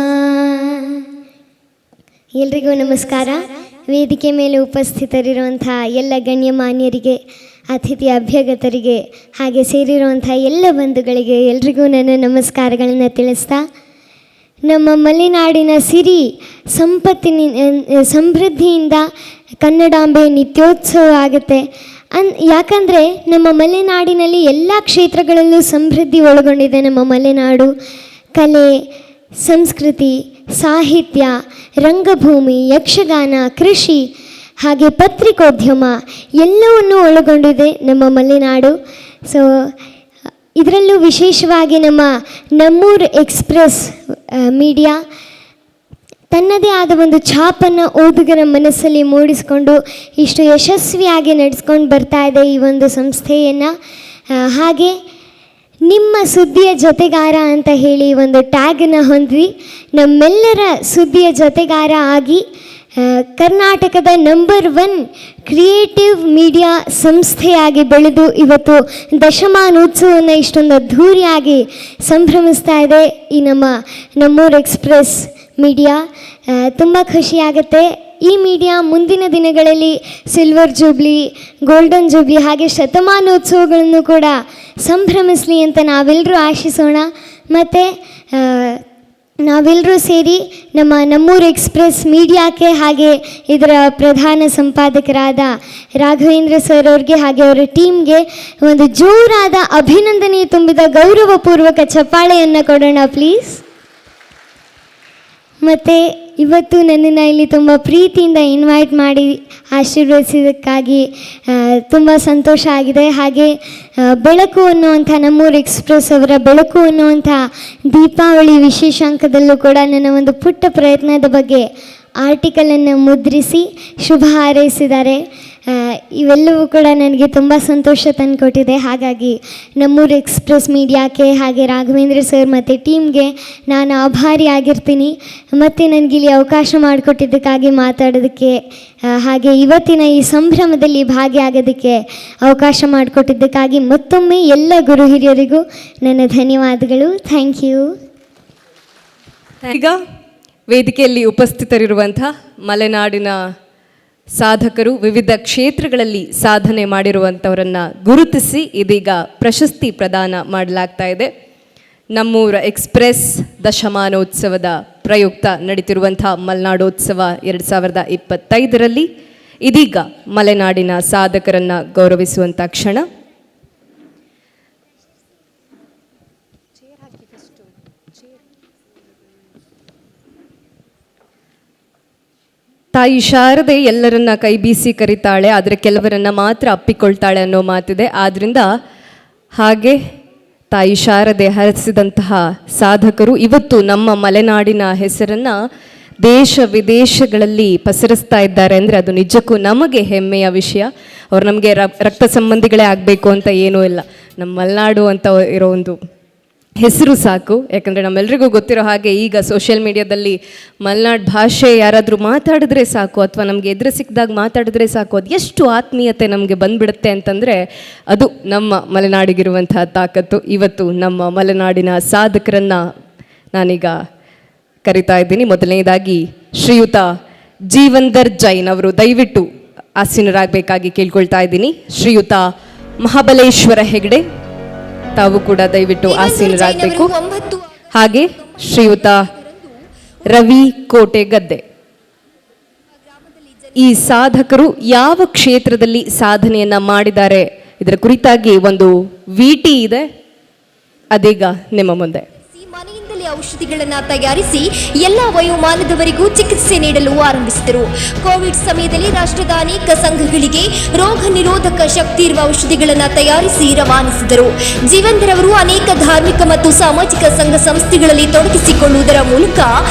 ಎಲ್ರಿಗೂ ನಮಸ್ಕಾರ. ವೇದಿಕೆ ಮೇಲೆ ಉಪಸ್ಥಿತರಿರುವಂಥ ಎಲ್ಲ ಗಣ್ಯಮಾನ್ಯರಿಗೆ, ಅತಿಥಿ ಅಭ್ಯಾಗತರಿಗೆ, ಹಾಗೆ ಸೇರಿರುವಂಥ ಎಲ್ಲ ಬಂಧುಗಳಿಗೆ ಎಲ್ರಿಗೂ ನನ್ನ ನಮಸ್ಕಾರಗಳನ್ನು ತಿಳಿಸ್ತಾ, ನಮ್ಮ ಮಲೆನಾಡಿನ ಸಿರಿ ಸಮೃದ್ಧಿಯಿಂದ ಕನ್ನಡಾಂಬೆ ನಿತ್ಯೋತ್ಸವ ಆಗುತ್ತೆ. ಯಾಕಂದರೆ ನಮ್ಮ ಮಲೆನಾಡಿನಲ್ಲಿ ಎಲ್ಲ ಕ್ಷೇತ್ರಗಳಲ್ಲೂ ಸಮೃದ್ಧಿ ಒಳಗೊಂಡಿದೆ. ನಮ್ಮ ಮಲೆನಾಡು ಕಲೆ, ಸಂಸ್ಕೃತಿ, ಸಾಹಿತ್ಯ, ರಂಗಭೂಮಿ, ಯಕ್ಷಗಾನ, ಕೃಷಿ ಹಾಗೆ ಪತ್ರಿಕೋದ್ಯಮ ಎಲ್ಲವನ್ನೂ ಒಳಗೊಂಡಿದೆ ನಮ್ಮ ಮಲೆನಾಡು. ಸೊ ಇದರಲ್ಲೂ ವಿಶೇಷವಾಗಿ ನಮ್ಮೂರು ಎಕ್ಸ್ಪ್ರೆಸ್ ಮೀಡಿಯಾ ತನ್ನದೇ ಆದ ಒಂದು ಛಾಪನ್ನು ಓದುಗರ ಮನಸ್ಸಲ್ಲಿ ಮೂಡಿಸಿಕೊಂಡು ಇಷ್ಟು ಯಶಸ್ವಿಯಾಗಿ ನಡೆಸ್ಕೊಂಡು ಬರ್ತಾ ಇದೆ ಈ ಒಂದು ಸಂಸ್ಥೆಯನ್ನು. ಹಾಗೆ ನಿಮ್ಮ ಸುದ್ದಿಯ ಜೊತೆಗಾರ ಅಂತ ಹೇಳಿ ಒಂದು ಟ್ಯಾಗನ್ನು ಹೊಂದಿ ನಮ್ಮೆಲ್ಲರ ಸುದ್ದಿಯ ಜೊತೆಗಾರ ಆಗಿ ಕರ್ನಾಟಕದ ನಂಬರ್ 1 ಕ್ರಿಯೇಟಿವ್ ಮೀಡಿಯಾ ಸಂಸ್ಥೆಯಾಗಿ ಬೆಳೆದು ಇವತ್ತು ದಶಮಾನೋತ್ಸವವನ್ನು ಇಷ್ಟೊಂದು ಅದ್ಧೂರಿಯಾಗಿ ಸಂಭ್ರಮಿಸ್ತಾ ಇದೆ ಈ ನಮ್ಮೂರು ಎಕ್ಸ್ಪ್ರೆಸ್ ಮೀಡಿಯಾ. ತುಂಬ ಖುಷಿಯಾಗುತ್ತೆ. ಈ ಮೀಡಿಯಾ ಮುಂದಿನ ದಿನಗಳಲ್ಲಿ ಸಿಲ್ವರ್ ಜೂಬ್ಲಿ, ಗೋಲ್ಡನ್ ಜೂಬ್ಲಿ ಹಾಗೆ ಶತಮಾನೋತ್ಸವಗಳನ್ನು ಕೂಡ ಸಂಭ್ರಮಿಸಲಿ ಅಂತ ನಾವೆಲ್ಲರೂ ಆಶಿಸೋಣ. ಮತ್ತು ನಾವೆಲ್ಲರೂ ಸೇರಿ ನಮ್ಮೂರು ಎಕ್ಸ್ಪ್ರೆಸ್ ಮೀಡಿಯಾಕ್ಕೆ ಹಾಗೆ ಇದರ ಪ್ರಧಾನ ಸಂಪಾದಕರಾದ ರಾಘವೇಂದ್ರ ಸರ್ ಅವ್ರಿಗೆ ಹಾಗೆ ಅವರ ಟೀಮ್ಗೆ ಒಂದು ಜೋರಾದ ಅಭಿನಂದನೆ ತುಂಬಿದ ಗೌರವಪೂರ್ವಕ ಚಪ್ಪಾಳೆಯನ್ನು ಕೊಡೋಣ ಪ್ಲೀಸ್. ಮತ್ತು ಇವತ್ತು ನನ್ನನ್ನು ಇಲ್ಲಿ ತುಂಬ ಪ್ರೀತಿಯಿಂದ ಇನ್ವೈಟ್ ಮಾಡಿ ಆಶೀರ್ವದಿಸಿದ್ದಕ್ಕಾಗಿ ತುಂಬ ಸಂತೋಷ ಆಗಿದೆ. ಹಾಗೆ ಬೆಳಕು ಅನ್ನುವಂಥ ನಮ್ಮೂರು ಎಕ್ಸ್ಪ್ರೆಸ್ ಅವರ ಬೆಳಕು ಅನ್ನುವಂಥ ದೀಪಾವಳಿ ವಿಶೇಷಾಂಕದಲ್ಲೂ ಕೂಡ ನನ್ನ ಒಂದು ಪುಟ್ಟ ಪ್ರಯತ್ನದ ಬಗ್ಗೆ ಆರ್ಟಿಕಲನ್ನು ಮುದ್ರಿಸಿ ಶುಭ ಹಾರೈಸಿದ್ದಾರೆ. ಇವೆಲ್ಲವೂ ಕೂಡ ನನಗೆ ತುಂಬ ಸಂತೋಷ ತಂದುಕೊಟ್ಟಿದೆ. ಹಾಗಾಗಿ ನಮ್ಮೂರು ಎಕ್ಸ್ಪ್ರೆಸ್ ಮೀಡಿಯಾಕ್ಕೆ ಹಾಗೆ ರಾಘವೇಂದ್ರ ಸರ್ ಮತ್ತು ಟೀಮ್ಗೆ ನಾನು ಆಭಾರಿಯಾಗಿರ್ತೀನಿ. ಮತ್ತು ನನಗಿಲ್ಲಿ ಅವಕಾಶ ಮಾಡಿಕೊಟ್ಟಿದ್ದಕ್ಕಾಗಿ ಮಾತಾಡೋದಕ್ಕೆ ಹಾಗೆ ಇವತ್ತಿನ ಈ ಸಂಭ್ರಮದಲ್ಲಿ ಭಾಗಿಯಾಗೋದಕ್ಕೆ ಅವಕಾಶ ಮಾಡಿಕೊಟ್ಟಿದ್ದಕ್ಕಾಗಿ ಮತ್ತೊಮ್ಮೆ ಎಲ್ಲ ಗುರು ಹಿರಿಯರಿಗೂ ನನ್ನ ಧನ್ಯವಾದಗಳು. Thank you. ಈಗ ವೇದಿಕೆಯಲ್ಲಿ ಉಪಸ್ಥಿತರಿರುವಂಥ ಮಲೆನಾಡಿನ ಸಾಧಕರು, ವಿವಿಧ ಕ್ಷೇತ್ರಗಳಲ್ಲಿ ಸಾಧನೆ ಮಾಡಿರುವಂಥವರನ್ನು ಗುರುತಿಸಿ ಇದೀಗ ಪ್ರಶಸ್ತಿ ಪ್ರದಾನ ಮಾಡಲಾಗ್ತಾ ಇದೆ. ನಮ್ಮೂರ ಎಕ್ಸ್ಪ್ರೆಸ್ ದಶಮಾನೋತ್ಸವದ ಪ್ರಯುಕ್ತ ನಡೀತಿರುವಂಥ ಮಲೆನಾಡೋತ್ಸವ 2025ರಲ್ಲಿ ಇದೀಗ ಮಲೆನಾಡಿನ ಸಾಧಕರನ್ನು ಗೌರವಿಸುವಂಥ ಕ್ಷಣ. ತಾಯಿ ಶಾರದೆ ಎಲ್ಲರನ್ನ ಕೈ ಬೀಸಿ ಕರೀತಾಳೆ, ಆದರೆ ಕೆಲವರನ್ನು ಮಾತ್ರ ಅಪ್ಪಿಕೊಳ್ತಾಳೆ ಅನ್ನೋ ಮಾತಿದೆ. ಆದ್ದರಿಂದ ಹಾಗೆ ತಾಯಿ ಶಾರದೆ ಹರಿಸಿದಂತಹ ಸಾಧಕರು ಇವತ್ತು ನಮ್ಮ ಮಲೆನಾಡಿನ ಹೆಸರನ್ನು ದೇಶ ವಿದೇಶಗಳಲ್ಲಿ ಪಸರಿಸ್ತಾ ಇದ್ದಾರೆ ಅಂದರೆ ಅದು ನಿಜಕ್ಕೂ ನಮಗೆ ಹೆಮ್ಮೆಯ ವಿಷಯ. ಅವ್ರು ನಮಗೆ ರಕ್ತ ಸಂಬಂಧಿಗಳೇ ಆಗಬೇಕು ಅಂತ ಏನೂ ಇಲ್ಲ, ನಮ್ಮ ಮಲೆನಾಡು ಅಂತ ಇರೋ ಒಂದು ಹೆಸರು ಸಾಕು. ಯಾಕಂದರೆ ನಮ್ಮೆಲ್ರಿಗೂ ಗೊತ್ತಿರೋ ಹಾಗೆ ಈಗ ಸೋಷಿಯಲ್ ಮೀಡಿಯಾದಲ್ಲಿ ಮಲೆನಾಡು ಭಾಷೆ ಯಾರಾದರೂ ಮಾತಾಡಿದ್ರೆ ಸಾಕು ಅಥವಾ ನಮಗೆ ಎದುರು ಸಿಕ್ಕಿದಾಗ ಮಾತಾಡಿದ್ರೆ ಸಾಕು, ಅದು ಎಷ್ಟು ಆತ್ಮೀಯತೆ ನಮಗೆ ಬಂದ್ಬಿಡುತ್ತೆ ಅಂತಂದರೆ ಅದು ನಮ್ಮ ಮಲೆನಾಡಿಗಿರುವಂಥ ತಾಕತ್ತು. ಇವತ್ತು ನಮ್ಮ ಮಲೆನಾಡಿನ ಸಾಧಕರನ್ನು ನಾನೀಗ ಕರಿತಾ ಇದ್ದೀನಿ. ಮೊದಲನೇದಾಗಿ ಶ್ರೀಯುತ ಜೀವಂದರ್ ಜೈನ್ ಅವರು ದಯವಿಟ್ಟು ಆಸೀನರಾಗಬೇಕಾಗಿ ಕೇಳ್ಕೊಳ್ತಾ ಇದ್ದೀನಿ. ಶ್ರೀಯುತ ಮಹಾಬಲೇಶ್ವರ ಹೆಗ್ಡೆ, ತಾವು ಕೂಡ ದಯವಿಟ್ಟು ಆಸೀನರಾಗಬೇಕು. ಹಾಗೆ ಶ್ರೀಯುತ ರವಿ ಕೋಟೆಗದ್ದೆ, ಈ ಸಾಧಕರು ಯಾವ ಕ್ಷೇತ್ರದಲ್ಲಿ ಸಾಧನೆಯನ್ನ ಮಾಡಿದ್ದಾರೆ ಇದರ ಕುರಿತಾಗಿ ಒಂದು ವಿಟಿ ಇದೆ, ಅದೀಗ ನಿಮ್ಮ ಮುಂದೆ. ಮನೆಯಿಂದಲೇ ಔಷಧಿಗಳನ್ನು ತಯಾರಿಸಿ ಎಲ್ಲ ವಯೋಮಾನದವರಿಗೂ ಚಿಕಿತ್ಸೆ ನೀಡಲು ಆರಂಭಿಸಿದರು. ಕೋವಿಡ್ ಸಮಯದಲ್ಲಿ ರಾಷ್ಟ್ರದ ಅನೇಕ ಸಂಘಗಳಿಗೆ ರೋಗ ನಿರೋಧಕ ಶಕ್ತಿ ಇರುವ ಔಷಧಿಗಳನ್ನು ತಯಾರಿಸಿ ರವಾನಿಸಿದರು. ಜೀವಂತರವರು ಅನೇಕ ಧಾರ್ಮಿಕ ಮತ್ತು ಸಾಮಾಜಿಕ ಸಂಘ ಸಂಸ್ಥೆಗಳಲ್ಲಿ ತೊಡಗಿಸಿಕೊಳ್ಳುವುದರ ಮೂಲಕ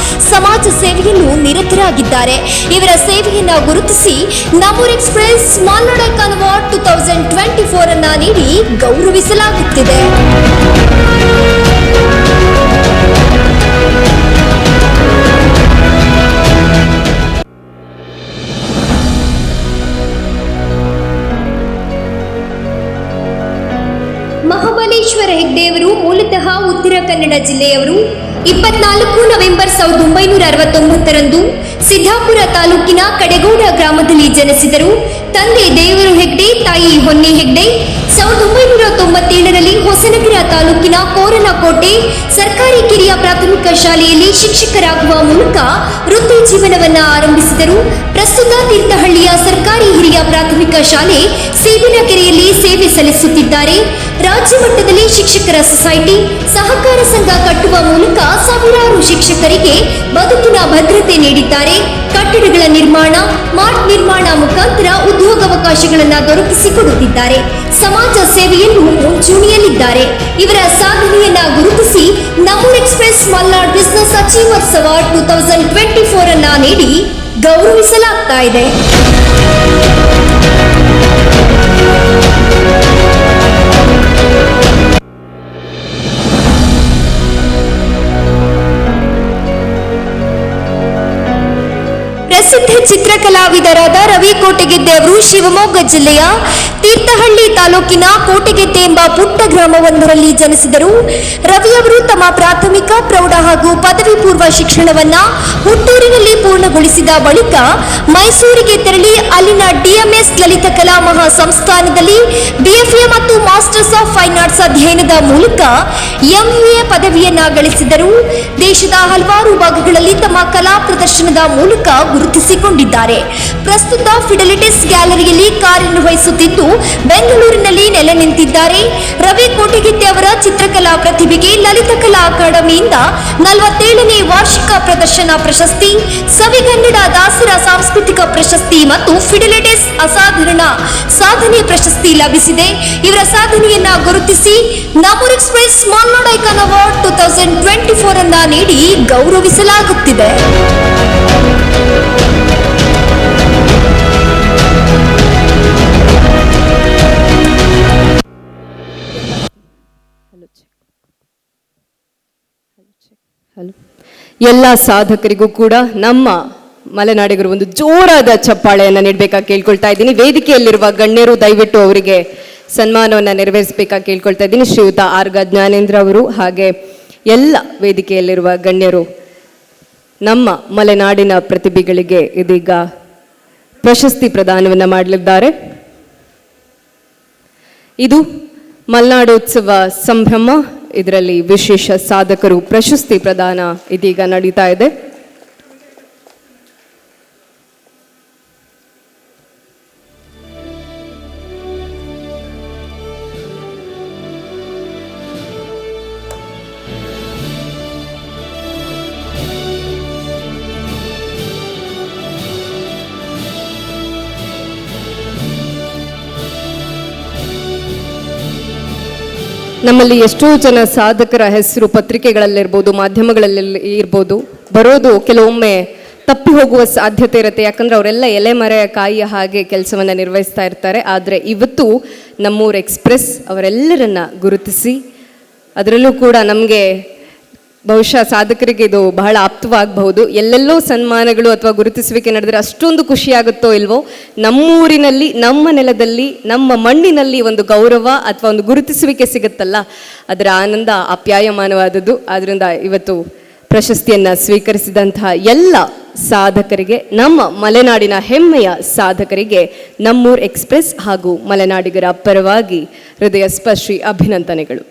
ಸಮಾಜ ಸೇವೆಯನ್ನು ನಿರತರಾಗಿದ್ದಾರೆ. ಇವರ ಸೇವೆಯನ್ನು ಗುರುತಿಸಿ ನಮ್ಮೂರ್ ಎಕ್ಸ್ಪ್ರೆಸ್ ಮಾಲ್ನಾಡ್ ಐಕಾನ್ ಅವಾರ್ಡ್ 2024 ಅನ್ನ ನೀಡಿ ಗೌರವಿಸಲಾಗುತ್ತಿದೆ. ಮಹಾಬಲೇಶ್ವರ ಹೆಗ್ಡೆಯವರು ಮೂಲತಃ ಉತ್ತರ ಕನ್ನಡ ಜಿಲ್ಲೆಯವರು. 24 ನವೆಂಬರ್ 1969ರಂದು ಸಿದ್ದಾಪುರ ತಾಲೂಕಿನ ಕಡೆಗೌಡ ಗ್ರಾಮದಲ್ಲಿ ಜನಿಸಿದರು. ತಂದೆ ದೇವರು ಹೆಗ್ಡೆ, ತಾಯಿ ಹೊನ್ನೆ ಹೆಗ್ಡೆ. 1997ರಲ್ಲಿ ಹೊಸನಗರ ತಾಲೂಕಿನ ಕೋರನಕೋಟೆ ಸರ್ಕಾರಿ ಕಿರಿಯ ಪ್ರಾಥಮಿಕ ಶಾಲೆಯಲ್ಲಿ ಶಿಕ್ಷಕರಾಗುವ ಮೂಲಕ ವೃತ್ತಿ ಜೀವನವನ್ನ ಆರಂಭಿಸಿದರು. ಪ್ರಸ್ತುತ ತೀರ್ಥಹಳ್ಳಿಯ ಸರ್ಕಾರಿ ಹಿರಿಯ ಪ್ರಾಥಮಿಕ ಶಾಲೆ ಸೇಬಿನಕೆರೆಯಲ್ಲಿ ಸೇವೆ ಸಲ್ಲಿಸುತ್ತಿದ್ದಾರೆ. ರಾಜ್ಯ ಮಟ್ಟದಲ್ಲಿ ಶಿಕ್ಷಕರ ಸೊಸೈಟಿ, ಸಹಕಾರ ಸಂಘ ಕಟ್ಟುವ ಮೂಲಕ ಸಾವಿರಾರು ಶಿಕ್ಷಕರಿಗೆ ಬದುಕಿನ ಭದ್ರತೆ ನೀಡಿದ್ದಾರೆ. ಕಟ್ಟಡಗಳ ನಿರ್ಮಾಣ, ಮಾರ್ಟ್ ನಿರ್ಮಾಣ ಮುಖಾಂತರ ಉದ್ಯೋಗಾವಕಾಶಗಳನ್ನು ದೊರಕಿಸಿಕೊಡುತ್ತಿದ್ದಾರೆ. ಸಮಾಜ ಸೇವೆಯನ್ನು ಮುಂಚೂಣಿಯಲ್ಲಿದ್ದಾರೆ. ಇವರ ಸಾಧನೆಯನ್ನ ಗುರುತಿಸಿ ನಮ್ಮೂರ್ express Malnad business achievers award 2024 ಅನ್ನ ನೀಡಿ ಗೌರವಿಸಲಾಗ್ತಾ ಇದೆ. ಪ್ರಸಿದ್ಧ ಚಿತ್ರಕಲಾವಿದರಾದ ರವಿ ಕೋಟೆಗೆದ್ದೆ ಅವರು ಶಿವಮೊಗ್ಗ ಜಿಲ್ಲೆಯ ತೀರ್ಥಹಳ್ಳಿ ತಾಲೂಕಿನ ಕೋಟೆಗೆದ್ದೆ ಎಂಬ ಪುಟ್ಟ ಗ್ರಾಮವೊಂದರಲ್ಲಿ ಜನಿಸಿದರು. ರವಿ ಅವರು ತಮ್ಮ ಪ್ರಾಥಮಿಕ, ಪ್ರೌಢ ಹಾಗೂ ಪದವಿ ಪೂರ್ವ ಶಿಕ್ಷಣವನ್ನ ಹುಟ್ಟೂರಿನಲ್ಲಿ ಪೂರ್ಣಗೊಳಿಸಿದ ಬಳಿಕ ಮೈಸೂರಿಗೆ ತೆರಳಿ ಅಲ್ಲಿನ ಡಿಎಂಎಸ್ ಲಲಿತ ಕಲಾ ಮಹಾ ಸಂಸ್ಥಾನದಲ್ಲಿ ಬಿಎಫ್ಎ ಮತ್ತು ಮಾಸ್ಟರ್ಸ್ ಆಫ್ ಫೈನ್ ಆರ್ಟ್ಸ್ ಅಧ್ಯಯನದ ಮೂಲಕ ಎಂಎ ಪದವಿಯನ್ನ ಗಳಿಸಿದರು. ದೇಶದ ಹಲವಾರು ಭಾಗಗಳಲ್ಲಿ ತಮ್ಮ ಕಲಾ ಪ್ರದರ್ಶನದ ಮೂಲಕ ಗುರುತಿಸಿಕೊಂಡಿದ್ದಾರೆ. ಪ್ರಸ್ತುತ ಫಿಡೆಲಿಟಿಸ್ ಗ್ಯಾಲರಿಯಲ್ಲಿ ಕಾರ್ಯನಿರ್ವಹಿಸುತ್ತಿದ್ದು ಬೆಂಗಳೂರಿನಲ್ಲಿ ನೆಲೆ ನಿಂತಿದ್ದಾರೆ. ರವಿ ಕೋಟೆಗೆದ್ದೆ ಅವರ ಚಿತ್ರಕಲಾ ಪ್ರತಿಭೆಗೆ ಲಲಿತ ಕಲಾ ಅಕಾಡೆಮಿಯಿಂದ 47ನೇ ವಾರ್ಷಿಕ ಪ್ರದರ್ಶನ ಪ್ರಶಸ್ತಿ, ಸವಿಗನ್ನಡ ದಾಸರ ಸಾಂಸ್ಕೃತಿಕ ಪ್ರಶಸ್ತಿ ಮತ್ತು ಫಿಡೆಲಿಟಿಸ್ ಅಸಾಧಾರಣ ಸಾಧನೆ ಪ್ರಶಸ್ತಿ ಲಭಿಸಿದೆ. ಇವರ ಸಾಧನೆಯನ್ನ ಗುರುತಿಸಿ ನಮ್ಮೂರ್ ಎಕ್ಸ್ಪ್ರೆಸ್ ಮಾಲ್ನಾಡ್ ಐಕಾನ್ ಅವಾರ್ಡ್ 2024 ಅನ್ನ ನೀಡಿ ಗೌರವಿಸಲಾಗುತ್ತಿದೆ. ಎಲ್ಲ ಸಾಧಕರಿಗೂ ಕೂಡ ನಮ್ಮ ಮಲೆನಾಡಿಗರು ಒಂದು ಜೋರಾದ ಚಪ್ಪಾಳೆಯನ್ನು ನೀಡಬೇಕಾಗಿ ಕೇಳ್ಕೊಳ್ತಾ ಇದ್ದೀನಿ. ವೇದಿಕೆಯಲ್ಲಿರುವ ಗಣ್ಯರು ದಯವಿಟ್ಟು ಅವರಿಗೆ ಸನ್ಮಾನವನ್ನು ನೆರವೇರಿಸಬೇಕಾಗಿ ಕೇಳ್ಕೊಳ್ತಾ ಇದ್ದೀನಿ. ಶ್ರೀಯುತ ಆರ್ಗ ಜ್ಞಾನೇಂದ್ರ ಅವರು ಹಾಗೆ ಎಲ್ಲ ವೇದಿಕೆಯಲ್ಲಿರುವ ಗಣ್ಯರು ನಮ್ಮ ಮಲೆನಾಡಿನ ಪ್ರತಿಭೆಗಳಿಗೆ ಇದೀಗ ಪ್ರಶಸ್ತಿ ಪ್ರದಾನವನ್ನು ಮಾಡಲಿದ್ದಾರೆ. ಇದು ಮಲೆನಾಡೋತ್ಸವ ಸಂಭ್ರಮ. ಇದರಲ್ಲಿ ವಿಶೇಷ ಸಾಧಕರು ಪ್ರಶಸ್ತಿ ಪ್ರದಾನ ಇದೀಗ ನಡೀತಾ ಇದೆ. ನಮ್ಮಲ್ಲಿ ಎಷ್ಟೋ ಜನ ಸಾಧಕರ ಹೆಸರು ಪತ್ರಿಕೆಗಳಲ್ಲಿರ್ಬೋದು, ಮಾಧ್ಯಮಗಳಲ್ಲಿ ಇರ್ಬೋದು, ಬರೋದು ಕೆಲವೊಮ್ಮೆ ತಪ್ಪಿ ಹೋಗುವ ಸಾಧ್ಯತೆ ಇರುತ್ತೆ. ಯಾಕಂದ್ರೆ ಅವರೆಲ್ಲ ಎಲೆಮರೆಯ ಕಾಯಿಯ ಹಾಗೆ ಕೆಲಸವನ್ನು ನಿರ್ವಹಿಸ್ತಾ ಇರ್ತಾರೆ. ಆದರೆ ಇವತ್ತು ನಮ್ಮೂರ್ ಎಕ್ಸ್ಪ್ರೆಸ್ ಅವರೆಲ್ಲರನ್ನ ಗುರುತಿಸಿ, ಅದರಲ್ಲೂ ಕೂಡ ನಮಗೆ ಬಹುಶಃ ಸಾಧಕರಿಗೆ ಇದು ಬಹಳ ಆಪ್ತವಾಗಬಹುದು. ಎಲ್ಲೆಲ್ಲೋ ಸನ್ಮಾನಗಳು ಅಥವಾ ಗುರುತಿಸುವಿಕೆ ನಡೆದರೆ ಅಷ್ಟೊಂದು ಖುಷಿಯಾಗುತ್ತೋ ಇಲ್ವೋ, ನಮ್ಮೂರಿನಲ್ಲಿ, ನಮ್ಮ ನೆಲದಲ್ಲಿ, ನಮ್ಮ ಮಣ್ಣಿನಲ್ಲಿ ಒಂದು ಗೌರವ ಅಥವಾ ಒಂದು ಗುರುತಿಸುವಿಕೆ ಸಿಗುತ್ತಲ್ಲ, ಅದರ ಆನಂದ ಆಪ್ಯಾಯಮಾನವಾದದ್ದು. ಆದ್ದರಿಂದ ಇವತ್ತು ಪ್ರಶಸ್ತಿಯನ್ನು ಸ್ವೀಕರಿಸಿದಂತಹ ಎಲ್ಲ ಸಾಧಕರಿಗೆ, ನಮ್ಮ ಮಲೆನಾಡಿನ ಹೆಮ್ಮೆಯ ಸಾಧಕರಿಗೆ ನಮ್ಮೂರ್ ಎಕ್ಸ್ಪ್ರೆಸ್ ಹಾಗೂ ಮಲೆನಾಡಿಗರ ಪರವಾಗಿ ಹೃದಯ ಸ್ಪರ್ಶಿ ಅಭಿನಂದನೆಗಳು.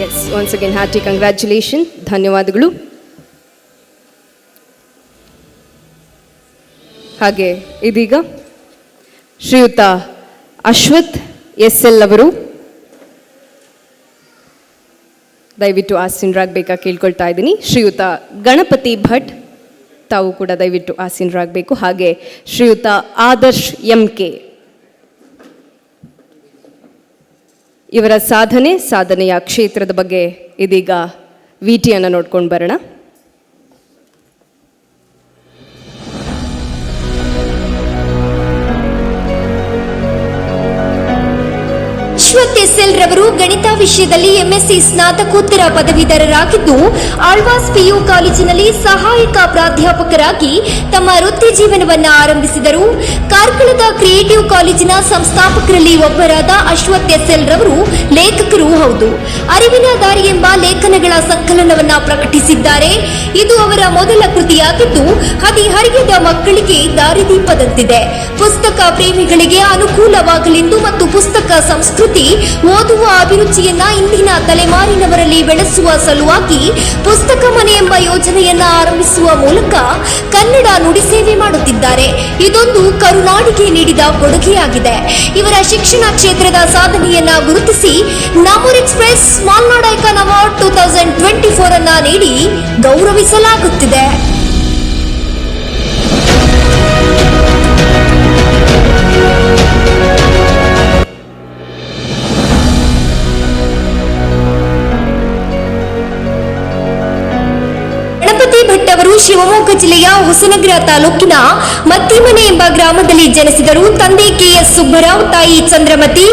Yes, once again hearty congratulation, ಧನ್ಯವಾದಗಳು. ಹಾಗೆ ಇದೀಗ ಶ್ರೀಯುತ ಅಶ್ವಥ್ SL ಅವರು ದಯವಿಟ್ಟು ಆಸೀನರಾಗಬೇಕಾ ಕೇಳ್ಕೊಳ್ತಾ ಇದ್ದೀನಿ. ಶ್ರೀಯುತ ಗಣಪತಿ ಭಟ್ ತಾವು ಕೂಡ ದಯವಿಟ್ಟು ಆಸೀನರಾಗಬೇಕು. ಹಾಗೆ ಶ್ರೀಯುತ ಆದರ್ಶ್ MK ಇವರ ಸಾಧನೆಯ ಕ್ಷೇತ್ರದ ಬಗ್ಗೆ ಇದೀಗ ವಿಟಿಯನ್ನು ನೋಡ್ಕೊಂಡು ಬರೋಣ. ಅಶ್ವಥ್ SL ರವರು ಗಣಿತ ವಿಷಯದಲ್ಲಿ MSc ಸ್ನಾತಕೋತ್ತರ ಪದವೀಧರರಾಗಿದ್ದು ಆಳ್ವಾಸ್ PU ಕಾಲೇಜಿನಲ್ಲಿ ಸಹಾಯಕ ಪ್ರಾಧ್ಯಾಪಕರಾಗಿ ತಮ್ಮ ವೃತ್ತಿ ಜೀವನವನ್ನು ಆರಂಭಿಸಿದರು. ಕಾರ್ಕಳದ ಕ್ರಿಯೇಟಿವ್ ಕಾಲೇಜಿನ ಸಂಸ್ಥಾಪಕರಲ್ಲಿ ಒಬ್ಬರಾದ ಅಶ್ವಥ್ SL ರವರು ಲೇಖಕರು ಹೌದು. ಅರಿವಿನ ದಾರಿ ಎಂಬ ಲೇಖನಗಳ ಸಂಕಲನವನ್ನ ಪ್ರಕಟಿಸಿದ್ದಾರೆ. ಇದು ಅವರ ಮೊದಲ ಕೃತಿಯಾಗಿದ್ದು ಹದಿಹರಿಯದ ಮಕ್ಕಳಿಗೆ ದಾರಿದೀಪದಂತಿದೆ. ಪುಸ್ತಕ ಪ್ರೇಮಿಗಳಿಗೆ ಅನುಕೂಲವಾಗಲೆಂದು ಮತ್ತು ಪುಸ್ತಕ ಸಂಸ್ಕೃತಿ ಓದುವ ಅಭಿರುಚಿಯನ್ನ ಇಂದಿನ ತಲೆಮಾರಿನವರಲ್ಲಿ ಬೆಳೆಸುವ ಸಲುವಾಗಿ ಪುಸ್ತಕ ಮನೆ ಎಂಬ ಯೋಜನೆಯನ್ನ ಆರಂಭಿಸುವ ಮೂಲಕ ಕನ್ನಡ ನುಡಿ ಸೇವೆ ಮಾಡುತ್ತಿದ್ದಾರೆ. ಇದೊಂದು ಕರುನಾಡಿಗೆ ನೀಡಿದ ಕೊಡುಗೆಯಾಗಿದೆ. ಇವರ ಶಿಕ್ಷಣ ಕ್ಷೇತ್ರದ ಸಾಧನೆಯನ್ನ ಗುರುತಿಸಿ ನಾಮೂರ್ ಎಕ್ಸ್‌ಪ್ರೆಸ್ ಸ್ಮಾಲ್ ನಾಡ್ ಐಕಾನ್ ಅವಾರ್ಡ್ 2024 ಅನ್ನ ನೀಡಿ ಗೌರವಿಸಲಾಗುತ್ತಿದೆ. ಗಣಪತಿ ಭಟ್ ಅವರು ಶಿವಮೊಗ್ಗ ಜಿಲ್ಲೆಯ ಹೊಸನಗರ ತಾಲೂಕಿನ ಮತ್ತಿಮನೆ ಎಂಬ ಗ್ರಾಮದಲ್ಲಿ ಜನಿಸಿದರು. ತಂದೆ KS ಸುಬ್ಬರಾವ್, ತಾಯಿ ಚಂದ್ರಮತಿ.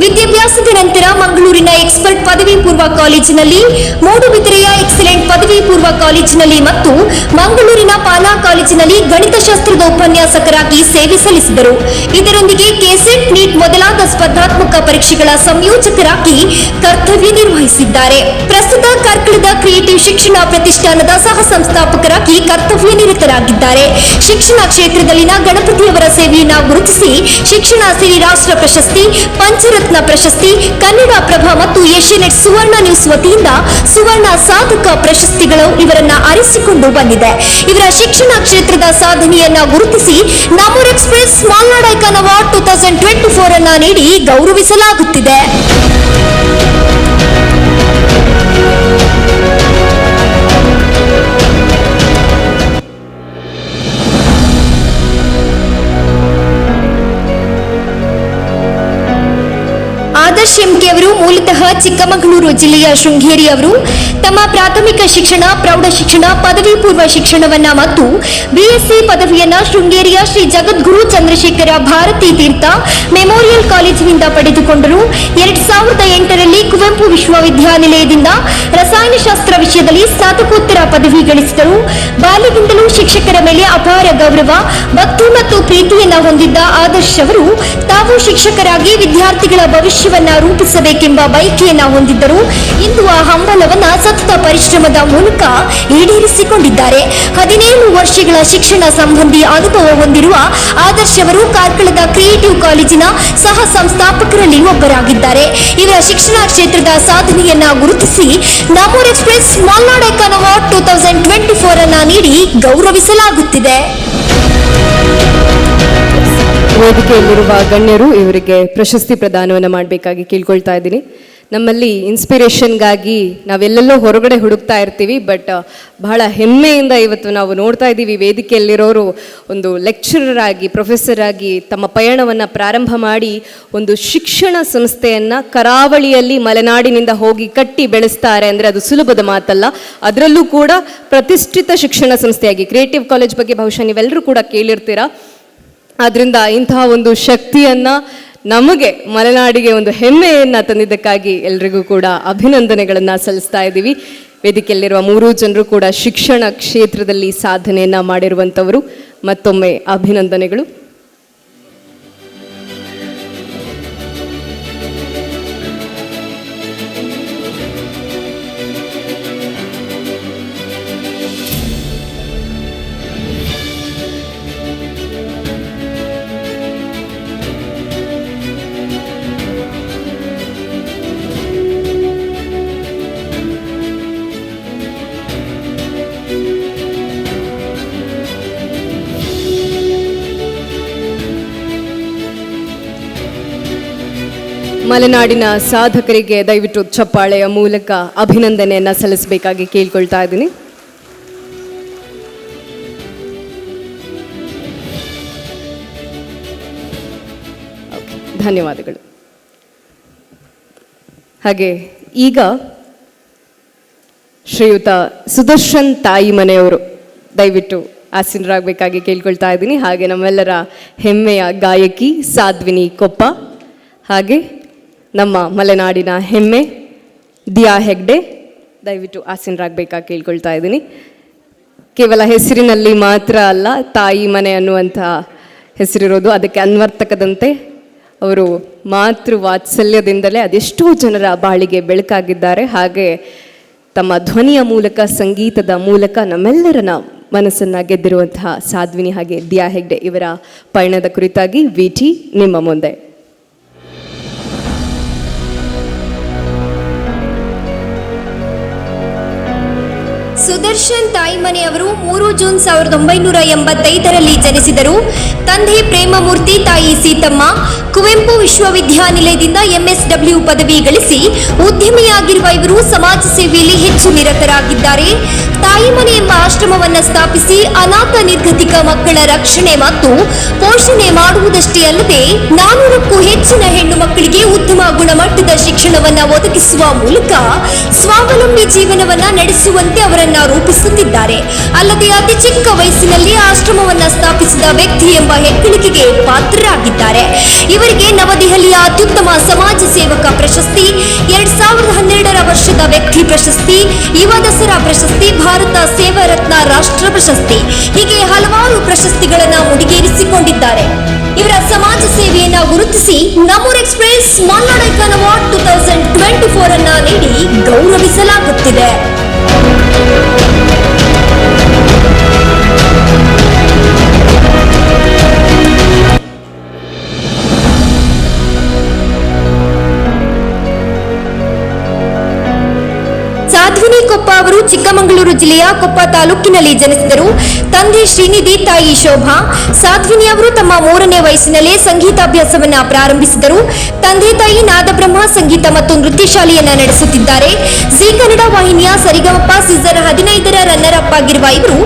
ವಿದ್ಯಾಭ್ಯಾಸದ ನಂತರ ಮಂಗಳೂರಿನ ಎಕ್ಸ್ಪರ್ಟ್ ಪದವಿ ಪೂರ್ವ ಕಾಲೇಜಿನಲ್ಲಿ, ಮೂಡುಬಿದಿರೆಯ ಎಕ್ಸಲೆಂಟ್ ಪದವಿ ಪೂರ್ವ ಕಾಲೇಜಿನಲ್ಲಿ ಮತ್ತು ಮಂಗಳೂರಿನ ಪಾಲಾ ಕಾಲೇಜಿನಲ್ಲಿ ಗಣಿತಶಾಸ್ತ್ರದ ಉಪನ್ಯಾಸಕರಾಗಿ ಸೇವೆ ಸಲ್ಲಿಸಿದರು. ಇದರೊಂದಿಗೆ ಕೆಸೆಟ್, ನೀಟ್ ಮೊದಲಾದ ಸ್ಪರ್ಧಾತ್ಮಕ ಪರೀಕ್ಷೆಗಳ ಸಂಯೋಜಕರಾಗಿ ಕರ್ತವ್ಯ ನಿರ್ವಹಿಸಿದ್ದಾರೆ. ಪ್ರಸ್ತುತ ಕಾರ್ಕಳದ ಕ್ರಿಯೇಟಿವ್ ಶಿಕ್ಷಣ ಪ್ರತಿಷ್ಠಾನದ ಸಹ ಸಂಸ್ಥಾಪಕರಾಗಿ ಕರ್ತವ್ಯ ನಿರತರಾಗಿದ್ದಾರೆ. ಶಿಕ್ಷಣ ಕ್ಷೇತ್ರದಲ್ಲಿನ ಗಣಪತಿಯವರ ಸೇವೆಯನ್ನು ಗುರುತಿಸಿ ಶಿಕ್ಷಣ ಸಿರಿ ರಾಷ್ಟ್ರ ಪ್ರಶಸ್ತಿ, ಪಂಚರತ್ನ ಪ್ರಶಸ್ತಿ, ಕನ್ನಡ ಪ್ರಭ ಮತ್ತು ಏಷ್ಯಾನೆಟ್ ಸುವರ್ಣ ನ್ಯೂಸ್ ವತಿಯಿಂದ ಸುವರ್ಣ ಸಾಧಕ ಪ್ರಶಸ್ತಿಗಳು ಇವರನ್ನ ಅರಿಸಿಕೊಂಡು ಬಂದಿದೆ. ಇವರ ಶಿಕ್ಷಣ ಕ್ಷೇತ್ರದ ಸಾಧನೆಯನ್ನ ಗುರುತಿಸಿ ನಾಮೂರ್ ಎಕ್ಸ್‌ಪ್ರೆಸ್ ಸ್ಮಾಲ್ ನಾಡ್ ಐಕಾನ್ ಅವಾರ್ಡ್ 2024 ಅನ್ನ ನೀಡಿ ಗೌರವಿಸಲಾಗುತ್ತಿದೆ. ಆದರ್ಶ್ MK ಅವರು ಮೂಲತಃ ಚಿಕ್ಕಮಗಳೂರು ಜಿಲ್ಲೆಯ ಶೃಂಗೇರಿ ಅವರು. ತಮ್ಮ ಪ್ರಾಥಮಿಕ ಶಿಕ್ಷಣ, ಪ್ರೌಢ ಶಿಕ್ಷಣ, ಪದವಿ ಪೂರ್ವ ಶಿಕ್ಷಣವನ್ನ ಮತ್ತು BSc ಪದವಿಯನ್ನ ಶೃಂಗೇರಿಯ ಶ್ರೀ ಜಗದ್ಗುರು ಚಂದ್ರಶೇಖರ ಭಾರತೀ ತೀರ್ಥ ಮೆಮೋರಿಯಲ್ ಕಾಲೇಜಿನಿಂದ ಪಡೆದುಕೊಂಡರು. 2008ರಲ್ಲಿ ಕುವೆಂಪು ವಿಶ್ವವಿದ್ಯಾನಿಲಯದಿಂದ ರಸಾಯನಶಾಸ್ತ್ರ ವಿಷಯದಲ್ಲಿ ಸ್ನಾತಕೋತ್ತರ ಪದವಿ ಗಳಿಸಿದರು. ಬಾಲ್ಯದಿಂದಲೂ ಶಿಕ್ಷಕರ ಮೇಲೆ ಅಪಾರ ಗೌರವ, ಭಕ್ತಿ ಮತ್ತು ಪ್ರೀತಿಯನ್ನ ಹೊಂದಿದ್ದ ಆದರ್ಶ್ ಅವರು ತಾವು ಶಿಕ್ಷಕರಾಗಿ ವಿದ್ಯಾರ್ಥಿಗಳ ಭವಿಷ್ಯವನ್ನ ರೂಪಿಸಬೇಕೆಂಬ ಬಯಕೆಯನ್ನ ಹೊಂದಿದ್ದರು. ಇಂದು ಆ ಹಂಬಲವನ್ನ ಸತತ ಪರಿಶ್ರಮದ ಮೂಲಕ ಈಡೇರಿಸಿಕೊಂಡಿದ್ದಾರೆ. 17 ವರ್ಷಗಳ ಶಿಕ್ಷಣ ಸಂಬಂಧಿ ಅನುಭವ ಹೊಂದಿರುವ ಆದರ್ಶ್ ಅವರು ಕಾರ್ಕಳದ ಕ್ರಿಯೇಟಿವ್ ಕಾಲೇಜಿನ ಸಹ ಸಂಸ್ಥಾಪಕರಲ್ಲಿ ಒಬ್ಬರಾಗಿದ್ದಾರೆ. ಇವರ ಶಿಕ್ಷಣ ಕ್ಷೇತ್ರದ ಸಾಧನೆಯನ್ನ ಗುರುತಿಸಿ ನಾಮೂರ್ ಎಕ್ಸ್‌ಪ್ರೆಸ್ ಸ್ಮಾಲ್ ನಾಡ್ ಐಕಾನ್ ಅವಾರ್ಡ್ 2024 ಅನ್ನ ನೀಡಿ ಗೌರವಿಸಲಾಗುತ್ತಿದೆ. ವೇದಿಕೆಯಲ್ಲಿರುವ ಗಣ್ಯರು ಇವರಿಗೆ ಪ್ರಶಸ್ತಿ ಪ್ರದಾನವನ್ನು ಮಾಡಬೇಕಾಗಿ ಕೇಳ್ಕೊಳ್ತಾ ಇದ್ದೀನಿ. ನಮ್ಮಲ್ಲಿ ಇನ್ಸ್ಪಿರೇಷನ್ಗಾಗಿ ನಾವೆಲ್ಲೆಲ್ಲೋ ಹೊರಗಡೆ ಹುಡುಕ್ತಾ ಇರ್ತೀವಿ, ಬಟ್ ಬಹಳ ಹೆಮ್ಮೆಯಿಂದ ಇವತ್ತು ನಾವು ನೋಡ್ತಾ ಇದ್ದೀವಿ ವೇದಿಕೆಯಲ್ಲಿರೋರು ಒಂದು ಲೆಕ್ಚರರ್ ಆಗಿ, ಪ್ರೊಫೆಸರ್ ಆಗಿ ತಮ್ಮ ಪಯಣವನ್ನು ಪ್ರಾರಂಭ ಮಾಡಿ ಒಂದು ಶಿಕ್ಷಣ ಸಂಸ್ಥೆಯನ್ನು ಕರಾವಳಿಯಲ್ಲಿ ಮಲೆನಾಡಿನಿಂದ ಹೋಗಿ ಕಟ್ಟಿ ಬೆಳೆಸ್ತಾರೆ ಅಂದರೆ ಅದು ಸುಲಭದ ಮಾತಲ್ಲ. ಅದರಲ್ಲೂ ಕೂಡ ಪ್ರತಿಷ್ಠಿತ ಶಿಕ್ಷಣ ಸಂಸ್ಥೆಯಾಗಿ ಕ್ರಿಯೇಟಿವ್ ಕಾಲೇಜ್ ಬಗ್ಗೆ ಬಹುಶಃ ನೀವೆಲ್ಲರೂ ಕೂಡ ಕೇಳಿರ್ತೀರಾ. ಆದ್ದರಿಂದ ಇಂತಹ ಒಂದು ಶಕ್ತಿಯನ್ನು ನಮಗೆ ಮಲೆನಾಡಿಗೆ ಒಂದು ಹೆಮ್ಮೆಯನ್ನು ತಂದಿದ್ದಕ್ಕಾಗಿ ಎಲ್ರಿಗೂ ಕೂಡ ಅಭಿನಂದನೆಗಳನ್ನು ಸಲ್ಲಿಸ್ತಾ ಇದ್ದೀವಿ. ವೇದಿಕೆಯಲ್ಲಿರುವ 3 ಜನರು ಕೂಡ ಶಿಕ್ಷಣ ಕ್ಷೇತ್ರದಲ್ಲಿ ಸಾಧನೆಯನ್ನು ಮಾಡಿರುವಂಥವರು. ಮತ್ತೊಮ್ಮೆ ಅಭಿನಂದನೆಗಳು. ಮಲೆನಾಡಿನ ಸಾಧಕರಿಗೆ ದಯವಿಟ್ಟು ಚಪ್ಪಾಳೆಯ ಮೂಲಕ ಅಭಿನಂದನೆಯನ್ನು ಸಲ್ಲಿಸಬೇಕಾಗಿ ಕೇಳ್ಕೊಳ್ತಾ ಇದ್ದೀನಿ. ಧನ್ಯವಾದಗಳು. ಹಾಗೆ ಈಗ ಶ್ರೀಯುತ ಸುದರ್ಶನ್ ತಾಯಿ ಮನೆಯವರು ದಯವಿಟ್ಟು ಆಸೀನರಾಗಬೇಕಾಗಿ ಕೇಳ್ಕೊಳ್ತಾ ಇದ್ದೀನಿ. ಹಾಗೆ ನಮ್ಮೆಲ್ಲರ ಹೆಮ್ಮೆಯ ಗಾಯಕಿ ಸಾಧ್ವಿನಿ ಕೊಪ್ಪ, ಹಾಗೆ ನಮ್ಮ ಮಲೆನಾಡಿನ ಹೆಮ್ಮೆ ದಿಯಾ ಹೆಗ್ಡೆ ದಯವಿಟ್ಟು ಆಸೀನರಾಗಬೇಕಾಗಿ ಕೇಳ್ಕೊಳ್ತಾ ಇದ್ದೀನಿ. ಕೇವಲ ಹೆಸರಿನಲ್ಲಿ ಮಾತ್ರ ಅಲ್ಲ, ತಾಯಿ ಮನೆ ಅನ್ನುವಂಥ ಹೆಸರಿರೋದು, ಅದಕ್ಕೆ ಅನ್ವರ್ತಕದಂತೆ ಅವರು ಮಾತೃ ವಾತ್ಸಲ್ಯದಿಂದಲೇ ಅದೆಷ್ಟೋ ಜನರ ಬಾಳಿಗೆ ಬೆಳಕಾಗಿದ್ದಾರೆ. ಹಾಗೆ ತಮ್ಮ ಧ್ವನಿಯ ಮೂಲಕ, ಸಂಗೀತದ ಮೂಲಕ ನಮ್ಮೆಲ್ಲರನ್ನ ಮನಸ್ಸನ್ನು ಗೆದ್ದಿರುವಂತಹ ಸಾಧ್ವಿನಿ ಹಾಗೆ ದಿಯಾ ಹೆಗ್ಡೆ ಇವರ ಪಯಣದ ಕುರಿತಾಗಿ ವಿಟಿ ನಿಮ್ಮ ಮುಂದೆ. ಸುದರ್ಶನ್ ತಾಯಿಮನೆಯವರು 3 ಜೂನ್ 1985ರಲ್ಲಿ ಜನಿಸಿದರು. ತಂದೆ ಪ್ರೇಮಮೂರ್ತಿ, ತಾಯಿ ಸೀತಮ್ಮ. ಕುವೆಂಪು ವಿಶ್ವವಿದ್ಯಾನಿಲಯದಿಂದ MSW ಪದವಿ ಗಳಿಸಿ ಉದ್ಯಮಿಯಾಗಿರುವ ಇವರು ಸಮಾಜ ಸೇವೆಯಲ್ಲಿ ಹೆಚ್ಚು ನಿರತರಾಗಿದ್ದಾರೆ. ತಾಯಿಮನೆ ಎಂಬ ಆಶ್ರಮವನ್ನು ಸ್ಥಾಪಿಸಿ ಅನಾಥ ನಿರ್ಗತಿಕ ಮಕ್ಕಳ ರಕ್ಷಣೆ ಮತ್ತು ಪೋಷಣೆ ಮಾಡುವುದಷ್ಟೇ ಅಲ್ಲದೆ 400ಕ್ಕೂ ಹೆಚ್ಚಿನ ಹೆಣ್ಣು ಮಕ್ಕಳಿಗೆ ಉತ್ತಮ ಗುಣಮಟ್ಟದ ಶಿಕ್ಷಣವನ್ನು ಒದಗಿಸುವ ಮೂಲಕ ಸ್ವಾವಲಂಬಿ ಜೀವನವನ್ನ ನಡೆಸುವಂತೆ ಅವರನ್ನ ರೂಪಿಸುತ್ತಿದ್ದಾರೆ. ಅಲ್ಲದೆ ಅತಿ ಚಿಕ್ಕ ವಯಸ್ಸಿನಲ್ಲಿ ಆಶ್ರಮವನ್ನ ಸ್ಥಾಪಿಸಿದ ವ್ಯಕ್ತಿ ಎಂಬ ಹೆಗ್ಗಳಿಕೆಗೆ ಪಾತ್ರರಾಗಿದ್ದಾರೆ. ಇವರಿಗೆ ನವದೆಹಲಿಯ ಅತ್ಯುತ್ತಮ ಸಮಾಜ ಸೇವಕ ಪ್ರಶಸ್ತಿ, 2012ರ ವರ್ಷದ ವ್ಯಕ್ತಿ ಪ್ರಶಸ್ತಿ, ಯುವ ದಸರಾ ಪ್ರಶಸ್ತಿ, ಭಾರತ ಸೇವಾ ರತ್ನ ರಾಷ್ಟ್ರ ಪ್ರಶಸ್ತಿ ಹೀಗೆ ಹಲವಾರು ಪ್ರಶಸ್ತಿಗಳನ್ನು ಮುಡಿಗೇರಿಸಿಕೊಂಡಿದ್ದಾರೆ. ಇವರ ಸಮಾಜ ಸೇವೆಯನ್ನ ಗುರುತಿಸಿ ನಮ್ಮೂರ್ ಎಕ್ಸ್ಪ್ರೆಸ್ ಮಲ್ನಾಡ್ ಐಕಾನ್ ಅವಾರ್ಡ್ 2024 ಅನ್ನ ನೀಡಿ ಗೌರವಿಸಲಾಗುತ್ತಿದೆ. ಸಾಧ್ವಿನಿ ಕೊಪ್ಪ ಅವರು ಚಿಕ್ಕಮಗಳೂರು ಜಿಲ್ಲೆಯ ಕೊಪ್ಪ ತಾಲೂಕಿನಲ್ಲಿ ಜನಿಸಿದರು. ತಂದೆ ಶ್ರೀನಿಧಿ, ತಾಯಿ ಶೋಭಾ. ಸಾಧ್ವಿನಿ ಅವರು ತಮ್ಮ 3ನೇ ವಯಸ್ಸಿನಲ್ಲೇ ಸಂಗೀತಾಭ್ಯಾಸವನ್ನ ಪ್ರಾರಂಭಿಸಿದರು. ತಂದೆ ತಾಯಿ ನಾದಬ್ರಹ್ಮ ಸಂಗೀತ ಮತ್ತು ನೃತ್ಯ ಶಾಲೆಯನ್ನ ನಡೆಸುತ್ತಿದ್ದಾರೆ. ಜಿ ಕನ್ನಡ ವಾಹಿನಿಯ ಸರಿಗಮಪ ಸೀಸನ್ 15ರ ರನ್ನರ್ ಅಪ್ ಆಗಿರುವ ಇವರು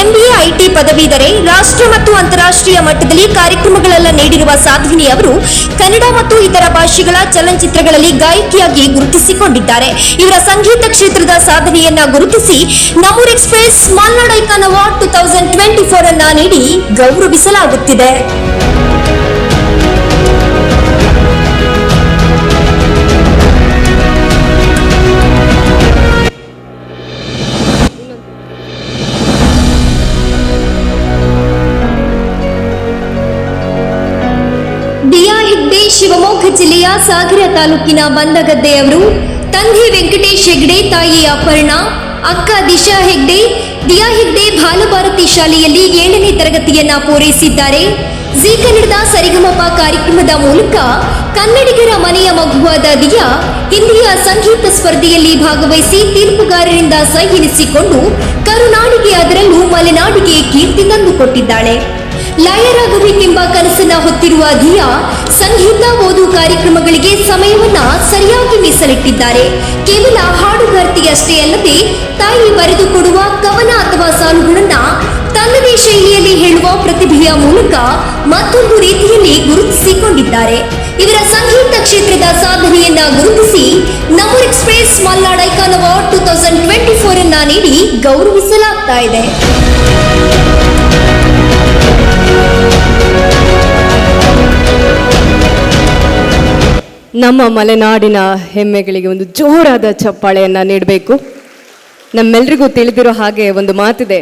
MBA IT ಪದವೀಧರೆ. ರಾಷ್ಟ್ರ ಮತ್ತು ಅಂತಾರಾಷ್ಟ್ರೀಯ ಮಟ್ಟದಲ್ಲಿ ಕಾರ್ಯಕ್ರಮಗಳೆಲ್ಲ ನೀಡಿರುವ ಸಾಧ್ವಿನಿ ಅವರು ಕನ್ನಡ ಮತ್ತು ಇತರ ಭಾಷೆಗಳ ಚಲನಚಿತ್ರಗಳಲ್ಲಿ ಗಾಯಕಿಯಾಗಿ ಗುರುತಿಸಿಕೊಂಡಿದ್ದಾರೆ. ಇವರ ಸಂಗೀತ ಕ್ಷೇತ್ರದ ಸಾಧನೆಯನ್ನ ಗುರುತಿಸಿ ನಮ್ಮೂರ್ ಎಕ್ಸ್ಪ್ರೆಸ್ ಮಲ್ನಾಡ್ ಐಕಾನ್ ಅವಾರ್ಡ್ 2024 ಅನ್ನ ನೀಡಿ ಗೌರವಿಸಲಾಗುತ್ತಿದೆ. ದಿಯಾ ಹೆಗ್ಡೆ ಶಿವಮೊಗ್ಗ ಜಿಲ್ಲೆಯ ಸಾಗರ ತಾಲೂಕಿನ ಬಂದಗದ್ದೆಯವರು. ತಂದೆ ವೆಂಕಟೇಶ್ ಹೆಗ್ಡೆ, ತಾಯಿ ಅಪರ್ಣಾ. ಅಕ್ಕ ದಿಶಾ ಹೆಗ್ಡೆ. ದಿಯಾ ಹೆಗ್ಡೆ ಬಾಲಭಾರತಿ ಶಾಲೆಯಲ್ಲಿ 7ನೇ ತರಗತಿಯನ್ನ ಪೂರೈಸಿದ್ದಾರೆ. ಜಿ ಕನ್ನಡದ ಸರಿಗಮಪ ಕಾರ್ಯಕ್ರಮದ ಮೂಲಕ ಕನ್ನಡಿಗರ ಮನೆಯ ಮಗುವಾದ ದಿಯಾ ಹಿಂದಿಯ ಸಂಗೀತ ಸ್ಪರ್ಧೆಯಲ್ಲಿ ಭಾಗವಹಿಸಿ ತೀರ್ಪುಗಾರರಿಂದ ಸಹಿ ಎನಿಸಿಕೊಂಡು ಕರುನಾಡಿಗೆ, ಅದರಲ್ಲೂ ಮಲೆನಾಡಿಗೆ ಕೀರ್ತಿ ತಂದುಕೊಟ್ಟಿದ್ದಾಳೆ. ಲಾಯರಾಗಬೇಕೆಂಬ ಕನಸನ್ನ ಹೊತ್ತಿರುವ ದಿಯಾ ಸಂಗೀತ, ಓದು ಕಾರ್ಯಕ್ರಮಗಳಿಗೆ ಸಮಯವನ್ನ ಸರಿಯಾಗಿ ಮೀಸಲಿಟ್ಟಿದ್ದಾರೆ. ಕೇವಲ ಹಾಡುಗಾರ್ತಿಯಷ್ಟೇ ಅಲ್ಲದೆ ತಾಯಿ ಬರೆದುಕೊಡುವ ಕವನ ಅಥವಾ ಸಾಲುಗಳನ್ನ ತನ್ನದೇ ಶೈಲಿಯಲ್ಲಿ ಹೇಳುವ ಪ್ರತಿಭೆಯ ಮೂಲಕ ಮತ್ತೊಂದು ರೀತಿಯಲ್ಲಿ ಗುರುತಿಸಿಕೊಂಡಿದ್ದಾರೆ. ಇವರ ಸಂಗೀತ ಕ್ಷೇತ್ರದ ಸಾಧನೆಯನ್ನ ಗುರುತಿಸಿ ನಮ್ಮೂರ್ ಎಕ್ಸ್ಪ್ರೆಸ್ ಮಲ್ನಾಡ್ ಐಕಾನ್ ಅವಾರ್ಡ್ 2024 ಅನ್ನ ನೀಡಿ ಗೌರವಿಸಲಾಗ್ತಾ ಇದೆ. ನಮ್ಮ ಮಲೆನಾಡಿನ ಹೆಮ್ಮೆಗಳಿಗೆ ಒಂದು ಜೋರಾದ ಚಪ್ಪಾಳೆಯನ್ನು ನೀಡಬೇಕು. ನಮ್ಮೆಲ್ರಿಗೂ ತಿಳಿದಿರೋ ಹಾಗೆ ಒಂದು ಮಾತಿದೆ,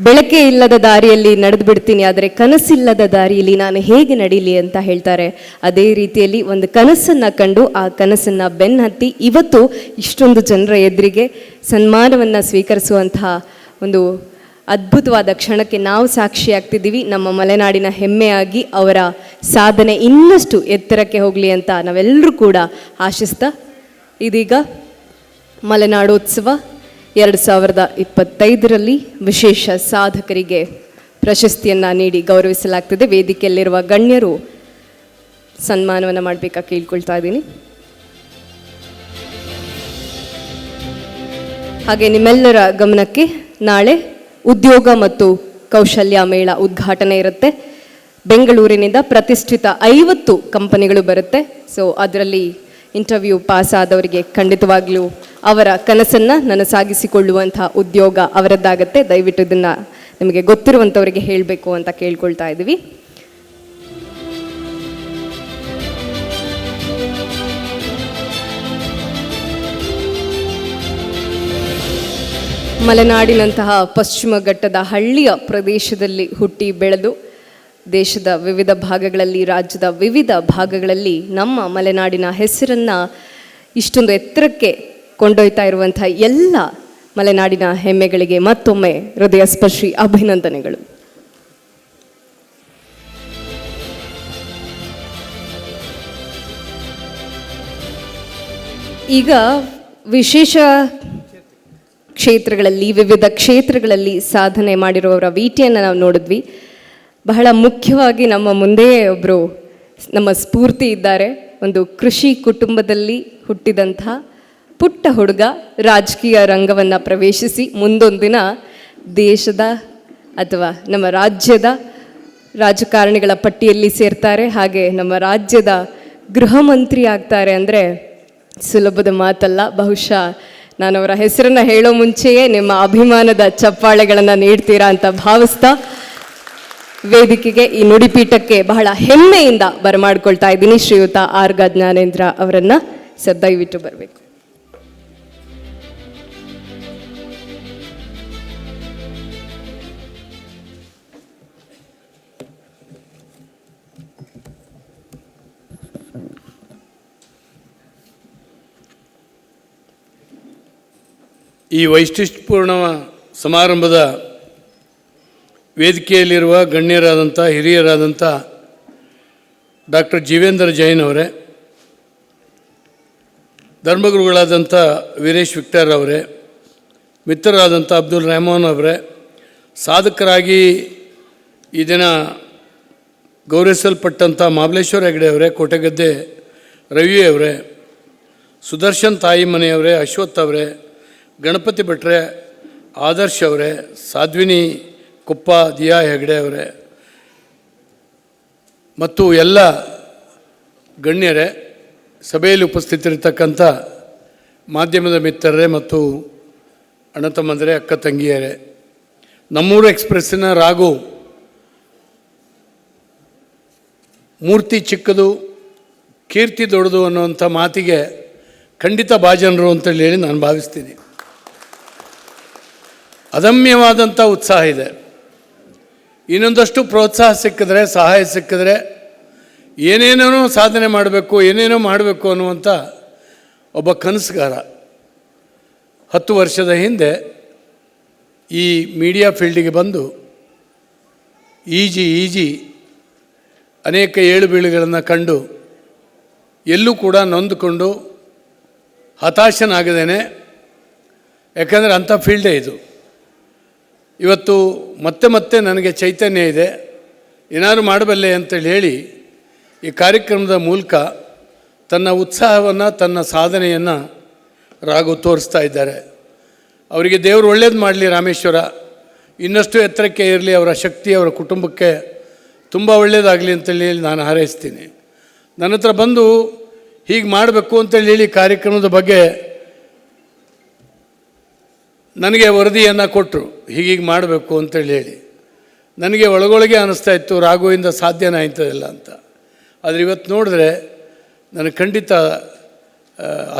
ಬೆಳಕೆ ಇಲ್ಲದ ದಾರಿಯಲ್ಲಿ ನಡೆದು ಬಿಡ್ತೀನಿ, ಆದರೆ ಕನಸಿಲ್ಲದ ದಾರಿಯಲ್ಲಿ ನಾನು ಹೇಗೆ ನಡೀಲಿ ಅಂತ ಹೇಳ್ತಾರೆ. ಅದೇ ರೀತಿಯಲ್ಲಿ ಒಂದು ಕನಸನ್ನು ಕಂಡು ಆ ಕನಸನ್ನು ಬೆನ್ನತ್ತಿ ಇವತ್ತು ಇಷ್ಟೊಂದು ಜನರ ಎದುರಿಗೆ ಸನ್ಮಾನವನ್ನು ಸ್ವೀಕರಿಸುವಂತಹ ಒಂದು ಅದ್ಭುತವಾದ ಕ್ಷಣಕ್ಕೆ ನಾವು ಸಾಕ್ಷಿಯಾಗ್ತಿದ್ದೀವಿ. ನಮ್ಮ ಮಲೆನಾಡಿನ ಹೆಮ್ಮೆಯಾಗಿ ಅವರ ಸಾಧನೆ ಇನ್ನಷ್ಟು ಎತ್ತರಕ್ಕೆ ಹೋಗಲಿ ಅಂತ ನಾವೆಲ್ಲರೂ ಕೂಡ ಆಶಿಸ್ತಾ, ಇದೀಗ ಮಲೆನಾಡೋತ್ಸವ 2025ರಲ್ಲಿ ವಿಶೇಷ ಸಾಧಕರಿಗೆ ಪ್ರಶಸ್ತಿಯನ್ನು ನೀಡಿ ಗೌರವಿಸಲಾಗ್ತದೆ. ವೇದಿಕೆಯಲ್ಲಿರುವ ಗಣ್ಯರು ಸನ್ಮಾನವನ್ನು ಮಾಡಬೇಕಾಗಿ ಕೇಳ್ಕೊಳ್ತಾ ಇದ್ದೀನಿ. ಹಾಗೆ ನಿಮ್ಮೆಲ್ಲರ ಗಮನಕ್ಕೆ ನಾಳೆ ಉದ್ಯೋಗ ಮತ್ತು ಕೌಶಲ್ಯ ಮೇಳ ಉದ್ಘಾಟನೆ ಇರುತ್ತೆ. ಬೆಂಗಳೂರಿನಿಂದ ಪ್ರತಿಷ್ಠಿತ 50 ಕಂಪನಿಗಳು ಬರುತ್ತೆ. ಸೊ ಅದರಲ್ಲಿ ಇಂಟರ್ವ್ಯೂ ಪಾಸ್ ಆದವರಿಗೆ ಖಂಡಿತವಾಗ್ಲೂ ಅವರ ಕನಸನ್ನು ನನಸಾಗಿಸಿಕೊಳ್ಳುವಂಥ ಉದ್ಯೋಗ ಅವರದ್ದಾಗತ್ತೆ. ದಯವಿಟ್ಟು ಇದನ್ನು ನಿಮಗೆ ಗೊತ್ತಿರುವಂಥವರಿಗೆ ಹೇಳಬೇಕು ಅಂತ ಕೇಳ್ಕೊಳ್ತಾ ಇದ್ದೀವಿ. ಮಲೆನಾಡಿನಂತಹ ಪಶ್ಚಿಮ ಘಟ್ಟದ ಹಳ್ಳಿಯ ಪ್ರದೇಶದಲ್ಲಿ ಹುಟ್ಟಿ ಬೆಳೆದು ದೇಶದ ವಿವಿಧ ಭಾಗಗಳಲ್ಲಿ, ರಾಜ್ಯದ ವಿವಿಧ ಭಾಗಗಳಲ್ಲಿ ನಮ್ಮ ಮಲೆನಾಡಿನ ಹೆಸರನ್ನು ಇಷ್ಟೊಂದು ಎತ್ತರಕ್ಕೆ ಕೊಂಡೊಯ್ತಾ ಇರುವಂಥ ಎಲ್ಲ ಮಲೆನಾಡಿನ ಹೆಮ್ಮೆಗಳಿಗೆ ಮತ್ತೊಮ್ಮೆ ಹೃದಯಸ್ಪರ್ಶಿ ಅಭಿನಂದನೆಗಳು. ಈಗ ವಿಶೇಷ ಕ್ಷೇತ್ರಗಳಲ್ಲಿ, ವಿವಿಧ ಕ್ಷೇತ್ರಗಳಲ್ಲಿ ಸಾಧನೆ ಮಾಡಿರುವವರ ವಿಟಿಯನ್ನು ನಾವು ನೋಡಿದ್ವಿ. ಬಹಳ ಮುಖ್ಯವಾಗಿ ನಮ್ಮ ಮುಂದೆ ಒಬ್ಬರು ನಮ್ಮ ಸ್ಫೂರ್ತಿ ಇದ್ದಾರೆ. ಒಂದು ಕೃಷಿ ಕುಟುಂಬದಲ್ಲಿ ಹುಟ್ಟಿದಂಥ ಪುಟ್ಟ ಹುಡುಗ ರಾಜಕೀಯ ರಂಗವನ್ನು ಪ್ರವೇಶಿಸಿ ಮುಂದೊಂದು ದಿನ ದೇಶದ ಅಥವಾ ನಮ್ಮ ರಾಜ್ಯದ ರಾಜಕಾರಣಿಗಳ ಪಟ್ಟಿಯಲ್ಲಿ ಸೇರ್ತಾರೆ. ಹಾಗೆ ನಮ್ಮ ರಾಜ್ಯದ ಗೃಹ ಮಂತ್ರಿ ಆಗ್ತಾರೆ ಅಂದರೆ ಸುಲಭದ ಮಾತಲ್ಲ. ಬಹುಶಃ ನಾನು ಅವರ ಹೆಸರನ್ನು ಹೇಳೋ ಮುಂಚೆಯೇ ನಿಮ್ಮ ಅಭಿಮಾನದ ಚಪ್ಪಾಳೆಗಳನ್ನು ನೀಡ್ತೀರಾ ಅಂತ ಭಾವಿಸ್ತಾ ವೇದಿಕೆಗೆ, ಈ ನುಡಿಪೀಠಕ್ಕೆ ಬಹಳ ಹೆಮ್ಮೆಯಿಂದ ಬರಮಾಡ್ಕೊಳ್ತಾ ಇದ್ದೀನಿ ಶ್ರೀಯುತ ಆರ್ ಗ ಜ್ಞಾನೇಂದ್ರ ಅವರನ್ನು. ಸರ್ ದಯವಿಟ್ಟು ಬರಬೇಕು. ಈ ವೈಶಿಷ್ಟ್ಯಪೂರ್ಣ ಸಮಾರಂಭದ ವೇದಿಕೆಯಲ್ಲಿರುವ ಗಣ್ಯರಾದಂಥ ಹಿರಿಯರಾದಂಥ ಡಾಕ್ಟರ್ ಜೀವೇಂದ್ರ ಜೈನ್ ಅವರೇ, ಧರ್ಮಗುರುಗಳಾದಂಥ ವೀರೇಶ್ ವಿಕ್ಟರ್ ಅವರೇ, ಮಿತ್ರರಾದಂಥ ಅಬ್ದುಲ್ ರೆಹಮಾನ್ ಅವರೇ, ಸಾಧಕರಾಗಿ ಈ ದಿನ ಗೌರವಿಸಲ್ಪಟ್ಟಂಥ ಮಹಾಬಲೇಶ್ವರ ಹೆಗಡೆ ಅವರೇ, ಕೋಟೆಗದ್ದೆ ರವಿ ಅವರೇ, ಸುದರ್ಶನ್ ತಾಯಿ ಮನೆಯವರೇ, ಅಶ್ವಥ್ ಅವರೇ, ಗಣಪತಿ ಭಟ್ರೆ, ಆದರ್ಶ್ ಅವರೇ, ಸಾಧ್ವಿನಿ ಕುಪ್ಪ, ದಿಯಾ ಹೆಗಡೆ ಅವರೇ ಮತ್ತು ಎಲ್ಲ ಗಣ್ಯರೇ, ಸಭೆಯಲ್ಲಿ ಉಪಸ್ಥಿತರಿರ್ತಕ್ಕಂಥ ಮಾಧ್ಯಮದ ಮಿತ್ರರೇ ಮತ್ತು ಅಣ್ಣ ತಮ್ಮಂದರೇ, ಅಕ್ಕ ತಂಗಿಯರೇ, ನಮ್ಮೂರು ಎಕ್ಸ್ಪ್ರೆಸ್ಸಿನ ರಾಗು ಮೂರ್ತಿ ಚಿಕ್ಕದು ಕೀರ್ತಿ ದೊಡ್ಡದು ಅನ್ನುವಂಥ ಮಾತಿಗೆ ಖಂಡಿತ ಭಾಜನರು ಅಂತೇಳಿ ಹೇಳಿ ನಾನು ಭಾವಿಸ್ತೀನಿ. ಅದಮ್ಯವಾದಂಥ ಉತ್ಸಾಹ ಇದೆ. ಇನ್ನೊಂದಷ್ಟು ಪ್ರೋತ್ಸಾಹ ಸಿಕ್ಕಿದ್ರೆ, ಸಹಾಯ ಸಿಕ್ಕಿದ್ರೆ ಏನೇನೋ ಸಾಧನೆ ಮಾಡಬೇಕು, ಏನೇನೋ ಮಾಡಬೇಕು ಅನ್ನುವಂಥ ಒಬ್ಬ ಕನಸುಗಾರ 10 ವರ್ಷದ ಹಿಂದೆ ಈ ಮೀಡಿಯಾ ಫೀಲ್ಡಿಗೆ ಬಂದು ಈಜಿ ಅನೇಕ ಏಳು ಬೀಳುಗಳನ್ನು ಕಂಡು ಎಲ್ಲೂ ಕೂಡ ನೊಂದುಕೊಂಡು ಹತಾಶನಾಗದೇನೆ, ಯಾಕಂದರೆ ಅಂಥ ಫೀಲ್ಡೇ ಇದು. ಇವತ್ತು ಮತ್ತೆ ನನಗೆ ಚೈತನ್ಯ ಇದೆ, ಏನಾದರೂ ಮಾಡಬಲ್ಲೆ ಅಂತೇಳಿ ಹೇಳಿ ಈ ಕಾರ್ಯಕ್ರಮದ ಮೂಲಕ ತನ್ನ ಉತ್ಸಾಹವನ್ನು, ತನ್ನ ಸಾಧನೆಯನ್ನು ರಾಘು ತೋರಿಸ್ತಾ ಇದ್ದಾರೆ. ಅವರಿಗೆ ದೇವರು ಒಳ್ಳೇದು ಮಾಡಲಿ, ರಾಮೇಶ್ವರ ಇನ್ನಷ್ಟು ಎತ್ತರಕ್ಕೆ ಇರಲಿ, ಅವರ ಶಕ್ತಿ ಅವರ ಕುಟುಂಬಕ್ಕೆ ತುಂಬ ಒಳ್ಳೆಯದಾಗಲಿ ಅಂತೇಳಿ ನಾನು ಹಾರೈಸ್ತೀನಿ. ನನ್ನ ಹತ್ರ ಬಂದು ಹೀಗೆ ಮಾಡಬೇಕು ಅಂತೇಳಿ ಹೇಳಿ ಕಾರ್ಯಕ್ರಮದ ಬಗ್ಗೆ ನನಗೆ ವರದಿಯನ್ನು ಕೊಟ್ಟರು, ಹೀಗೀಗೆ ಮಾಡಬೇಕು ಅಂತೇಳಿ ಹೇಳಿ. ನನಗೆ ಒಳಗೊಳಗೆ ಅನ್ನಿಸ್ತಾ ಇತ್ತು ರಾಘುವಿಂದ ಸಾಧ್ಯನೇ ಆಯ್ತದಿಲ್ಲ ಅಂತ. ಆದರೆ ಇವತ್ತು ನೋಡಿದ್ರೆ ನನಗೆ ಖಂಡಿತ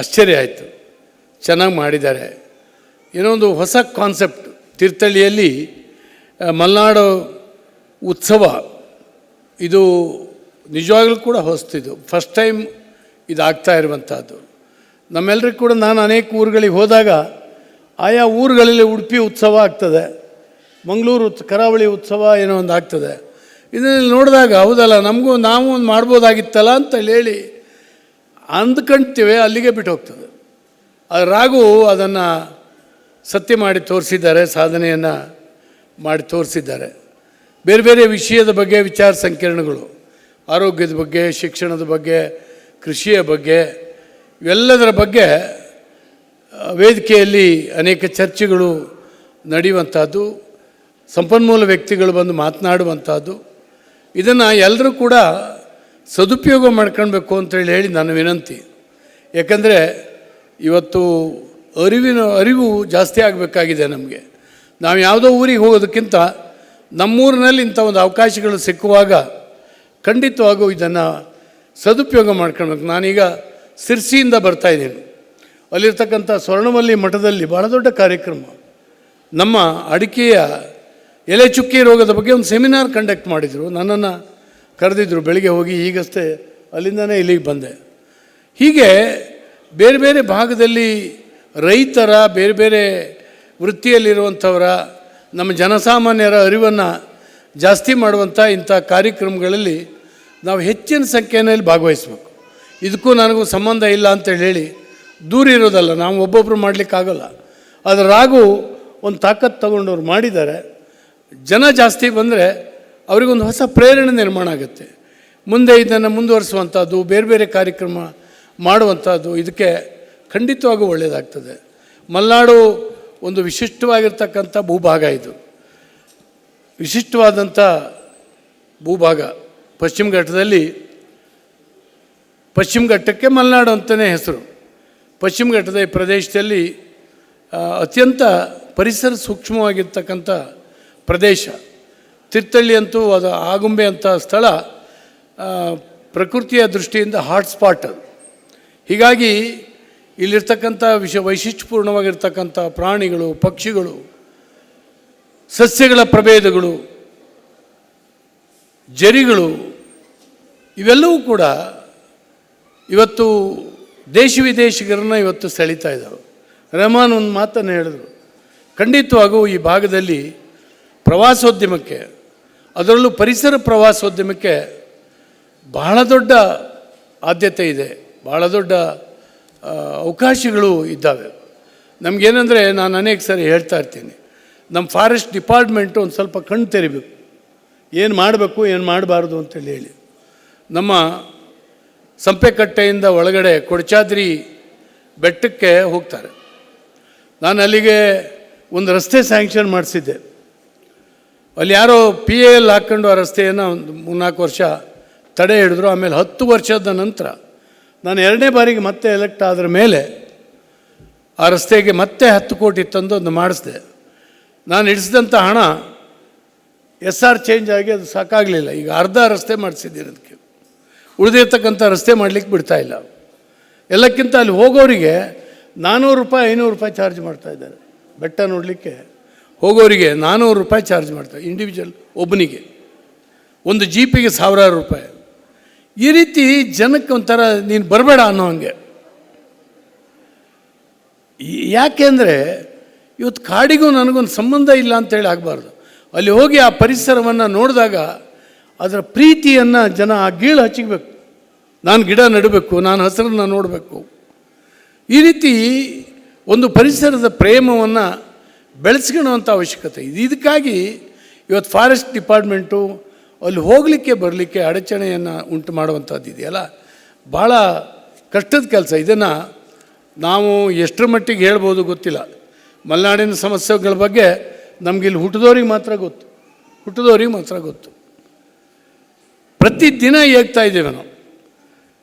ಆಶ್ಚರ್ಯ ಆಯಿತು. ಚೆನ್ನಾಗಿ ಮಾಡಿದ್ದಾರೆ. ಏನೋ ಒಂದು ಹೊಸ ಕಾನ್ಸೆಪ್ಟ್ ತೀರ್ಥಹಳ್ಳಿಯಲ್ಲಿ ಮಲೆನಾಡು ಉತ್ಸವ, ಇದು ನಿಜವಾಗ್ಲೂ ಕೂಡ ಹೊಸ್ತಿದ್ದು, ಫಸ್ಟ್ ಟೈಮ್ ಇದಾಗ್ತಾ ಇರುವಂಥದ್ದು. ನಮ್ಮೆಲ್ಲರಿಗೂ ಕೂಡ ನಾನು ಅನೇಕ ಊರುಗಳಿಗೆ ಹೋದಾಗ ಆಯಾ ಊರುಗಳಲ್ಲಿ ಉಡುಪಿ ಉತ್ಸವ ಆಗ್ತದೆ, ಮಂಗಳೂರು ಕರಾವಳಿ ಉತ್ಸವ ಏನೋ ಒಂದು ಆಗ್ತದೆ. ಇದನ್ನು ನೋಡಿದಾಗ ಹೌದಲ್ಲ, ನಾವು ಒಂದು ಮಾಡ್ಬೋದಾಗಿತ್ತಲ್ಲ ಅಂತ ಹೇಳಿ ಅಂದ್ಕೊಳ್ತೀವಿ, ಅಲ್ಲಿಗೆ ಬಿಟ್ಟು ಹೋಗ್ತದೆ. ಅದು ರಾಘು ಅದನ್ನು ಸತ್ಯ ಮಾಡಿ ತೋರಿಸಿದ್ದಾರೆ, ಸಾಧನೆಯನ್ನು ಮಾಡಿ ತೋರಿಸಿದ್ದಾರೆ. ಬೇರೆ ಬೇರೆ ವಿಷಯದ ಬಗ್ಗೆ ವಿಚಾರ ಸಂಕಿರಣಗಳು, ಆರೋಗ್ಯದ ಬಗ್ಗೆ, ಶಿಕ್ಷಣದ ಬಗ್ಗೆ, ಕೃಷಿಯ ಬಗ್ಗೆ, ಇವೆಲ್ಲದರ ಬಗ್ಗೆ ವೇದಿಕೆಯಲ್ಲಿ ಅನೇಕ ಚರ್ಚೆಗಳು ನಡೆಯುವಂಥದ್ದು, ಸಂಪನ್ಮೂಲ ವ್ಯಕ್ತಿಗಳು ಬಂದು ಮಾತನಾಡುವಂಥದ್ದು, ಇದನ್ನು ಎಲ್ಲರೂ ಕೂಡ ಸದುಪಯೋಗ ಮಾಡ್ಕೊಳ್ಬೇಕು ಅಂತೇಳಿ ಹೇಳಿ ನನ್ನ ವಿನಂತಿ. ಯಾಕಂದರೆ ಇವತ್ತು ಅರಿವು ಜಾಸ್ತಿ ಆಗಬೇಕಾಗಿದೆ ನಮಗೆ. ನಾವು ಯಾವುದೋ ಊರಿಗೆ ಹೋಗೋದಕ್ಕಿಂತ ನಮ್ಮೂರಿನಲ್ಲಿ ಇಂಥ ಒಂದು ಅವಕಾಶಗಳು ಸಿಕ್ಕುವಾಗ ಖಂಡಿತವಾಗೂ ಇದನ್ನು ಸದುಪಯೋಗ ಮಾಡ್ಕೊಳ್ಬೇಕು. ನಾನೀಗ ಸಿರ್ಸಿಯಿಂದ ಬರ್ತಾಯಿದ್ದೀನಿ. ಅಲ್ಲಿರ್ತಕ್ಕಂಥ ಸ್ವರ್ಣವಲ್ಲಿ ಮಠದಲ್ಲಿ ಭಾಳ ದೊಡ್ಡ ಕಾರ್ಯಕ್ರಮ, ನಮ್ಮ ಅಡಿಕೆಯ ಎಲೆ ಚುಕ್ಕಿ ರೋಗದ ಬಗ್ಗೆ ಒಂದು ಸೆಮಿನಾರ್ ಕಂಡಕ್ಟ್ ಮಾಡಿದರು. ನನ್ನನ್ನು ಕರೆದಿದ್ದರು, ಬೆಳಿಗ್ಗೆ ಹೋಗಿ ಈಗಷ್ಟೇ ಅಲ್ಲಿಂದನೇ ಇಲ್ಲಿಗೆ ಬಂದೆ. ಹೀಗೆ ಬೇರೆ ಬೇರೆ ಭಾಗದಲ್ಲಿ ರೈತರ, ಬೇರೆ ಬೇರೆ ವೃತ್ತಿಯಲ್ಲಿರುವಂಥವರ, ನಮ್ಮ ಜನಸಾಮಾನ್ಯರ ಅರಿವನ್ನು ಜಾಸ್ತಿ ಮಾಡುವಂಥ ಇಂಥ ಕಾರ್ಯಕ್ರಮಗಳಲ್ಲಿ ನಾವು ಹೆಚ್ಚಿನ ಸಂಖ್ಯೆಯಲ್ಲಿ ಭಾಗವಹಿಸಬೇಕು. ಇದಕ್ಕೂ ನನಗೂ ಸಂಬಂಧ ಇಲ್ಲ ಅಂತೇಳಿ ಹೇಳಿ ದೂರ ಇರೋದಲ್ಲ, ನಾವು ಒಬ್ಬೊಬ್ಬರು ಮಾಡಲಿಕ್ಕಾಗಲ್ಲ. ಅದರಾಗೂ ಒಂದು ತಾಕತ್ತು ತಗೊಂಡವ್ರು ಮಾಡಿದ್ದಾರೆ. ಜನ ಜಾಸ್ತಿ ಬಂದರೆ ಅವರಿಗೊಂದು ಹೊಸ ಪ್ರೇರಣೆ ನಿರ್ಮಾಣ ಆಗುತ್ತೆ. ಮುಂದೆ ಇದನ್ನು ಮುಂದುವರಿಸುವಂಥದ್ದು, ಬೇರೆ ಬೇರೆ ಕಾರ್ಯಕ್ರಮ ಮಾಡುವಂಥದ್ದು, ಇದಕ್ಕೆ ಖಂಡಿತವಾಗೂ ಒಳ್ಳೆಯದಾಗ್ತದೆ. ಮಲೆನಾಡು ಒಂದು ವಿಶಿಷ್ಟವಾಗಿರ್ತಕ್ಕಂಥ ಭೂಭಾಗ, ಇದು ವಿಶಿಷ್ಟವಾದಂಥ ಭೂಭಾಗ. ಪಶ್ಚಿಮ ಘಟ್ಟದಲ್ಲಿ, ಪಶ್ಚಿಮ ಘಟ್ಟಕ್ಕೆ ಮಲೆನಾಡು ಅಂತಲೇ ಹೆಸರು. ಪಶ್ಚಿಮ ಘಟ್ಟದ ಈ ಪ್ರದೇಶದಲ್ಲಿ ಅತ್ಯಂತ ಪರಿಸರ ಸೂಕ್ಷ್ಮವಾಗಿರ್ತಕ್ಕಂಥ ಪ್ರದೇಶ. ತೀರ್ಥಹಳ್ಳಿ ಅಂತೂ ಅದು ಆಗುಂಬೆ ಅಂತ ಸ್ಥಳ ಪ್ರಕೃತಿಯ ದೃಷ್ಟಿಯಿಂದ ಹಾಟ್ಸ್ಪಾಟ್ ಅದು. ಹೀಗಾಗಿ ಇಲ್ಲಿರ್ತಕ್ಕಂಥ ವೈಶಿಷ್ಟ್ಯಪೂರ್ಣವಾಗಿರ್ತಕ್ಕಂಥ ಪ್ರಾಣಿಗಳು, ಪಕ್ಷಿಗಳು, ಸಸ್ಯಗಳ ಪ್ರಭೇದಗಳು, ಜರಿಗಳು, ಇವೆಲ್ಲವೂ ಕೂಡ ಇವತ್ತು ದೇಶ ವಿದೇಶಿಗರನ್ನು ಇವತ್ತು ಸೆಳೀತಾ ಇದ್ದಾವೆ. ರೆಹಮಾನ್ ಒಂದು ಮಾತನ್ನು ಹೇಳಿದ್ರು, ಖಂಡಿತವಾಗೂ ಈ ಭಾಗದಲ್ಲಿ ಪ್ರವಾಸೋದ್ಯಮಕ್ಕೆ, ಅದರಲ್ಲೂ ಪರಿಸರ ಪ್ರವಾಸೋದ್ಯಮಕ್ಕೆ ಬಹಳ ದೊಡ್ಡ ಆದ್ಯತೆ ಇದೆ, ಬಹಳ ದೊಡ್ಡ ಅವಕಾಶಗಳು ಇದ್ದಾವೆ. ನಮಗೇನೆಂದರೆ, ನಾನು ಅನೇಕ ಸಾರಿ ಹೇಳ್ತಾ ಇರ್ತೀನಿ, ನಮ್ಮ ಫಾರೆಸ್ಟ್ ಡಿಪಾರ್ಟ್ಮೆಂಟು ಒಂದು ಸ್ವಲ್ಪ ಕಣ್ಣು ತೆರಿಬೇಕು, ಏನು ಮಾಡಬೇಕು ಏನು ಮಾಡಬಾರ್ದು ಅಂತೇಳಿ ಹೇಳಿ. ನಮ್ಮ ಸಂಪೆಕಟ್ಟೆಯಿಂದ ಒಳಗಡೆ ಕೊಡಚಾದ್ರಿ ಬೆಟ್ಟಕ್ಕೆ ಹೋಗ್ತಾರೆ. ನಾನು ಅಲ್ಲಿಗೆ ಒಂದು ರಸ್ತೆ ಸ್ಯಾಂಕ್ಷನ್ ಮಾಡಿಸಿದ್ದೆ. ಅಲ್ಲಿ ಯಾರೋ PAL ಹಾಕ್ಕೊಂಡು ಆ ರಸ್ತೆಯನ್ನು ಒಂದು 3-4 ವರ್ಷ ತಡೆ ಹಿಡಿದ್ರು. ಆಮೇಲೆ 10 ವರ್ಷದ ನಂತರ ನಾನು 2ನೇ ಬಾರಿಗೆ ಮತ್ತೆ ಎಲೆಕ್ಟ್ ಆದ್ರ ಮೇಲೆ ಆ ರಸ್ತೆಗೆ ಮತ್ತೆ 10 ಕೋಟಿ ತಂದು ಒಂದು ಮಾಡಿಸಿದೆ. ನಾನು ಇಡಿಸಿದಂಥ ಹಣ SR ಚೇಂಜ್ ಆಗಿ ಅದು ಸಾಕಾಗಲಿಲ್ಲ. ಈಗ ಅರ್ಧ ರಸ್ತೆ ಮಾಡಿಸಿದ್ದೀನಿ. ಅದಕ್ಕೆ ಉಳಿದಿರ್ತಕ್ಕಂಥ ರಸ್ತೆ ಮಾಡಲಿಕ್ಕೆ ಬಿಡ್ತಾಯಿಲ್ಲ. ಎಲ್ಲಕ್ಕಿಂತ ಅಲ್ಲಿ ಹೋಗೋರಿಗೆ 400 ರೂಪಾಯಿ 500 ರೂಪಾಯಿ ಚಾರ್ಜ್ ಮಾಡ್ತಾಯಿದ್ದಾರೆ. ಬೆಟ್ಟ ನೋಡಲಿಕ್ಕೆ ಹೋಗೋರಿಗೆ 400 ರೂಪಾಯಿ ಚಾರ್ಜ್ ಮಾಡ್ತಾರೆ, ಇಂಡಿವಿಜುವಲ್ ಒಬ್ಬನಿಗೆ. ಒಂದು ಜೀಪಿಗೆ 1000 ರೂಪಾಯಿ. ಈ ರೀತಿ ಜನಕ್ಕೆ ಒಂಥರ ನೀನು ಬರಬೇಡ ಅನ್ನೋ ಹಂಗೆ. ಯಾಕೆಂದರೆ ಇವತ್ತು ಕಾಡಿಗೂ ನನಗೊಂದು ಸಂಬಂಧ ಇಲ್ಲ ಅಂತೇಳಿ ಆಗಬಾರ್ದು. ಅಲ್ಲಿ ಹೋಗಿ ಆ ಪರಿಸರವನ್ನು ನೋಡಿದಾಗ ಅದರ ಪ್ರೀತಿಯನ್ನು ಜನ ಆ ಗೀಳು ಹಚ್ಚಿಬೇಕು. ನಾನು ಗಿಡ ನೆಡಬೇಕು, ನಾನು ಹಸಿರನ್ನು ನೋಡಬೇಕು. ಈ ರೀತಿ ಒಂದು ಪರಿಸರದ ಪ್ರೇಮವನ್ನು ಬೆಳೆಸ್ಕೊಳ್ಳುವಂಥ ಅವಶ್ಯಕತೆ ಇದೆ. ಇದಕ್ಕಾಗಿ ಇವತ್ತು ಫಾರೆಸ್ಟ್ ಡಿಪಾರ್ಟ್ಮೆಂಟು ಅಲ್ಲಿ ಹೋಗಲಿಕ್ಕೆ ಬರಲಿಕ್ಕೆ ಅಡಚಣೆಯನ್ನು ಉಂಟು ಮಾಡುವಂಥದ್ದು ಇದೆಯಲ್ಲ, ಭಾಳ ಕಷ್ಟದ ಕೆಲಸ. ಇದನ್ನು ನಾವು ಎಷ್ಟರ ಮಟ್ಟಿಗೆ ಹೇಳ್ಬೋದು ಗೊತ್ತಿಲ್ಲ. ಮಲೆನಾಡಿನ ಸಮಸ್ಯೆಗಳ ಬಗ್ಗೆ ನಮಗಿಲ್ಲಿ ಹುಟ್ಟಿದವ್ರಿಗೆ ಮಾತ್ರ ಗೊತ್ತು. ಪ್ರತಿದಿನ ಏಗ್ತಾ ಇದ್ದೇವೆ ನಾವು.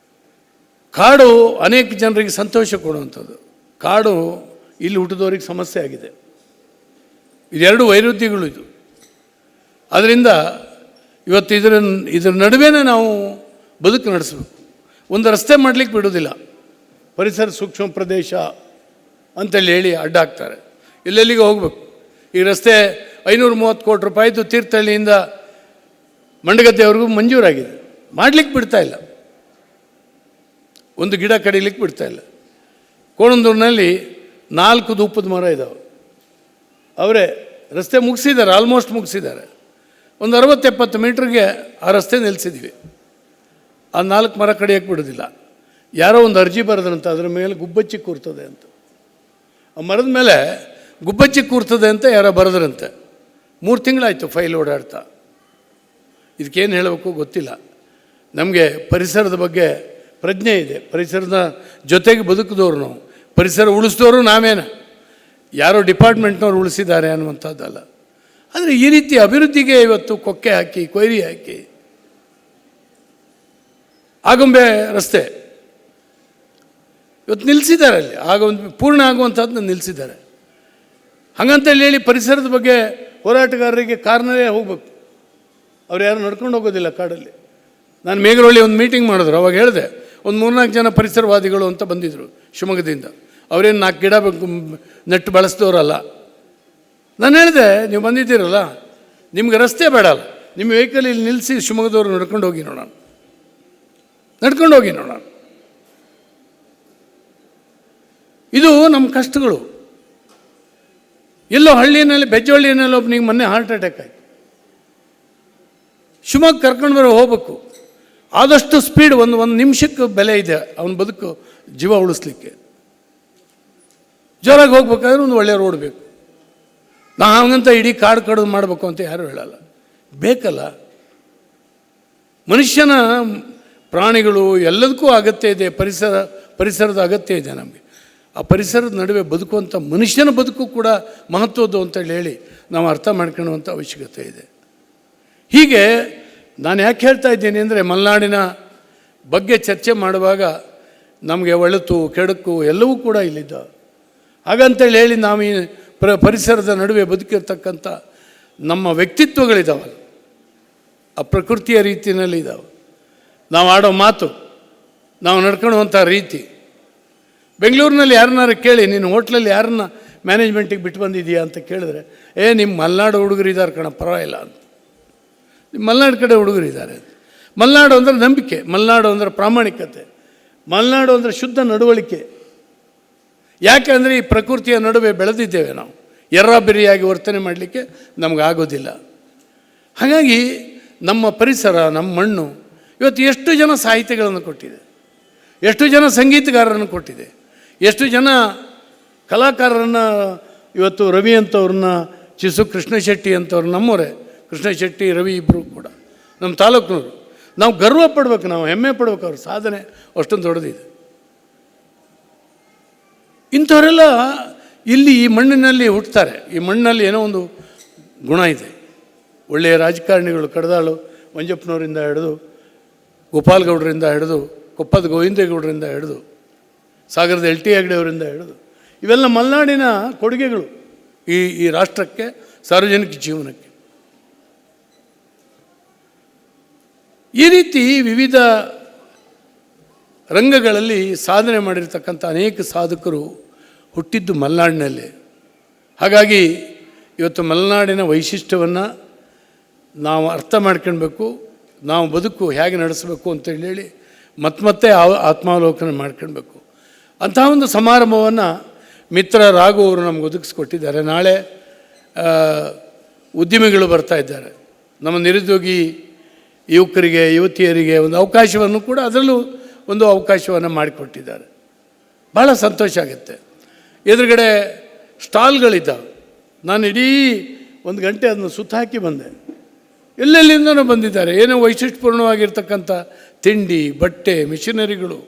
ಕಾಡು ಅನೇಕ ಜನರಿಗೆ ಸಂತೋಷ ಕೊಡುವಂಥದ್ದು. ಕಾಡು ಇಲ್ಲಿ ಹುಟ್ಟಿದವ್ರಿಗೆ ಸಮಸ್ಯೆ ಆಗಿದೆ. ಇದೆರಡು ವೈರುಧ್ಯಗಳು ಇದು. ಆದ್ದರಿಂದ ಇವತ್ತು ಇದರ ನಡುವೆನೇ ನಾವು ಬದುಕು ನಡೆಸಬೇಕು. ಒಂದು ರಸ್ತೆ ಮಾಡಲಿಕ್ಕೆ ಬಿಡೋದಿಲ್ಲ. ಪರಿಸರ ಸೂಕ್ಷ್ಮ ಪ್ರದೇಶ ಅಂತೇಳಿ ಹೇಳಿ ಅಡ್ಡ ಹಾಕ್ತಾರೆ. ಎಲ್ಲೆಲ್ಲಿಗೆ ಹೋಗಬೇಕು. ಈ ರಸ್ತೆ 530 ಕೋಟಿ ರೂಪಾಯಿದು ತೀರ್ಥಹಳ್ಳಿಯಿಂದ ಮಂಡಗದ್ದೆವರೆಗೂ ಮಂಜೂರಾಗಿದೆ. ಮಾಡಲಿಕ್ಕೆ ಬಿಡ್ತಾಯಿಲ್ಲ. ಒಂದು ಗಿಡ ಕಡಿಲಿಕ್ಕೆ ಬಿಡ್ತಾಯಿಲ್ಲ. ಕೋಣಂದೂರಿನಲ್ಲಿ 4 ಧೂಪದ ಮರ ಇದ್ದಾವೆ. ಅವರೇ ರಸ್ತೆ ಮುಗಿಸಿದ್ದಾರೆ, ಆಲ್ಮೋಸ್ಟ್ ಮುಗಿಸಿದ್ದಾರೆ. ಒಂದು 60-70 ಮೀಟ್ರಿಗೆ ಆ ರಸ್ತೆ ನಿಲ್ಲಿಸಿದ್ವಿ. ಆ 4 ಮರ ಕಡಿಯೋಕ್ಕೆ ಬಿಡೋದಿಲ್ಲ. ಯಾರೋ ಒಂದು ಅರ್ಜಿ ಬರೆದ್ರಂತ, ಅದರ ಮೇಲೆ ಗುಬ್ಬಚ್ಚಿ ಕೂರ್ತದೆ ಅಂತ. ಆ ಮರದ ಮೇಲೆ ಗುಬ್ಬಚ್ಚಿ ಕೂರ್ತದೆ ಅಂತ ಯಾರೋ ಬರೆದ್ರಂತೆ. 3 ತಿಂಗಳಾಯಿತು ಫೈಲ್ ಓಡಾಡ್ತಾ. ಇದಕ್ಕೇನು ಹೇಳಬೇಕು ಗೊತ್ತಿಲ್ಲ. ನಮಗೆ ಪರಿಸರದ ಬಗ್ಗೆ ಪ್ರಜ್ಞೆ ಇದೆ, ಪರಿಸರದ ಜೊತೆಗೆ ಬದುಕಿದವರು ನಾವು. ಪರಿಸರ ಉಳಿಸಿದವರು ನಾವೇನ, ಯಾರೋ ಡಿಪಾರ್ಟ್ಮೆಂಟ್ನವ್ರು ಉಳಿಸಿದ್ದಾರೆ ಅನ್ನುವಂಥದ್ದಲ್ಲ. ಆದರೆ ಈ ರೀತಿ ಅಭಿವೃದ್ಧಿಗೆ ಇವತ್ತು ಕೊಕ್ಕೆ ಹಾಕಿ, ಕೊಯ್ರಿ ಹಾಕಿ, ಆಗುಂಬೆ ರಸ್ತೆ ಇವತ್ತು ನಿಲ್ಲಿಸಿದ್ದಾರೆ, ಅಲ್ಲಿ ಒಂದು ಪೂರ್ಣ ಆಗುವಂಥದ್ದನ್ನ ನಿಲ್ಲಿಸಿದ್ದಾರೆ. ಹಾಗಂತೇಳಿ ಹೇಳಿ ಪರಿಸರದ ಬಗ್ಗೆ ಹೋರಾಟಗಾರರಿಗೆ ಕಾರ್ನಲ್ಲೇ ಹೋಗ್ಬೇಕು, ಅವ್ರು ಯಾರು ನಡ್ಕೊಂಡು ಹೋಗೋದಿಲ್ಲ ಕಾಡಲ್ಲಿ. ನಾನು ಮೇಘರಳ್ಳಿ ಒಂದು ಮೀಟಿಂಗ್ ಮಾಡಿದ್ರು, ಅವಾಗ ಹೇಳಿದೆ, ಒಂದು 3-4 ಜನ ಪರಿಸರವಾದಿಗಳು ಅಂತ ಬಂದಿದ್ದರು ಶಿವಮೊಗ್ಗದಿಂದ. ಅವರೇನು 4 ಗಿಡ ನೆಟ್ಟು ಬೆಳೆಸಿದವರಲ್ಲ. ನಾನು ಹೇಳಿದೆ, ನೀವು ಬಂದಿದ್ದೀರಲ್ಲ, ನಿಮ್ಗೆ ರಸ್ತೆ ಬೇಡಲ್ಲ, ನಿಮ್ಮ ವೆಹಿಕಲ್ ಇಲ್ಲಿ ನಿಲ್ಲಿಸಿ ಶಿವಮೊಗ್ಗದವರು ನಡ್ಕೊಂಡು ಹೋಗಿ ನೋಡೋಣ, ನಡ್ಕೊಂಡು ಹೋಗಿ ನೋಡೋಣ. ಇದು ನಮ್ಮ ಕಷ್ಟಗಳು. ಎಲ್ಲೋ ಹಳ್ಳಿಯಲ್ಲಿ, ಬೆಜ್ಜಹಳ್ಳಿಯಲ್ಲಿ ಒಬ್ಬನಿಗೆ ಮೊನ್ನೆ ಹಾರ್ಟ್ ಅಟ್ಯಾಕ್ ಆಯಿತು. ಶಿವಮೊಗ್ಗ ಕರ್ಕೊಂಡು ಬರೋ ಹೋಗ್ಬೇಕು, ಆದಷ್ಟು ಸ್ಪೀಡ್, ಒಂದು ನಿಮಿಷಕ್ಕೆ ಬೆಲೆ ಇದೆ ಅವನ ಬದುಕು, ಜೀವ ಉಳಿಸ್ಲಿಕ್ಕೆ. ಜೋರಾಗಿ ಹೋಗ್ಬೇಕಾದ್ರೆ ಒಂದು ಒಳ್ಳೆಯ ರೋಡ್ ಬೇಕು. ನಾವಂತ ಇಡೀ ಕಾಡು ಕಡಿದು ಮಾಡಬೇಕು ಅಂತ ಯಾರೂ ಹೇಳಲ್ಲ, ಬೇಕಲ್ಲ. ಮನುಷ್ಯನ, ಪ್ರಾಣಿಗಳು ಎಲ್ಲದಕ್ಕೂ ಅಗತ್ಯ ಇದೆ, ಪರಿಸರದ ಅಗತ್ಯ ಇದೆ ನಮಗೆ. ಆ ಪರಿಸರದ ನಡುವೆ ಬದುಕುವಂಥ ಮನುಷ್ಯನ ಬದುಕು ಕೂಡ ಮಹತ್ವದ್ದು ಅಂತೇಳಿ ಹೇಳಿ ನಾವು ಅರ್ಥ ಮಾಡ್ಕೊಳ್ಳುವಂಥ ಅವಶ್ಯಕತೆ ಇದೆ. ಹೀಗೆ ನಾನು ಯಾಕೆ ಹೇಳ್ತಾ ಇದ್ದೀನಿ ಅಂದರೆ, ಮಲೆನಾಡಿನ ಬಗ್ಗೆ ಚರ್ಚೆ ಮಾಡುವಾಗ ನಮಗೆ ಒಳಿತು ಕೆಡುಕು ಎಲ್ಲವೂ ಕೂಡ ಇಲ್ಲಿದ್ದ. ಹಾಗಂತೇಳಿ ಹೇಳಿ ನಾವು ಈ ಪರಿಸರದ ನಡುವೆ ಬದುಕಿರ್ತಕ್ಕಂಥ ನಮ್ಮ ವ್ಯಕ್ತಿತ್ವಗಳಿದ್ದಾವಲ್ಲ, ಆ ಪ್ರಕೃತಿಯ ರೀತಿಯಲ್ಲಿ ಇದ್ದಾವೆ. ನಾವು ಆಡೋ ಮಾತು, ನಾವು ನಡ್ಕೊಳ್ಳುವಂಥ ರೀತಿ. ಬೆಂಗಳೂರಿನಲ್ಲಿ ಯಾರನ್ನಾರು ಕೇಳಿ, ನೀನು ಹೋಟ್ಲಲ್ಲಿ ಯಾರನ್ನ ಮ್ಯಾನೇಜ್ಮೆಂಟಿಗೆ ಬಿಟ್ಟು ಬಂದಿದೆಯಾ ಅಂತ ಕೇಳಿದ್ರೆ, ನಿಮ್ಮ ಮಲೆನಾಡು ಹುಡುಗರು ಇದ್ದಾರೆ ಕಣ, ಪರವಾಗಿಲ್ಲ ಅಂತ. ನಿಮ್ಮ ಮಲೆನಾಡು ಕಡೆ ಹುಡುಗರು ಇದ್ದಾರೆ. ಮಲೆನಾಡು ಅಂದರೆ ನಂಬಿಕೆ, ಮಲೆನಾಡು ಅಂದರೆ ಪ್ರಾಮಾಣಿಕತೆ, ಮಲೆನಾಡು ಅಂದರೆ ಶುದ್ಧ ನಡವಳಿಕೆ. ಯಾಕೆಂದರೆ ಈ ಪ್ರಕೃತಿಯ ನಡುವೆ ಬೆಳೆದಿದ್ದೇವೆ ನಾವು, ಎರ್ರಾಬಿರಿಯಾಗಿ ವರ್ತನೆ ಮಾಡಲಿಕ್ಕೆ ನಮಗಾಗೋದಿಲ್ಲ. ಹಾಗಾಗಿ ನಮ್ಮ ಪರಿಸರ, ನಮ್ಮ ಮಣ್ಣು ಇವತ್ತು ಎಷ್ಟು ಜನ ಸಾಹಿತ್ಯಗಳನ್ನು ಕೊಟ್ಟಿದೆ, ಎಷ್ಟು ಜನ ಸಂಗೀತಗಾರರನ್ನು ಕೊಟ್ಟಿದೆ, ಎಷ್ಟು ಜನ ಕಲಾಕಾರರನ್ನು. ಇವತ್ತು ರವಿ ಅಂಥವ್ರನ್ನ, ಚಿಸು ಕೃಷ್ಣಶೆಟ್ಟಿ ಅಂಥವ್ರು ನಮ್ಮವರೇ, ಕೃಷ್ಣಶೆಟ್ಟಿ ರವಿ ಇಬ್ಬರು ಕೂಡ ನಮ್ಮ ತಾಲೂಕಿನವರು. ನಾವು ಗರ್ವ ಪಡ್ಬೇಕು, ನಾವು ಹೆಮ್ಮೆ ಪಡ್ಬೇಕು, ಅವ್ರ ಸಾಧನೆ ಅಷ್ಟೊಂದು ದೊಡ್ಡದಿದೆ. ಇಂಥವರೆಲ್ಲ ಇಲ್ಲಿ ಈ ಮಣ್ಣಿನಲ್ಲಿ ಹುಟ್ಟುತ್ತಾರೆ. ಈ ಮಣ್ಣಲ್ಲಿ ಏನೋ ಒಂದು ಗುಣ ಇದೆ. ಒಳ್ಳೆಯ ರಾಜಕಾರಣಿಗಳು, ಕಡದಾಳು ಮಂಜಪ್ಪನವರಿಂದ ಹಿಡಿದು, ಗೋಪಾಲ್ ಗೌಡರಿಂದ ಹಿಡಿದು, ಕೊಪ್ಪದ ಗೋವಿಂದೇಗೌಡರಿಂದ ಹಿಡಿದು, ಸಾಗರದ LT ಹೆಗ್ಡೆ ಅವರಿಂದ ಹಿಡಿದು, ಇವೆಲ್ಲ ಮಲೆನಾಡಿನ ಕೊಡುಗೆಗಳು ಈ ರಾಷ್ಟ್ರಕ್ಕೆ, ಸಾರ್ವಜನಿಕ ಜೀವನಕ್ಕೆ. ಈ ರೀತಿ ವಿವಿಧ ರಂಗಗಳಲ್ಲಿ ಸಾಧನೆ ಮಾಡಿರ್ತಕ್ಕಂಥ ಅನೇಕ ಸಾಧಕರು ಹುಟ್ಟಿದ್ದು ಮಲೆನಾಡಿನಲ್ಲಿ. ಹಾಗಾಗಿ ಇವತ್ತು ಮಲೆನಾಡಿನ ವೈಶಿಷ್ಟ್ಯವನ್ನು ನಾವು ಅರ್ಥ ಮಾಡ್ಕೊಳ್ಬೇಕು, ನಾವು ಬದುಕು ಹೇಗೆ ನಡೆಸಬೇಕು ಅಂತೇಳಿ ಮತ್ತೆ ಆತ್ಮಾವಲೋಕನ ಮಾಡ್ಕೊಳ್ಬೇಕು. ಅಂತಹ ಒಂದು ಸಮಾರಂಭವನ್ನು ಮಿತ್ರ ರಾಘು ಅವರು ನಮ್ಗೆ ಒದಗಿಸ್ಕೊಟ್ಟಿದ್ದಾರೆ. ನಾಳೆ ಉದ್ಯಮಿಗಳು ಬರ್ತಾ ಇದ್ದಾರೆ. ನಮ್ಮ ನಿರುದ್ಯೋಗಿ ಯುವಕರಿಗೆ, ಯುವತಿಯರಿಗೆ ಒಂದು ಅವಕಾಶವನ್ನು ಕೂಡ, ಅದರಲ್ಲೂ ಒಂದು ಅವಕಾಶವನ್ನು ಮಾಡಿಕೊಟ್ಟಿದ್ದಾರೆ. ಭಾಳ ಸಂತೋಷ ಆಗುತ್ತೆ. ಎದುರುಗಡೆ ಸ್ಟಾಲ್ಗಳಿದ್ದಾವೆ. ನಾನು ಇಡೀ 1 ಗಂಟೆ ಅದನ್ನು ಸುತ್ತ ಹಾಕಿ ಬಂದೆ. ಎಲ್ಲೆಲ್ಲಿಂದನೂ ಬಂದಿದ್ದಾರೆ. ಏನೋ ವೈಶಿಷ್ಟ್ಯಪೂರ್ಣವಾಗಿರ್ತಕ್ಕಂಥ ತಿಂಡಿ, ಬಟ್ಟೆ, ಮಿಷನರಿಗಳು.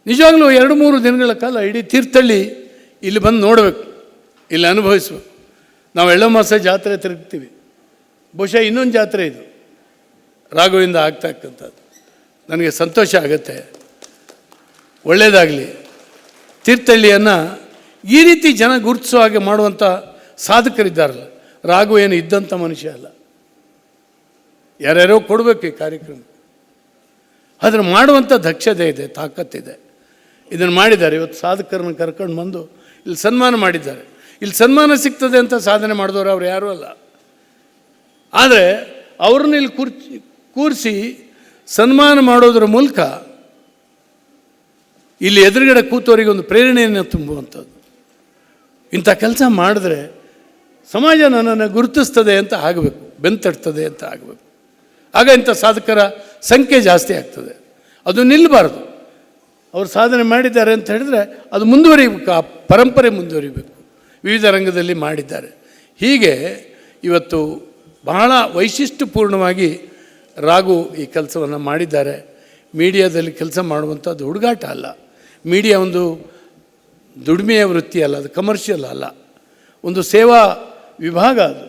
ನಿಜವಾಗ್ಲೂ 2-3 ದಿನಗಳ ಕಾಲ ಇಡೀ ತೀರ್ಥಹಳ್ಳಿ ಇಲ್ಲಿ ಬಂದು ನೋಡಬೇಕು, ಇಲ್ಲಿ ಅನುಭವಿಸ್ಬೇಕು. ನಾವು ಎಳ್ಳಮಾಸ ಜಾತ್ರೆ ತಿರುಗ್ತೀವಿ, ಬಹುಶಃ ಇನ್ನೊಂದು ಜಾತ್ರೆ ಇದು ರಾಘವಿಂದ ಆಗ್ತಾಕ್ಕಂಥದ್ದು. ನನಗೆ ಸಂತೋಷ ಆಗುತ್ತೆ, ಒಳ್ಳೆಯದಾಗಲಿ. ತೀರ್ಥಹಳ್ಳಿಯನ್ನು ಈ ರೀತಿ ಜನ ಗುರುತಿಸೋ ಹಾಗೆ ಮಾಡುವಂಥ ಸಾಧಕರಿದ್ದಾರಲ್ಲ. ರಾಘು ಏನು ಇದ್ದಂಥ ಮನುಷ್ಯ ಅಲ್ಲ, ಯಾರ್ಯಾರೋ ಕೊಡಬೇಕು ಈ ಕಾರ್ಯಕ್ರಮ. ಅದನ್ನು ಮಾಡುವಂಥ ದಕ್ಷತೆ ಇದೆ, ತಾಕತ್ತಿದೆ. ಇದನ್ನು ಮಾಡಿದ್ದಾರೆ. ಇವತ್ತು ಸಾಧಕರನ್ನು ಕರ್ಕೊಂಡು ಬಂದು ಇಲ್ಲಿ ಸನ್ಮಾನ ಮಾಡಿದ್ದಾರೆ. ಇಲ್ಲಿ ಸನ್ಮಾನ ಸಿಗ್ತದೆ ಅಂತ ಸಾಧನೆ ಮಾಡಿದವರು ಅವ್ರು ಯಾರೂ ಅಲ್ಲ. ಆದರೆ ಅವ್ರನ್ನ ಇಲ್ಲಿ ಕೂರಿಸಿ ಸನ್ಮಾನ ಮಾಡೋದ್ರ ಮೂಲಕ ಇಲ್ಲಿ ಎದುರುಗಡೆ ಕೂತವರಿಗೆ ಒಂದು ಪ್ರೇರಣೆಯನ್ನು ತುಂಬುವಂಥದ್ದು. ಇಂಥ ಕೆಲಸ ಮಾಡಿದ್ರೆ ಸಮಾಜ ನನ್ನನ್ನು ಗುರುತಿಸ್ತದೆ ಅಂತ ಆಗಬೇಕು, ಬೆಂತಡ್ತದೆ ಅಂತ ಆಗಬೇಕು. ಆಗ ಇಂಥ ಸಾಧಕರ ಸಂಖ್ಯೆ ಜಾಸ್ತಿ ಆಗ್ತದೆ. ಅದು ನಿಲ್ಲಬಾರ್ದು. ಅವರು ಸಾಧನೆ ಮಾಡಿದ್ದಾರೆ ಅಂತ ಹೇಳಿದ್ರೆ ಅದು ಮುಂದುವರಿಬೇಕು, ಆ ಪರಂಪರೆ ಮುಂದುವರಿಬೇಕು. ವಿವಿಧ ರಂಗದಲ್ಲಿ ಮಾಡಿದ್ದಾರೆ. ಹೀಗೆ ಇವತ್ತು ಬಹಳ ವೈಶಿಷ್ಟ್ಯಪೂರ್ಣವಾಗಿ ರಾಘು ಈ ಕೆಲಸವನ್ನು ಮಾಡಿದ್ದಾರೆ. ಮೀಡಿಯಾದಲ್ಲಿ ಕೆಲಸ ಮಾಡುವಂಥದ್ದು ಹುಡುಗಾಟ ಅಲ್ಲ. ಮೀಡಿಯಾ ಒಂದು ದುಡಿಮೆಯ ವೃತ್ತಿ ಅಲ್ಲ, ಅದು ಕಮರ್ಷಿಯಲ್ ಅಲ್ಲ, ಒಂದು ಸೇವಾ ವಿಭಾಗ. ಅದು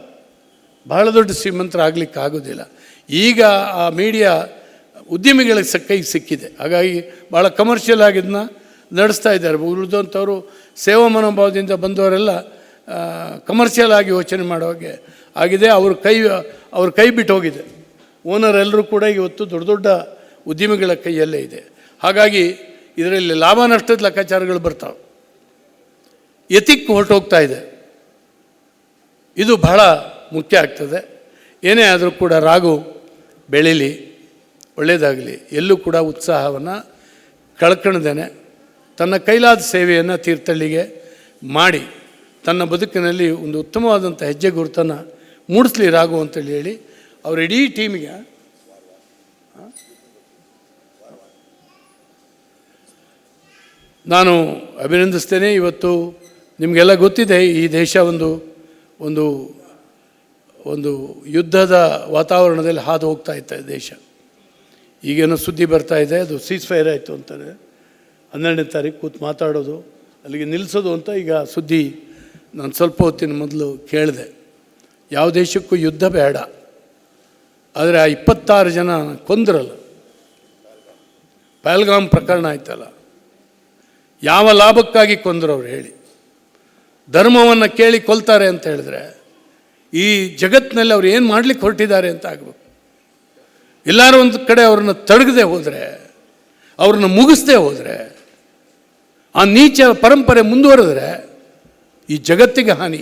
ಬಹಳ ದೊಡ್ಡ ಶ್ರೀಮಂತರಾಗಲಿಕ್ಕೆ ಆಗೋದಿಲ್ಲ. ಈಗ ಆ ಮೀಡಿಯಾ ಉದ್ಯಮಿಗಳಿಗೆ ಕೈಗೆ ಸಿಕ್ಕಿದೆ. ಹಾಗಾಗಿ ಭಾಳ ಕಮರ್ಷಿಯಲ್ ಆಗಿದ್ದನ್ನ ನಡೆಸ್ತಾ ಇದ್ದಾರೆ. ಉಳಿದಂಥವರು ಸೇವಾ ಮನೋಭಾವದಿಂದ ಬಂದವರೆಲ್ಲ ಕಮರ್ಷಿಯಲ್ ಆಗಿ ಯೋಚನೆ ಮಾಡೋಗೆ ಆಗಿದೆ. ಅವ್ರ ಕೈ ಬಿಟ್ಟು ಹೋಗಿದೆ. ಓನರ್ ಎಲ್ಲರೂ ಕೂಡ ಇವತ್ತು ದೊಡ್ಡ ದೊಡ್ಡ ಉದ್ಯಮಿಗಳ ಕೈಯಲ್ಲೇ ಇದೆ. ಹಾಗಾಗಿ ಇದರಲ್ಲಿ ಲಾಭ ನಷ್ಟದ ಲೆಕ್ಕಾಚಾರಗಳು ಬರ್ತಾವೆ. ಎತಿಕ್ ಹೊರಟೋಗ್ತಾ ಇದೆ. ಇದು ಬಹಳ ಮುಖ್ಯ ಆಗ್ತದೆ. ಏನೇ ಆದರೂ ಕೂಡ ರಾಘು ಬೆಳೀಲಿ, ಒಳ್ಳೆಯದಾಗಲಿ. ಎಲ್ಲೂ ಕೂಡ ಉತ್ಸಾಹವನ್ನು ಕಳ್ಕೊಳ್ಳದೇನೆ ತನ್ನ ಕೈಲಾದ ಸೇವೆಯನ್ನು ತೀರ್ಥಹಳ್ಳಿಗೆ ಮಾಡಿ ತನ್ನ ಬದುಕಿನಲ್ಲಿ ಒಂದು ಉತ್ತಮವಾದಂಥ ಹೆಜ್ಜೆ ಗುರುತನ್ನು ಮೂಡಿಸ್ಲಿ ರಾಘು ಅಂತೇಳಿ ಹೇಳಿ ಅವ್ರ ಇಡೀ ಟೀಮಿಗೆ ನಾನು ಅಭಿನಂದಿಸ್ತೇನೆ. ಇವತ್ತು ನಿಮಗೆಲ್ಲ ಗೊತ್ತಿದೆ, ಈ ದೇಶ ಒಂದು ಒಂದು ಯುದ್ಧದ ವಾತಾವರಣದಲ್ಲಿ ಹಾದು ಹೋಗ್ತಾ ಇತ್ತು ದೇಶ. ಈಗೇನೋ ಸುದ್ದಿ ಬರ್ತಾ ಇದೆ, ಅದು ಸೀಸ್ ಫೈರ್ ಆಯಿತು ಅಂತಾರೆ. 12ನೇ ತಾರೀಕು ಕೂತು ಮಾತಾಡೋದು, ಅಲ್ಲಿಗೆ ನಿಲ್ಲಿಸೋದು ಅಂತ ಈಗ ಸುದ್ದಿ ನಾನು ಸ್ವಲ್ಪ ಹೊತ್ತಿನ ಮೊದಲು ಕೇಳಿದೆ. ಯಾವ ದೇಶಕ್ಕೂ ಯುದ್ಧ ಬೇಡ, ಆದರೆ ಆ 26 ಜನ ಕೊಂದ್ರಲ್ಲ, ಪಹಲ್ಗಾಮ್ ಪ್ರಕರಣ ಆಯ್ತಲ್ಲ, ಯಾವ ಲಾಭಕ್ಕಾಗಿ ಕೊಂದರು ಅವ್ರು ಹೇಳಿ? ಧರ್ಮವನ್ನು ಕೇಳಿ ಕೊಲ್ತಾರೆ ಅಂತ ಹೇಳಿದ್ರೆ ಈ ಜಗತ್ತಿನಲ್ಲಿ ಅವ್ರು ಏನು ಮಾಡಲಿಕ್ಕೆ ಹೊರಟಿದ್ದಾರೆ ಅಂತ ಆಗಬೇಕು. ಎಲ್ಲರೂ ಒಂದು ಕಡೆ ಅವ್ರನ್ನ ತಡೆಗದೆ ಹೋದರೆ, ಅವ್ರನ್ನ ಮುಗಿಸ್ದೇ ಹೋದರೆ, ಆ ನೀಚ ಪರಂಪರೆ ಮುಂದುವರೆದ್ರೆ ಈ ಜಗತ್ತಿಗೆ ಹಾನಿ.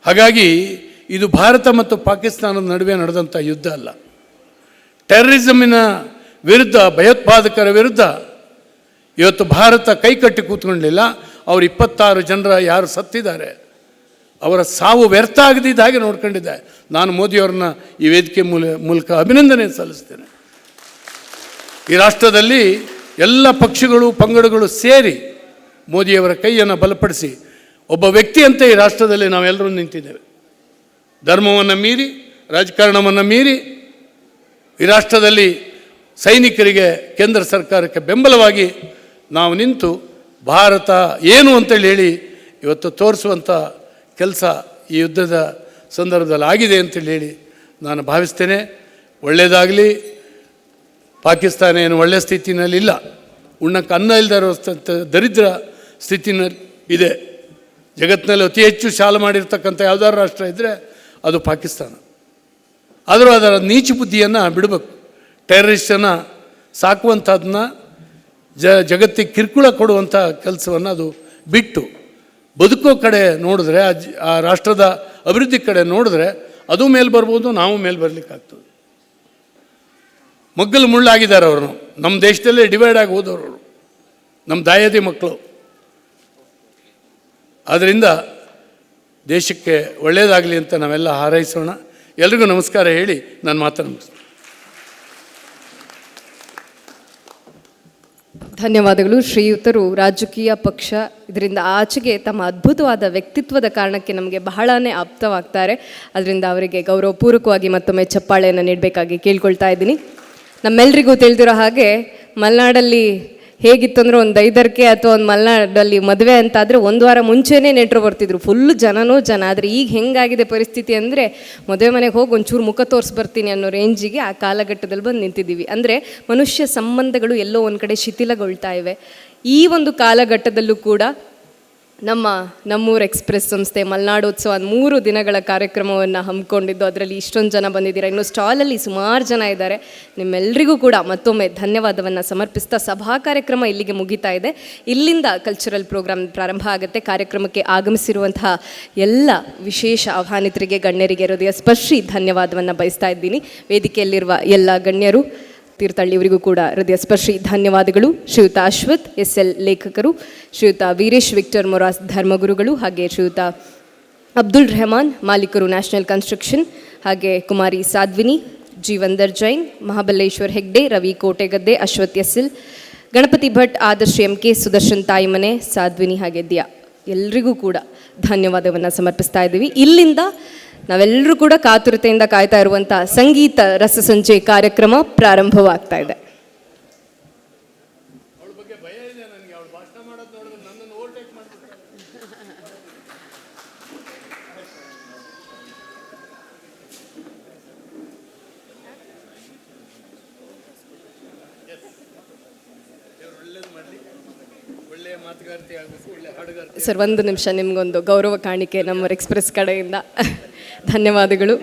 ಹಾಗಾಗಿ ಇದು ಭಾರತ ಮತ್ತು ಪಾಕಿಸ್ತಾನದ ನಡುವೆ ನಡೆದಂಥ ಯುದ್ಧ ಅಲ್ಲ. ಟೆರರಿಸಮಿನ ವಿರುದ್ಧ, ಭಯೋತ್ಪಾದಕರ ವಿರುದ್ಧ ಇವತ್ತು ಭಾರತ ಕೈಕಟ್ಟಿ ಕೂತ್ಕೊಳ್ಳಲಿಲ್ಲ. ಅವರು 26 ಜನರ ಯಾರು ಸತ್ತಿದ್ದಾರೆ ಅವರ ಸಾವು ವ್ಯರ್ಥ ಆಗದಿದ್ದ ಹಾಗೆ ನೋಡ್ಕೊಂಡಿದ್ದೆ. ನಾನು ಮೋದಿಯವ್ರನ್ನ ಈ ವೇದಿಕೆ ಮೂಲಕ ಅಭಿನಂದನೆ ಸಲ್ಲಿಸ್ತೇನೆ. ಈ ರಾಷ್ಟ್ರದಲ್ಲಿ ಎಲ್ಲ ಪಕ್ಷಗಳು ಪಂಗಡಗಳು ಸೇರಿ ಮೋದಿಯವರ ಕೈಯನ್ನು ಬಲಪಡಿಸಿ ಒಬ್ಬ ವ್ಯಕ್ತಿಯಂತೆ ಈ ರಾಷ್ಟ್ರದಲ್ಲಿ ನಾವೆಲ್ಲರೂ ನಿಂತಿದ್ದೇವೆ. ಧರ್ಮವನ್ನು ಮೀರಿ, ರಾಜಕಾರಣವನ್ನು ಮೀರಿ ಈ ರಾಷ್ಟ್ರದಲ್ಲಿ ಸೈನಿಕರಿಗೆ, ಕೇಂದ್ರ ಸರ್ಕಾರಕ್ಕೆ ಬೆಂಬಲವಾಗಿ ನಾವು ನಿಂತು ಭಾರತ ಏನು ಅಂತೇಳಿ ಹೇಳಿ ಇವತ್ತು ತೋರಿಸುವಂಥ ಕೆಲಸ ಈ ಯುದ್ಧದ ಸಂದರ್ಭದಲ್ಲಿ ಆಗಿದೆ ಅಂತೇಳಿ ಹೇಳಿ ನಾನು ಭಾವಿಸ್ತೇನೆ. ಒಳ್ಳೆಯದಾಗಲಿ. ಪಾಕಿಸ್ತಾನ ಏನು ಒಳ್ಳೆಯ ಸ್ಥಿತಿನಲ್ಲಿ ಇಲ್ಲ, ಉಣ್ಣಕ್ಕೆ ಅನ್ನ ಇಲ್ಲದೆ ಇರುವಂಥ ದರಿದ್ರ ಸ್ಥಿತಿನಲ್ಲಿ ಇದೆ. ಜಗತ್ತಿನಲ್ಲಿ ಅತಿ ಹೆಚ್ಚು ಸಾಲ ಮಾಡಿರ್ತಕ್ಕಂಥ ಯಾವುದಾದ್ರು ರಾಷ್ಟ್ರ ಇದ್ದರೆ ಅದು ಪಾಕಿಸ್ತಾನ. ಆದರೂ ಅದರ ನೀಚ ಬುದ್ಧಿಯನ್ನು ಬಿಡಬೇಕು. ಟೆರರಿಸ್ಟನ್ನು ಸಾಕುವಂಥದ್ದನ್ನ ಜಗತ್ತಿಗೆ ಕಿರುಕುಳ ಕೊಡುವಂಥ ಕೆಲಸವನ್ನು ಅದು ಬಿಟ್ಟು ಬದುಕೋ ಕಡೆ ನೋಡಿದ್ರೆ, ಆ ರಾಷ್ಟ್ರದ ಅಭಿವೃದ್ಧಿ ಕಡೆ ನೋಡಿದ್ರೆ ಅದು ಮೇಲೆ ಬರ್ಬೋದು, ನಾವು ಮೇಲೆ ಬರಲಿಕ್ಕಾಗ್ತದೆ. ಮಗ್ಗಲು ಮುಳ್ಳಾಗಿದ್ದಾರೆ ಅವರು. ನಮ್ಮ ದೇಶದಲ್ಲೇ ಡಿವೈಡ್ ಆಗಿ ಹೋದವರು, ನಮ್ಮ ದಾಯಾದಿ ಮಕ್ಕಳು. ಆದ್ದರಿಂದ ದೇಶಕ್ಕೆ ಒಳ್ಳೆಯದಾಗಲಿ ಅಂತ ನಾವೆಲ್ಲ ಹಾರೈಸೋಣ. ಎಲ್ರಿಗೂ ನಮಸ್ಕಾರ ಹೇಳಿ ನಾನು ಮಾತನಾಡ್ತೀನಿ. ಧನ್ಯವಾದಗಳು. ಶ್ರೀಯುತರು ರಾಜಕೀಯ ಪಕ್ಷ ಇದರಿಂದ ಆಚೆಗೆ ತಮ್ಮ ಅದ್ಭುತವಾದ ವ್ಯಕ್ತಿತ್ವದ ಕಾರಣಕ್ಕೆ ನಮಗೆ ಬಹಳನೇ ಆಪ್ತವಾಗ್ತಾರೆ. ಅದರಿಂದ ಅವರಿಗೆ ಗೌರವಪೂರ್ವಕವಾಗಿ ಮತ್ತೊಮ್ಮೆ ಚಪ್ಪಾಳೆಯನ್ನು ನೀಡಬೇಕಾಗಿ ಕೇಳ್ಕೊಳ್ತಾ ಇದ್ದೀನಿ. ನಮ್ಮೆಲ್ಲರಿಗೂ ತಿಳಿದಿರೋ ಹಾಗೆ ಮಲೆನಾಡಲ್ಲಿ ಹೇಗಿತ್ತು ಅಂದರೆ, ಒಂದು 5ಕ್ಕೆ ಅಥವಾ ಒಂದು ಮಲೆನಾಡಲ್ಲಿ ಮದುವೆ ಅಂತಾದರೆ 1 ವಾರ ಮುಂಚೆನೇ ನೆಂಟರು ಬರ್ತಿದ್ರು, ಫುಲ್ ಜನನೂ ಜನ. ಆದರೆ ಈಗ ಹೆಂಗಾಗಿದೆ ಪರಿಸ್ಥಿತಿ ಅಂದರೆ, ಮದುವೆ ಮನೆಗೆ ಹೋಗಿ ಒಂಚೂರು ಮುಖ ತೋರಿಸಿ ಬರ್ತೀನಿ ಅನ್ನೋ ರೇಂಜಿಗೆ ಆ ಕಾಲಘಟ್ಟದಲ್ಲಿ ಬಂದು ನಿಂತಿದ್ದೀವಿ. ಅಂದರೆ ಮನುಷ್ಯ ಸಂಬಂಧಗಳು ಎಲ್ಲೋ ಒಂದು ಕಡೆ ಶಿಥಿಲಗೊಳ್ತಾ ಇವೆ. ಈ ಒಂದು ಕಾಲಘಟ್ಟದಲ್ಲೂ ಕೂಡ ನಮ್ಮೂರು ಎಕ್ಸ್ಪ್ರೆಸ್ ಸಂಸ್ಥೆ ಮಲೆನಾಡೋತ್ಸವ 3 ದಿನಗಳ ಕಾರ್ಯಕ್ರಮವನ್ನು ಹಮ್ಮಿಕೊಂಡಿದ್ದು. ಅದರಲ್ಲಿ ಇಷ್ಟೊಂದು ಜನ ಬಂದಿದ್ದೀರಾ. ಇನ್ನು ಸ್ಟಾಲಲ್ಲಿ ಸುಮಾರು ಜನ ಇದ್ದಾರೆ. ನಿಮ್ಮೆಲ್ಲರಿಗೂ ಕೂಡ ಮತ್ತೊಮ್ಮೆ ಧನ್ಯವಾದವನ್ನು ಸಮರ್ಪಿಸ್ತಾ ಸಭಾ ಕಾರ್ಯಕ್ರಮ ಇಲ್ಲಿಗೆ ಮುಗಿತಾ ಇದೆ. ಇಲ್ಲಿಂದ ಕಲ್ಚರಲ್ ಪ್ರೋಗ್ರಾಮ್ ಪ್ರಾರಂಭ ಆಗುತ್ತೆ. ಕಾರ್ಯಕ್ರಮಕ್ಕೆ ಆಗಮಿಸಿರುವಂತಹ ಎಲ್ಲ ವಿಶೇಷ ಆಹ್ವಾನಿತರಿಗೆ, ಗಣ್ಯರಿಗೆ ಹೃದಯ ಸ್ಪರ್ಶಿ ಧನ್ಯವಾದವನ್ನು ಬಯಸ್ತಾ ಇದ್ದೀನಿ. ವೇದಿಕೆಯಲ್ಲಿರುವ ಎಲ್ಲ ಗಣ್ಯರು, ತೀರ್ಥಹಳ್ಳಿಯವರಿಗೂ ಕೂಡ ಹೃದಯ ಸ್ಪರ್ಶಿ ಧನ್ಯವಾದಗಳು. ಶ್ರೀಯುತ ಅಶ್ವಥ್ SL ಲೇಖಕರು, ಶ್ರೀಯುತ ವೀರೇಶ್ ವಿಕ್ಟರ್ ಮೊರಾಸ್ ಧರ್ಮಗುರುಗಳು, ಹಾಗೆ ಶ್ರೀಯುತ ಅಬ್ದುಲ್ ರೆಹಮಾನ್ ಮಾಲೀಕರು ನ್ಯಾಷನಲ್ ಕನ್ಸ್ಟ್ರಕ್ಷನ್, ಹಾಗೆ ಕುಮಾರಿ ಸಾಧ್ವಿನಿ, ಜೀವಂದರ್ ಜೈನ್, ಮಹಾಬಲೇಶ್ವರ್ ಹೆಗ್ಡೆ, ರವಿ ಕೋಟೆಗದ್ದೆ, ಅಶ್ವಥ್ SL, ಗಣಪತಿ ಭಟ್, ಆದರ್ಶ್ MK, ಸುದರ್ಶನ್ ತಾಯಿಮನೆ, ಸಾಧ್ವಿನಿ ಹಾಗೆ ದಿಯಾ, ಎಲ್ರಿಗೂ ಕೂಡ ಧನ್ಯವಾದವನ್ನು ಸಮರ್ಪಿಸ್ತಾ ಇದ್ದೀವಿ. ಇಲ್ಲಿಂದ ನಾವೆಲ್ಲರೂ ಕೂಡ ಕಾತುರತೆಯಿಂದ ಕಾಯ್ತಾ ಇರುವಂಥ ಸಂಗೀತ ರಸಸಂಚೆ ಕಾರ್ಯಕ್ರಮ ಪ್ರಾರಂಭವಾಗ್ತಾ ಇದೆ. ಸರ್, ಒಂದು ನಿಮಿಷ, ನಿಮಗೊಂದು ಗೌರವ ಕಾಣಿಕೆ ನಮ್ಮ ಎಕ್ಸ್ಪ್ರೆಸ್ ಕಡೆಯಿಂದ. ಧನ್ಯವಾದಗಳು.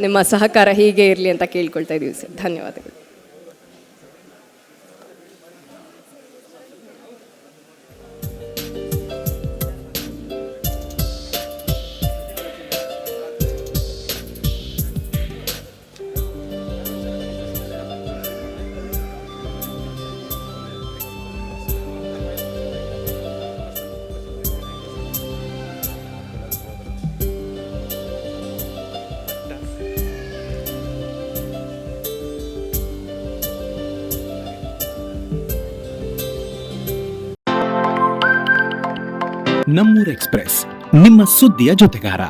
ನಿಮ್ಮ ಸಹಕಾರ ಹೀಗೆ ಇರಲಿ ಅಂತ ಕೇಳ್ಕೊಳ್ತಾ ಇದ್ದೀವಿ ಸರ್. ಧನ್ಯವಾದಗಳು. ನಮ್ಮೂರ್ ಎಕ್ಸ್ಪ್ರೆಸ್, ನಿಮ್ಮ ಸುದ್ದಿಯ ಜೊತೆಗಾರ.